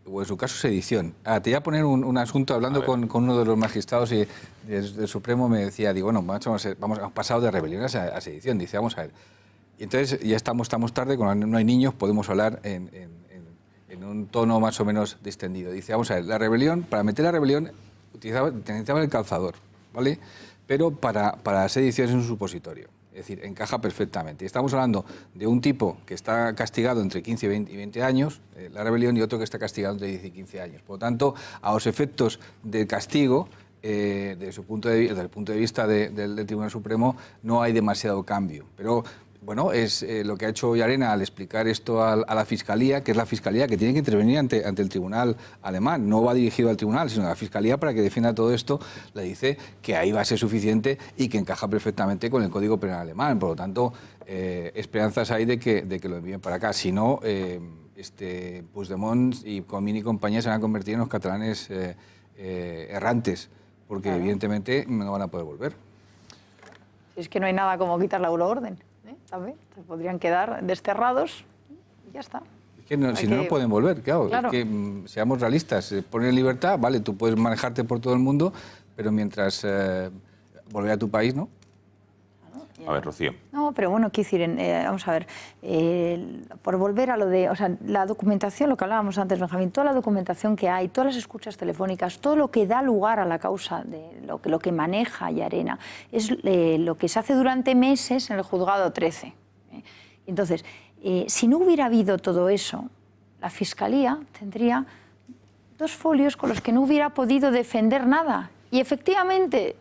o en su caso sedición. Te voy a poner un asunto, hablando con uno de los magistrados del Supremo, me decía, hemos pasado de rebelión a sedición. Dice, vamos a ver. Y entonces ya estamos tarde, cuando no hay niños, podemos hablar en un tono más o menos distendido. Dice, vamos a ver, la rebelión, para meter la rebelión, necesitaba el calzador, ¿vale? Pero para sedición es un supositorio. Es decir, encaja perfectamente. Estamos hablando de un tipo que está castigado entre 15 y 20 años, la rebelión, y otro que está castigado entre 10 y 15 años. Por lo tanto, a los efectos del castigo, desde el punto de vista del Tribunal Supremo, no hay demasiado cambio. Pero bueno, es lo que ha hecho Llarena al explicar esto a la Fiscalía, que es la Fiscalía que tiene que intervenir ante el Tribunal alemán. No va dirigido al Tribunal, sino a la Fiscalía para que defienda todo esto. Le dice que ahí va a ser suficiente y que encaja perfectamente con el Código Penal alemán. Por lo tanto, esperanzas hay de que lo envíen para acá. Si no, Puigdemont y Comín y compañía se van a convertir en los catalanes errantes, porque evidentemente no van a poder volver. Es que no hay nada como quitar la euroorden. ¿También? Se podrían quedar desterrados y ya está. Es que no pueden volver, claro. Es que seamos realistas, se pone en libertad, vale, tú puedes manejarte por todo el mundo, pero mientras volver a tu país, ¿no? A ver, Rocío. No, pero bueno, quiero decir, vamos a ver, por volver a lo de, o sea, la documentación, lo que hablábamos antes, Benjamín, toda la documentación que hay, todas las escuchas telefónicas, todo lo que da lugar a la causa, de lo que maneja Llarena, es lo que se hace durante meses en el juzgado 13. Entonces, si no hubiera habido todo eso, la Fiscalía tendría 2 folios con los que no hubiera podido defender nada. Y efectivamente,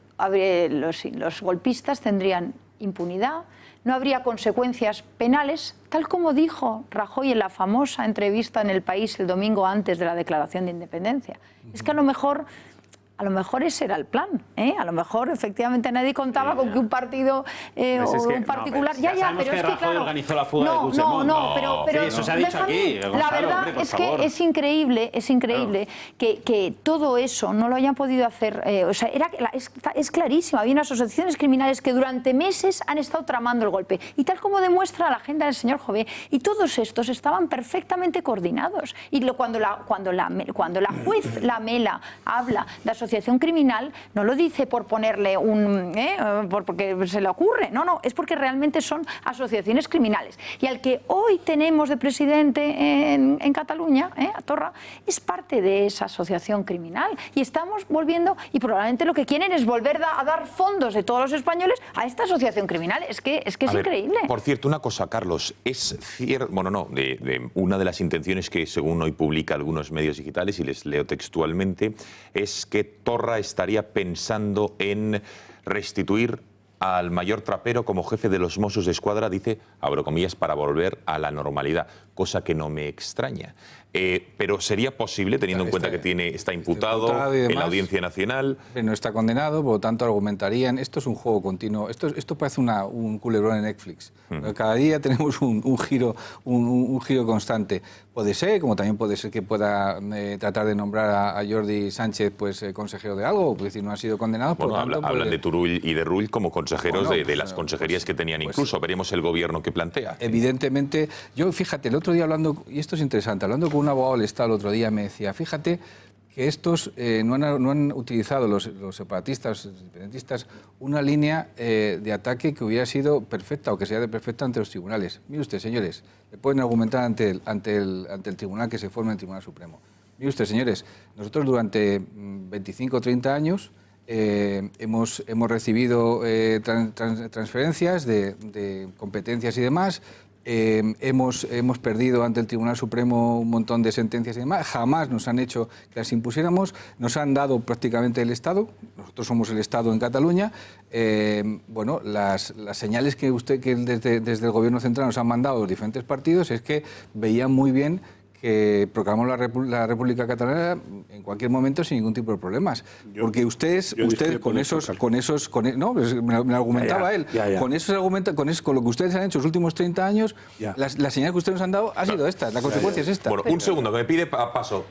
los golpistas tendrían impunidad, no habría consecuencias penales, tal como dijo Rajoy en la famosa entrevista en El País el domingo antes de la declaración de independencia. Es que a lo mejor a lo mejor ese era el plan, ¿eh? A lo mejor efectivamente nadie contaba con que un partido o un particular... pero es que Rajoy organizó la fuga de Puigdemont. Pero sí, eso se ha dicho aquí. la Gonzalo, verdad hombre, por es favor. que es increíble que todo eso no lo hayan podido hacer. O sea, es clarísimo. Había unas asociaciones criminales que durante meses han estado tramando el golpe. Y tal como demuestra la agenda del señor Jové, y todos estos estaban perfectamente coordinados. Y cuando la juez Lamela habla de asociación criminal, no lo dice por ponerle porque se le ocurre. No, es porque realmente son asociaciones criminales. Y al que hoy tenemos de presidente en Cataluña, a Torra, es parte de esa asociación criminal. Y estamos volviendo, y probablemente lo que quieren es volver a dar fondos de todos los españoles a esta asociación criminal. Es que es increíble. Por cierto, una cosa, Carlos, es cierto, de una de las intenciones que según hoy publica algunos medios digitales, y les leo textualmente, es que Torra estaría pensando en restituir al mayor trapero como jefe de los Mossos de Escuadra, dice, abro comillas, para volver a la normalidad, cosa que no me extraña. Pero sería posible, teniendo en cuenta que está imputado en la Audiencia Nacional. No está condenado, por lo tanto argumentarían, esto es un juego continuo, esto parece un culebrón en Netflix. Cada día tenemos un giro constante. Puede ser, como también puede ser que pueda tratar de nombrar a Jordi Sánchez consejero de algo, es decir, no han sido condenados. Bueno, hablan de Turull y de Rull como consejeros de las consejerías que tenían incluso. Veremos el gobierno que plantea. Evidentemente, yo fíjate, el otro día hablando, y esto es interesante, hablando con un abogado del Estado el otro día me decía, fíjate que estos no han utilizado los separatistas, los independentistas, una línea de ataque que hubiera sido perfecta o que sea de perfecta ante los tribunales. Mire usted, señores, le pueden argumentar ante el tribunal que se forme el Tribunal Supremo. Mire usted, señores, nosotros durante 25 o 30 años hemos recibido transferencias de competencias y demás. Hemos perdido ante el Tribunal Supremo un montón de sentencias y demás. Jamás nos han hecho que las impusiéramos. Nos han dado prácticamente el Estado. Nosotros somos el Estado en Cataluña. Las señales que desde el Gobierno central nos han mandado los diferentes partidos es que veían muy bien que proclamamos la República Catalana en cualquier momento sin ningún tipo de problemas. Porque ustedes me argumentaba él, con lo que ustedes han hecho los últimos 30 años, la señal que ustedes nos han dado ha sido esta, la consecuencia es esta. Bueno, un segundo, que me pide paso.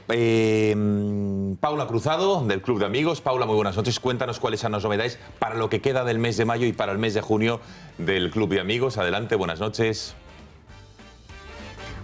Paula Cruzado, del Club de Amigos. Paula, muy buenas noches. Cuéntanos cuáles son las novedades para lo que queda del mes de mayo y para el mes de junio del Club de Amigos. Adelante, buenas noches.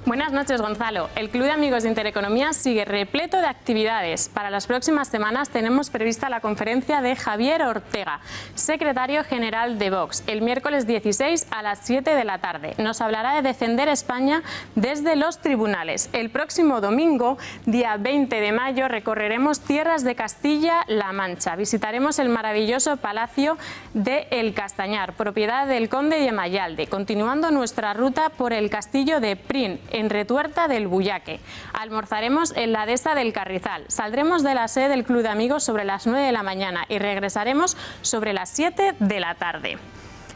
Buenas noches, Gonzalo. El Club de Amigos de Intereconomía sigue repleto de actividades. Para las próximas semanas tenemos prevista la conferencia de Javier Ortega, secretario general de Vox, el miércoles 16 a las 7 de la tarde. Nos hablará de defender España desde los tribunales. El próximo domingo, día 20 de mayo, recorreremos tierras de Castilla-La Mancha. Visitaremos el maravilloso Palacio de El Castañar, propiedad del conde de Mayalde, continuando nuestra ruta por el castillo de Prin, en Retuerta del Buyaque. Almorzaremos en la dehesa del Carrizal. Saldremos de la sede del Club de Amigos sobre las 9 de la mañana y regresaremos sobre las 7 de la tarde.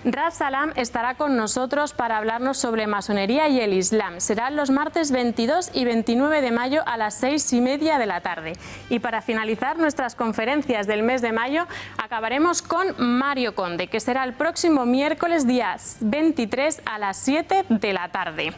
Ras Salam estará con nosotros para hablarnos sobre masonería y el Islam. Serán los martes 22 y 29 de mayo a las 6:30 de la tarde. Y para finalizar nuestras conferencias del mes de mayo, acabaremos con Mario Conde, que será el próximo miércoles día 23 a las 7 de la tarde.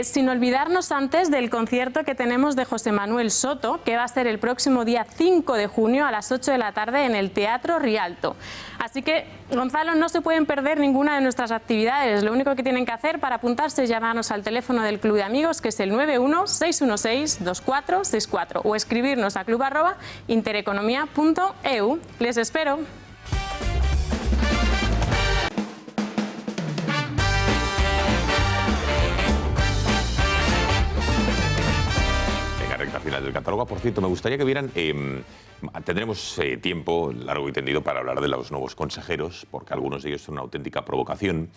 Sin olvidarnos antes del concierto que tenemos de José Manuel Soto, que va a ser el próximo día 5 de junio a las 8 de la tarde en el Teatro Rialto. Así que, Gonzalo, no se pueden perder ninguna de nuestras actividades. Lo único que tienen que hacer para apuntarse es llamarnos al teléfono del Club de Amigos, que es el 91-616-2464, o escribirnos a club@intereconomia.eu. Les espero. Recta final del catálogo. Por cierto, me gustaría que vieran, tendremos tiempo largo y tendido para hablar de los nuevos consejeros, porque algunos de ellos son una auténtica provocación.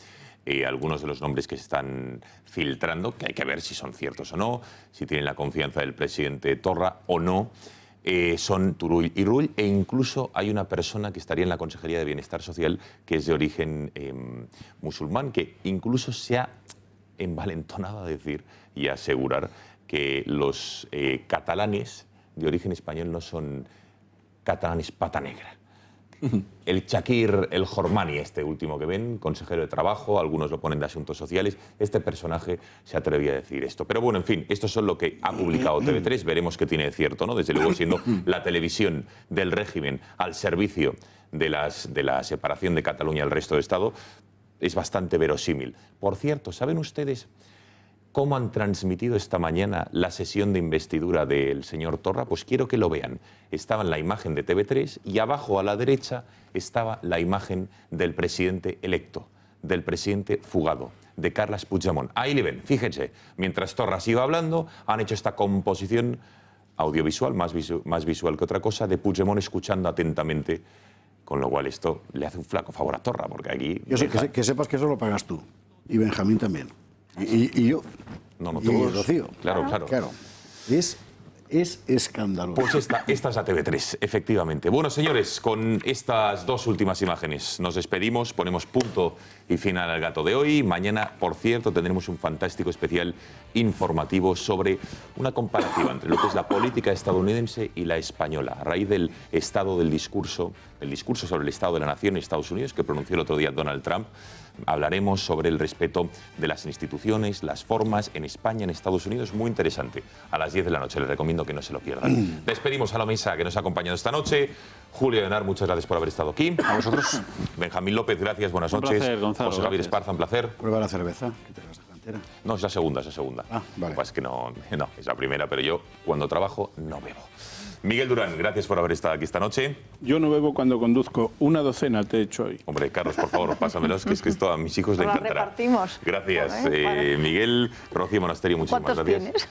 Algunos de los nombres que se están filtrando, que hay que ver si son ciertos o no, si tienen la confianza del presidente Torra o no, son Turull y Rull, e incluso hay una persona que estaría en la Consejería de Bienestar Social que es de origen musulmán, que incluso se ha envalentonado a decir y a asegurar que los catalanes de origen español no son catalanes pata negra. El Chakir El Jormani, este último que ven, consejero de Trabajo, algunos lo ponen de Asuntos Sociales, este personaje se atrevía a decir esto. Pero bueno, en fin, esto es lo que ha publicado TV3, veremos qué tiene de cierto, ¿no? Desde luego, siendo la televisión del régimen al servicio de la separación de Cataluña del resto del Estado, es bastante verosímil. Por cierto, ¿saben ustedes cómo han transmitido esta mañana la sesión de investidura del señor Torra? Pues quiero que lo vean. Estaba en la imagen de TV3 y abajo a la derecha estaba la imagen del presidente electo, del presidente fugado, de Carles Puigdemont. Ahí le ven, fíjense, mientras Torra iba hablando, han hecho esta composición audiovisual, más visual que otra cosa, de Puigdemont escuchando atentamente, con lo cual esto le hace un flaco favor a Torra, porque aquí... Que sepas que eso lo pagas tú, y Benjamín también. Y yo. No, y Rocío. Claro. Es escandaloso. Pues esta es la TV3, efectivamente. Bueno, señores, con estas dos últimas imágenes nos despedimos, ponemos punto y final al gato de hoy. Mañana, por cierto, tendremos un fantástico especial informativo sobre una comparativa entre lo que es la política estadounidense y la española, a raíz del estado del discurso, el discurso sobre el estado de la nación en Estados Unidos que pronunció el otro día Donald Trump. Hablaremos sobre el respeto de las instituciones, las formas en España, en Estados Unidos. Muy interesante. A las 10 de la noche. Les recomiendo que no se lo pierdan. Despedimos a la mesa que nos ha acompañado esta noche. Julio Leonard, muchas gracias por haber estado aquí. A vosotros. Benjamín López, gracias, buenas noches. Un placer, Gonzalo. José Javier Esparza, un placer. Prueba la cerveza, que te vas a cantera. No, es la segunda, Ah, vale. Pues que no, es la primera, pero yo cuando trabajo no bebo. Miguel Durán, gracias por haber estado aquí esta noche. Yo no bebo cuando conduzco. Una docena te he hecho hoy. Hombre, Carlos, por favor, pásamelos, que es que esto a mis hijos les Nos encantará. repartimos. Gracias. Miguel, Rocío Monasterio, muchísimas ¿Cuántos gracias. tienes?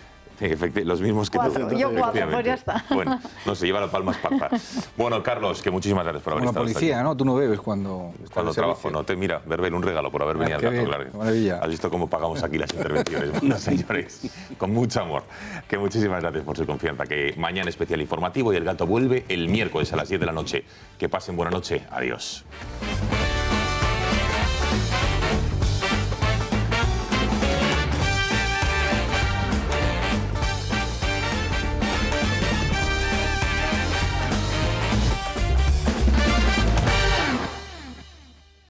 Los mismos que tú. 4, yo 4, pues Efectivamente. ya está. Bueno, no se lleva la palma Esparza. Bueno, Carlos, que muchísimas gracias por haber Como la estado policía, aquí. ¿no? Tú no bebes cuando Trabajo, no te mira, Verbel, un regalo por haber venido al qué gato, bien, claro. qué maravilla. Has visto cómo pagamos aquí las intervenciones, bueno, señores, con mucho amor. Que muchísimas gracias por su confianza. Que mañana especial informativo y el gato vuelve el miércoles a las 10 de la noche. Que pasen buena noche. Adiós.